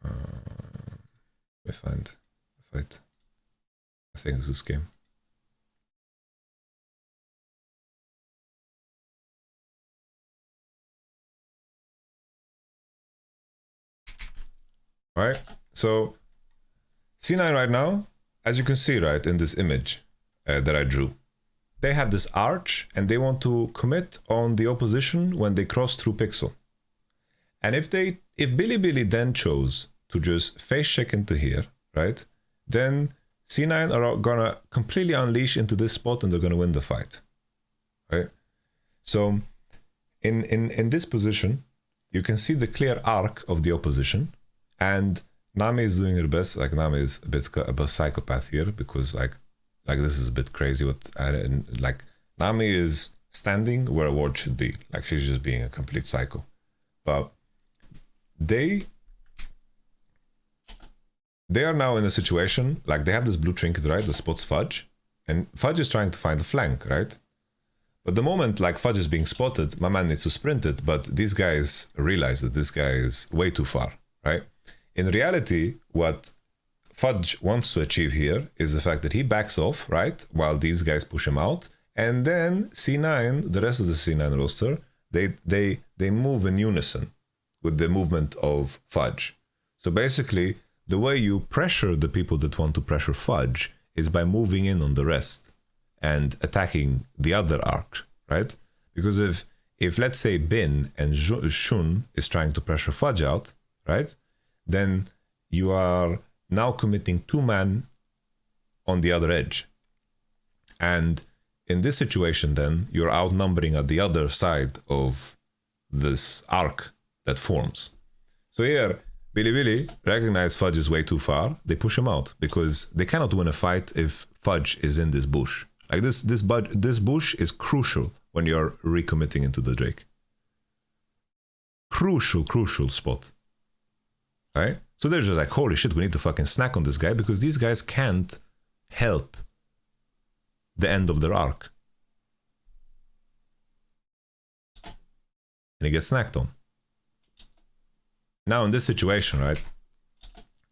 let me find the fight. I think it's this game. Right? So C9 right now, as you can see, right, in this image that I drew, they have this arch and they want to commit on the opposition when they cross through pixel. And if Bilibili then chose to just face check into here, right, then C9 are gonna completely unleash into this spot and they're gonna win the fight, right? So in this position, you can see the clear arc of the opposition, and Nami is doing her best. Like, Nami is a bit of a psychopath here because like this is a bit crazy. Like, Nami is standing where a ward should be. Like, she's just being a complete psycho. But they are now in a situation, like, they have this blue trinket, right, that spots Fudge, and Fudge is trying to find a flank, right? But the moment, like, Fudge is being spotted, my man needs to sprint it, but these guys realize that this guy is way too far, right? In reality, what Fudge wants to achieve here is the fact that he backs off, right, while these guys push him out, and then C9, the rest of the C9 roster, they move in unison with the movement of Fudge. So basically, the way you pressure the people that want to pressure Fudge is by moving in on the rest and attacking the other arc, right? Because if let's say Bin and Shun is trying to pressure Fudge out, right, then you are now committing 2 man on the other edge. And in this situation, then you're outnumbering at the other side of this arc that forms. So here, Bilibili recognize Fudge is way too far. They push him out because they cannot win a fight if Fudge is in this bush. Like, this bush is crucial when you're recommitting into the Drake. Crucial spot. Right? So they're just like, holy shit, we need to fucking snack on this guy because these guys can't help the end of their arc. And he gets snacked on. Now in this situation, right?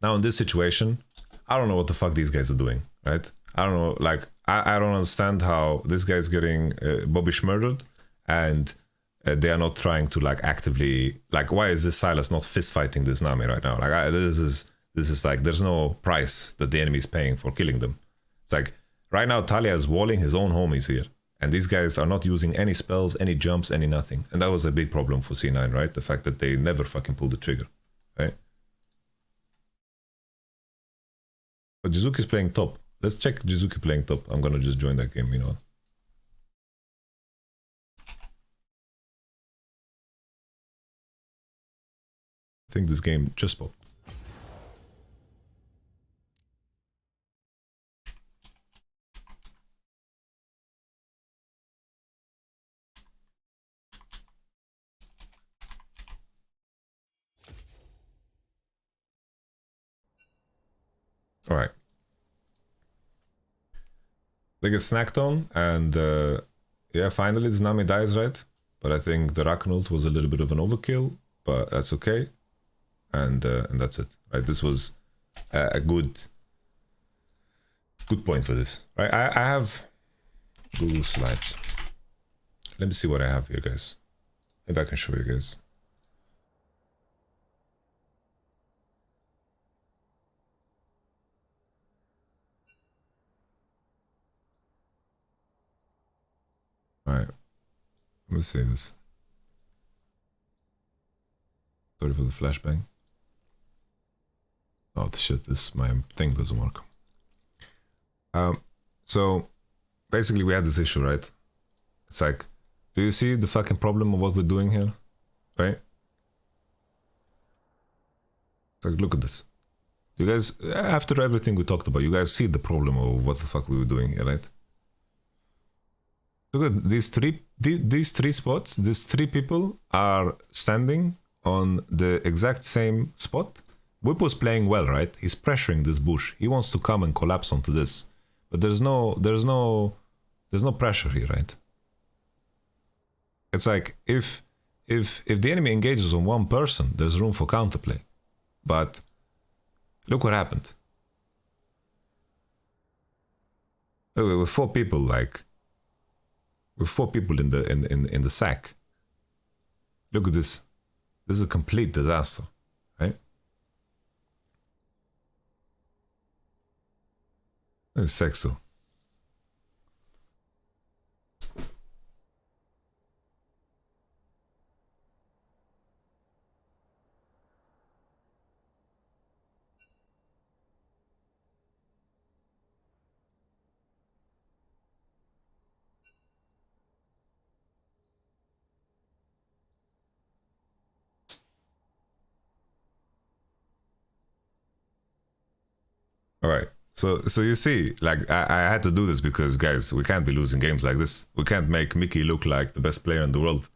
Now in this situation, I don't know what the fuck these guys are doing, right? I don't know, like, I don't understand how this guy's getting Bobbish murdered and they are not trying to, like, actively, like, why is this Silas not fist fighting this Nami right now? Like, this is like, there's no price that the enemy is paying for killing them. It's like, right now Talia is walling his own homies here. And these guys are not using any spells, any jumps, any nothing. And that was a big problem for C9, right? The fact that they never fucking pulled the trigger, right? But Jizuki's playing top. Let's check Jizuki playing top. I'm gonna just join that game, you know. I think this game just popped. Alright. They get snacked on, and yeah, finally Tsunami dies, right? But I think the Rakan ult was a little bit of an overkill, but that's okay. And that's it, right? This was a good point for this, right? I have Google Slides. Let me see what I have here, guys. Maybe I can show you guys. Alright. Let me see this. Sorry for the flashbang. Oh shit, my thing doesn't work. So basically we had this issue, right? It's like, do you see the fucking problem of what we're doing here? Right? It's like, look at this. You guys, after everything we talked about, you guys see the problem of what the fuck we were doing here, right? Look at these three spots. These three people are standing on the exact same spot. Bwipo's playing well, right? He's pressuring this bush. He wants to come and collapse onto this, but there's no pressure here, right? It's like if the enemy engages on one person, there's room for counterplay. But look what happened. Look, with 4 people, like. With 4 people in the sack. Look at this. This is a complete disaster, right? It's sexy. All right. So you see, like, I had to do this because, guys, we can't be losing games like this. We can't make Mickey look like the best player in the world,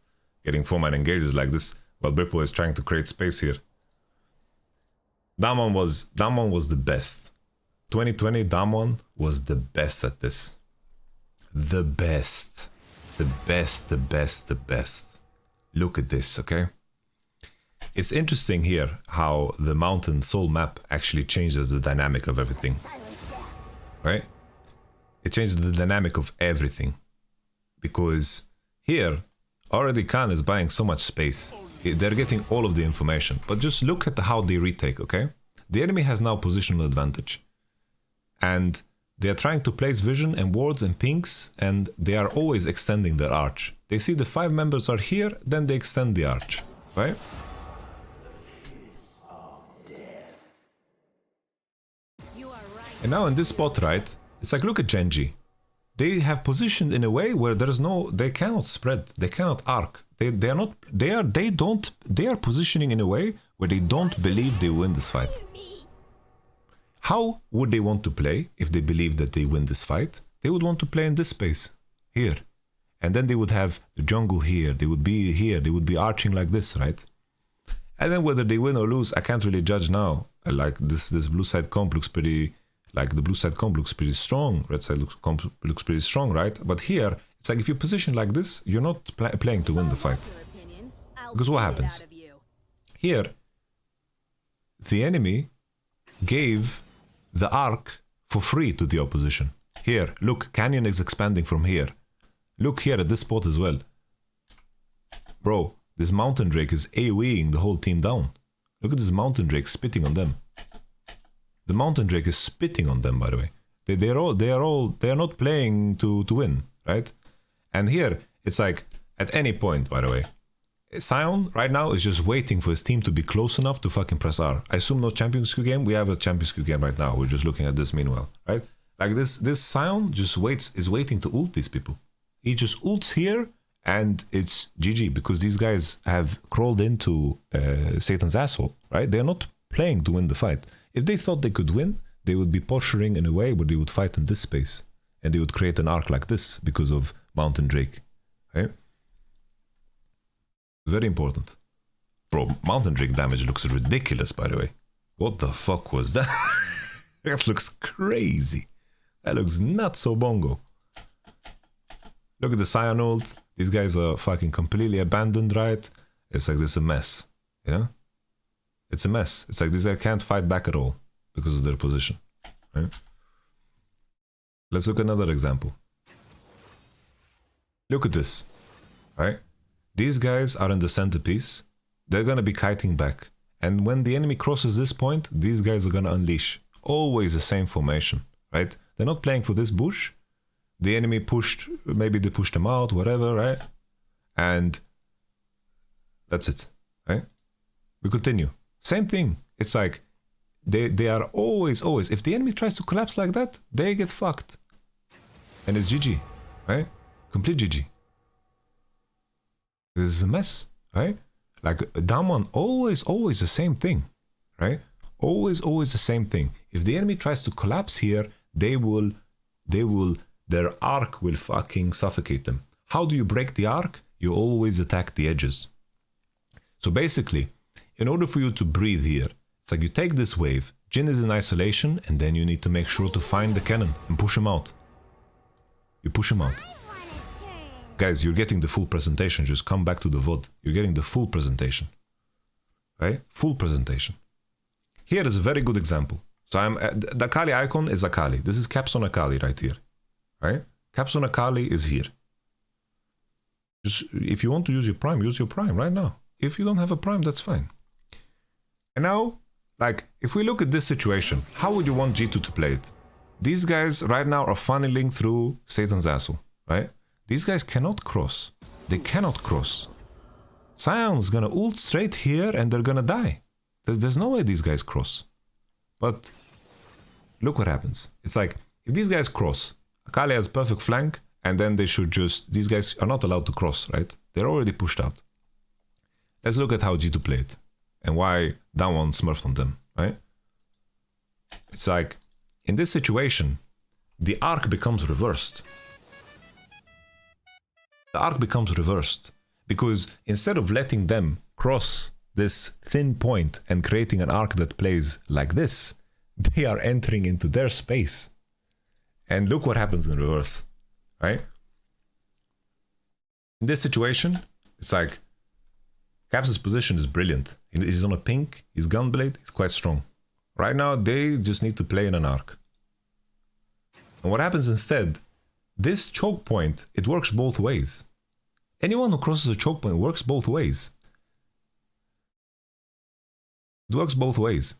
getting 4-man engages like this, while Bwipo is trying to create space here. Damwon was the best. 2020, Damwon was the best at this. The best. The best, the best, the best. Look at this, okay? It's interesting here how the Mountain Soul map actually changes the dynamic of everything. Right? It changes the dynamic of everything. Because here, already Khan is buying so much space. They're getting all of the information. But just look at how they retake, okay? The enemy has now positional advantage. And they are trying to place vision and wards and pinks, and they are always extending their arch. They see the 5 members are here, then they extend the arch. Right? And now in this spot, right, it's like, look at Genji. They have positioned in a way where they cannot spread, they cannot arc. They are positioning in a way where they don't believe they win this fight. How would they want to play if they believe that they win this fight? They would want to play in this space, here. And then they would have the jungle here, they would be here, they would be arching like this, right? And then whether they win or lose, I can't really judge now. Like this blue side comp looks pretty... Like the blue side comp looks pretty strong, red side comp looks pretty strong, right? But here, it's like if you position like this, you're not playing to win the fight. Because what happens? Here, the enemy gave the arc for free to the opposition. Here, look, Canyon is expanding from here. Look here at this spot as well. Bro, this Mountain Drake is AoEing the whole team down. Look at this Mountain Drake spitting on them. The Mountain Drake is spitting on them, by the way. They are not playing to win, right? And here, it's like, at any point, by the way, Sion right now is just waiting for his team to be close enough to fucking press R. I assume no Champions League game. We have a Champions League game right now. We're just looking at this meanwhile, right? Like this Sion just is waiting to ult these people. He just ults here, and it's GG, because these guys have crawled into Satan's asshole, right? They're not playing to win the fight. If they thought they could win, they would be posturing in a way where they would fight in this space. And they would create an arc like this because of Mountain Drake. Okay? Very important. Bro, Mountain Drake damage looks ridiculous, by the way. What the fuck was that? That looks crazy. That looks not so bongo. Look at the Sion ult. These guys are fucking completely abandoned, right? It's like this is a mess, you know? It's a mess. It's like these guys can't fight back at all because of their position, right? Let's look at another example. Look at this, right? These guys are in the centerpiece. They're gonna be kiting back. And when the enemy crosses this point, these guys are gonna unleash. Always the same formation, right? They're not playing for this bush. The enemy pushed, maybe they pushed them out, whatever, right? And that's it, right? We continue. Same thing. It's like they are always, if the enemy tries to collapse like that, they get fucked. And it's GG, right? Complete GG. This is a mess, right? Like down one, always the same thing, right? Always the same thing. If the enemy tries to collapse here, their arc will fucking suffocate them. How do you break the arc? You always attack the edges. So basically, in order for you to breathe here, it's like you take this wave, Jhin is in isolation, and then you need to make sure to find the cannon and push him out. You push him out. Guys, you're getting the full presentation. Just come back to the VOD. You're getting the full presentation. Right? Full presentation. Here is a very good example. So the Akali icon is Akali. This is Caps on Akali right here. Right? Caps on Akali is here. Just, if you want to use your prime right now. If you don't have a prime, that's fine. And now, like, if we look at this situation, how would you want G2 to play it? These guys right now are funneling through Satan's asshole, right? These guys cannot cross. They cannot cross. Sion's gonna ult straight here and they're gonna die. There's no way these guys cross. But look what happens. It's like, if these guys cross, Akali has perfect flank, and then they should just... These guys are not allowed to cross, right? They're already pushed out. Let's look at how G2 play it, and why down one smurfed on them, right? It's like, in this situation, the arc becomes reversed. The arc becomes reversed, because instead of letting them cross this thin point and creating an arc that plays like this, they are entering into their space. And look what happens in reverse, right? In this situation, it's like Caps' position is brilliant. He's on a pink, his gunblade is quite strong. Right now, they just need to play in an arc. And what happens instead, this choke point, it works both ways. Anyone who crosses a choke point works both ways. It works both ways.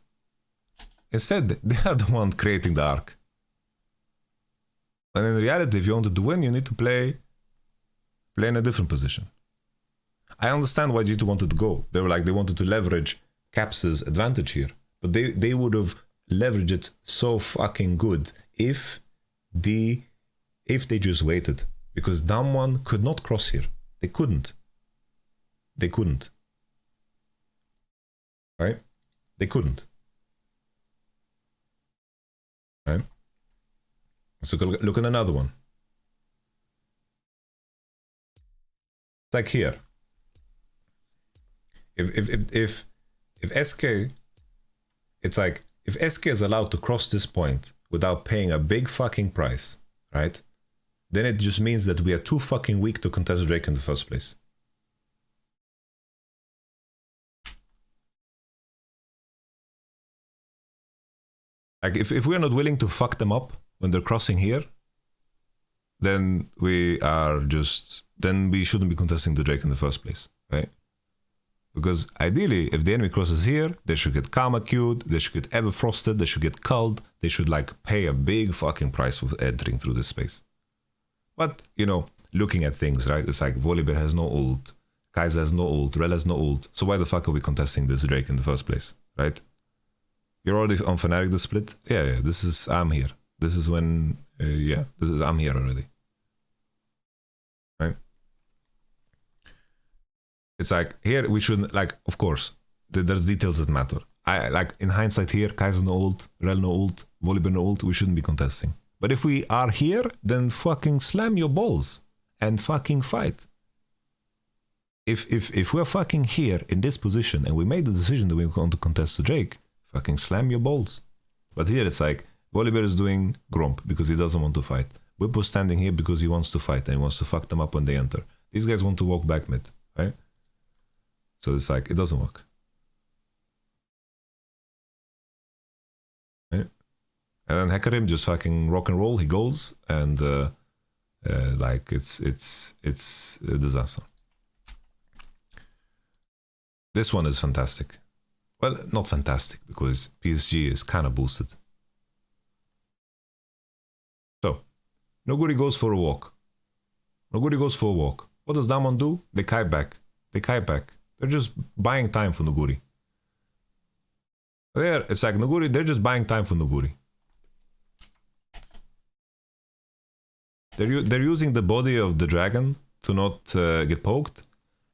Instead, they are the ones creating the arc. And in reality, if you wanted to win, you need to play in a different position. I understand why G2 wanted to go. They were like, they wanted to leverage Caps' advantage here. But they would have leveraged it so fucking good if they just waited. Because down one could not cross here. They couldn't. They couldn't. Right? They couldn't. Right? So look at another one. It's like here. If SK, it's like if SK is allowed to cross this point without paying a big fucking price, right? Then it just means that we are too fucking weak to contest Drake in the first place. Like if we are not willing to fuck them up when they're crossing here, then we shouldn't be contesting the Drake in the first place, right? Because ideally, if the enemy crosses here, they should get karma queued, they should get ever frosted, they should get culled, they should like pay a big fucking price for entering through this space. But, you know, looking at things, right? It's like Volibear has no ult, Kaiser has no ult, Rel has no ult, so why the fuck are we contesting this Drake in the first place, right? You're already on Fnatic the split? Yeah, this is, I'm here. This is when, I'm here already. Right? It's like, here we shouldn't, like, of course, there's details that matter. I like, in hindsight here, Kaiser no ult, Rel no ult, Volibear no ult, we shouldn't be contesting. But if we are here, then fucking slam your balls and fucking fight. If we're fucking here in this position and we made the decision that we want to contest the Drake, fucking slam your balls. But here it's like, Volibear is doing Gromp because he doesn't want to fight. Bwipo's standing here because he wants to fight and he wants to fuck them up when they enter. These guys want to walk back mid, right? So it's like, it doesn't work. Right? And then Hecarim just fucking rock and roll, he goes, and like it's a disaster. This one is fantastic. Well, not fantastic, because PSG is kind of boosted. So, Noguri goes for a walk. Noguri goes for a walk. What does Damon do? They kite back. They kite back. They're just buying time for Noguri. There, it's like Noguri, they're just buying time for Noguri. They're using the body of the dragon to not get poked,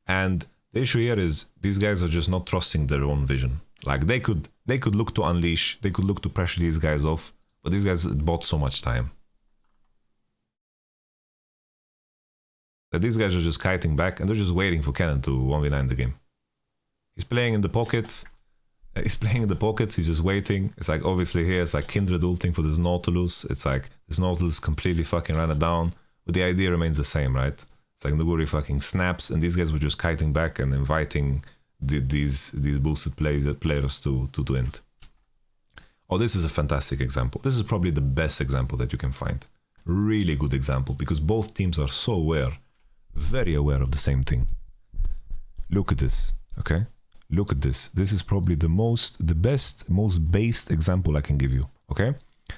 and the issue here is these guys are just not trusting their own vision. Like they could look to unleash, they could look to pressure these guys off, but these guys bought so much time that these guys are just kiting back and they're just waiting for Cannon to 1v9 the game. He's playing in the pockets. He's playing in the pockets, he's just waiting. It's like obviously here it's like Kindred ulting for this Nautilus. It's like this Nautilus completely fucking ran it down. But the idea remains the same, right? It's like Noguri fucking snaps and these guys were just kiting back and inviting these boosted players to end. Oh, this is a fantastic example. This is probably the best example that you can find. Really good example because both teams are so aware, very aware of the same thing. Look at this, okay? Look at this. This is probably the best, most based example I can give you. Okay?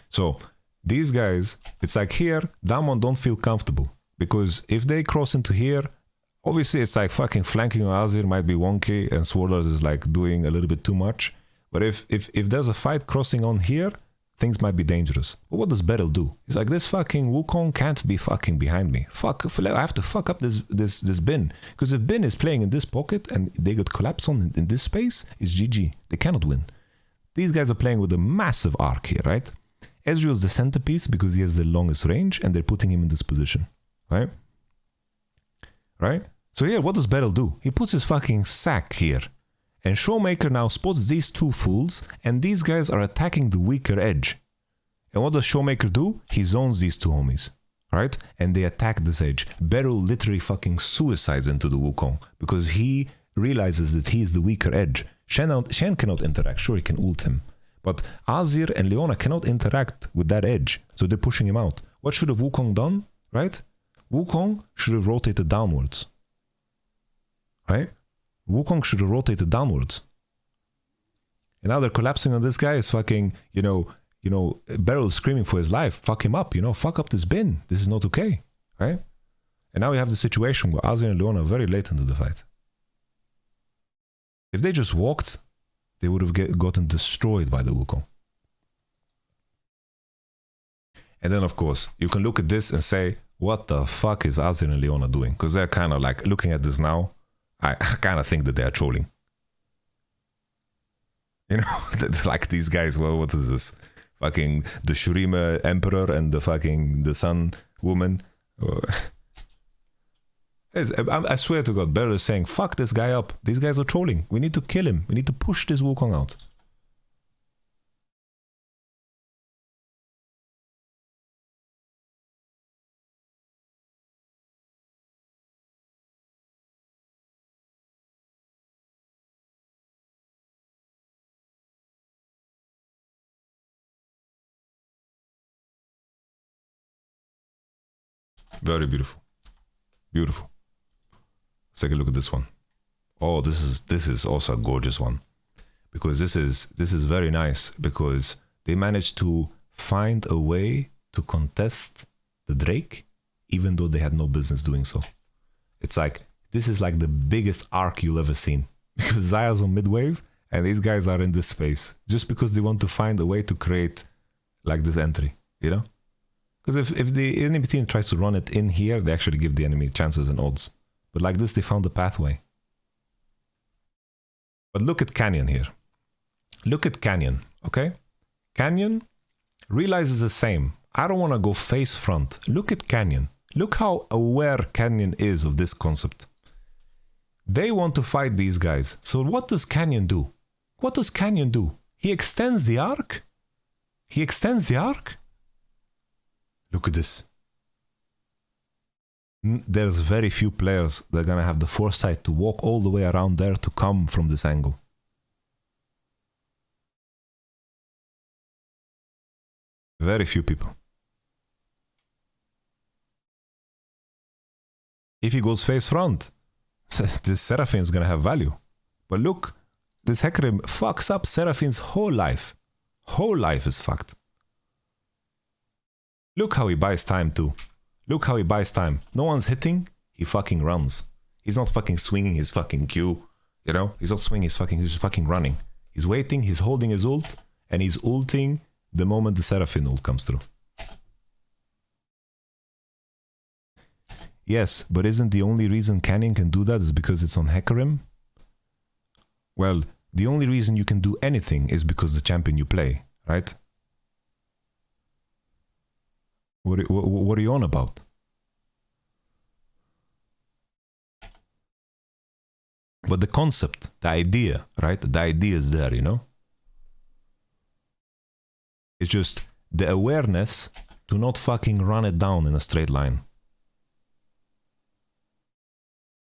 So these guys, it's like here, Damon don't feel comfortable. Because if they cross into here, obviously it's like fucking flanking on Azir might be wonky and Swordlers is like doing a little bit too much. But if there's a fight crossing on here, things might be dangerous. But what does Beryl do? He's like, this fucking Wukong can't be fucking behind me. Fuck, I have to fuck up this bin. Because if bin is playing in this pocket and they get collapsed on in this space, it's GG. They cannot win. These guys are playing with a massive arc here, right? Ezreal's the centerpiece because he has the longest range and they're putting him in this position, right? Right? So here, what does Beryl do? He puts his fucking sack here. And Showmaker now spots these two fools, and these guys are attacking the weaker edge. And what does Showmaker do? He zones these two homies, right? And they attack this edge. Beryl literally fucking suicides into the Wukong, because he realizes that he is the weaker edge. Shen cannot interact, sure he can ult him. But Azir and Leona cannot interact with that edge, so they're pushing him out. What should have Wukong done, right? Wukong should have rotated downwards, right? Wukong should have rotated downwards. And now they're collapsing on this guy. Is fucking, you know, Beryl screaming for his life. Fuck him up, fuck up this bin. This is not okay, right? And now we have the situation where Azir and Leona are very late into the fight. If they just walked, they would have gotten destroyed by the Wukong. And then, of course, you can look at this and say, what the fuck is Azir and Leona doing? Because they're kind of like, looking at this now, I kind of think that they are trolling. Like these guys, well, what is this? Fucking the Shurima Emperor and the Sun Woman. I swear to God, Beryl is saying, fuck this guy up. These guys are trolling. We need to kill him. We need to push this Wukong out. Very beautiful. Beautiful. Let's take a look at this one. Oh, this is also a gorgeous one. Because this is very nice because they managed to find a way to contest the Drake even though they had no business doing so. It's like, this is like the biggest arc you'll ever seen. Because Zaya's on mid-wave and these guys are in this space just because they want to find a way to create like this entry, Because if the enemy team tries to run it in here, they actually give the enemy chances and odds. But like this, they found the pathway. But look at Canyon here. Look at Canyon, okay? Canyon realizes the same. I don't want to go face front. Look at Canyon. Look how aware Canyon is of this concept. They want to fight these guys. So what does Canyon do? What does Canyon do? He extends the arc. He extends the arc. Look at this. There's very few players that are gonna have the foresight to walk all the way around there to come from this angle. Very few people. If he goes face front, this Seraphine is gonna have value. But look, this Hecarim fucks up Seraphine's whole life. Whole life is fucked. Look how he buys time too. Look how he buys time. No one's hitting, he fucking runs. He's not fucking swinging his fucking Q. You know? He's not swinging his fucking, he's just fucking running. He's waiting, he's holding his ult, and he's ulting the moment the Seraphine ult comes through. Yes, but isn't the only reason Cannon can do that is because it's on Hecarim? Well, the only reason you can do anything is because the champion you play, right? What are you on about? But the concept, the idea, right? The idea is there, you know? It's just the awareness to not fucking run it down in a straight line.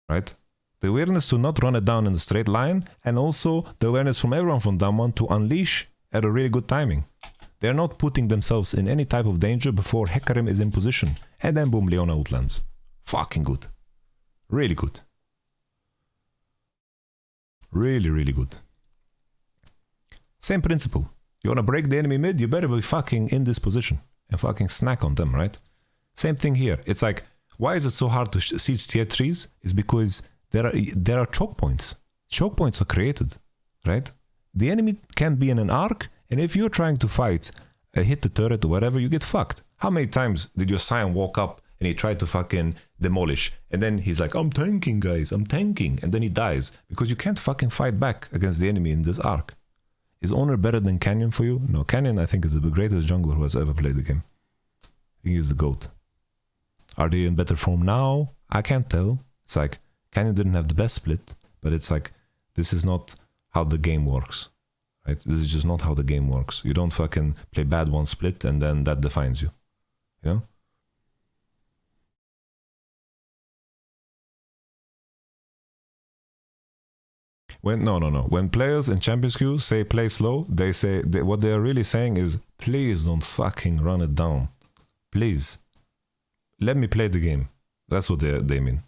Right? The awareness to not run it down in a straight line, and also the awareness from everyone from down one to unleash at a really good timing. They're not putting themselves in any type of danger before Hecarim is in position. And then boom, Leona outlands. Fucking good. Really good. Really, really good. Same principle. You wanna break the enemy mid, you better be fucking in this position. And fucking snack on them, right? Same thing here. It's like, why is it so hard to siege tier 3s? It's because there are choke points. Choke points are created, right? The enemy can be in an arc, and if you're trying to fight, hit the turret or whatever, you get fucked. How many times did your Sion walk up and he tried to fucking demolish, and then he's like, I'm tanking, guys, I'm tanking, and then he dies because you can't fucking fight back against the enemy in this arc. Is Honor better than Canyon for you? No, Canyon I think is the greatest jungler who has ever played the game. I think he's the GOAT. Are they in better form now? I can't tell. It's like, Canyon didn't have the best split, but it's like, this is not how the game works. Right? This is just not how the game works. You don't fucking play bad one split and then that defines you. You know? When players in Champions Queue say play slow, they say what they are really saying is, please don't fucking run it down. Please. Let me play the game. That's what they mean.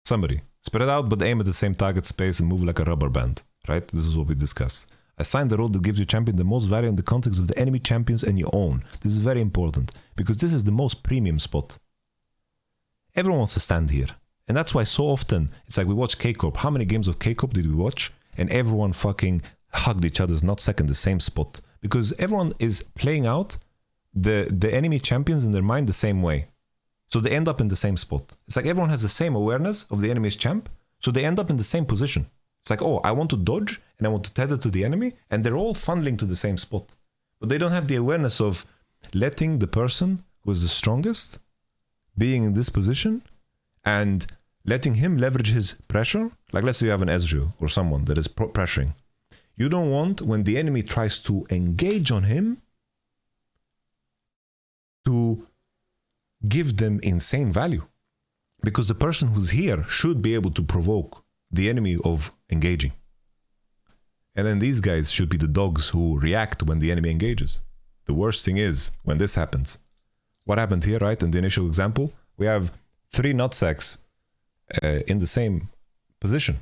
Summary. Spread out but aim at the same target space and move like a rubber band. Right? This is what we discussed. Assign the role that gives your champion the most value in the context of the enemy champions and your own. This is very important, because this is the most premium spot. Everyone wants to stand here. And that's why so often, it's like we watch K-Corp. How many games of K-Corp did we watch? And everyone fucking hugged each other's nutsack in the same spot. Because everyone is playing out the enemy champions in their mind the same way. So they end up in the same spot. It's like everyone has the same awareness of the enemy's champ, so they end up in the same position. It's like, oh, I want to dodge and I want to tether to the enemy, and they're all funneling to the same spot. But they don't have the awareness of letting the person who is the strongest being in this position and letting him leverage his pressure. Like, let's say you have an Ezreal or someone that is pressuring. You don't want, when the enemy tries to engage on him, to give them insane value. Because the person who's here should be able to provoke the enemy of engaging. And then these guys should be the dogs who react when the enemy engages. The worst thing is when this happens. What happened here, right? In the initial example, we have 3 nutsacks in the same position.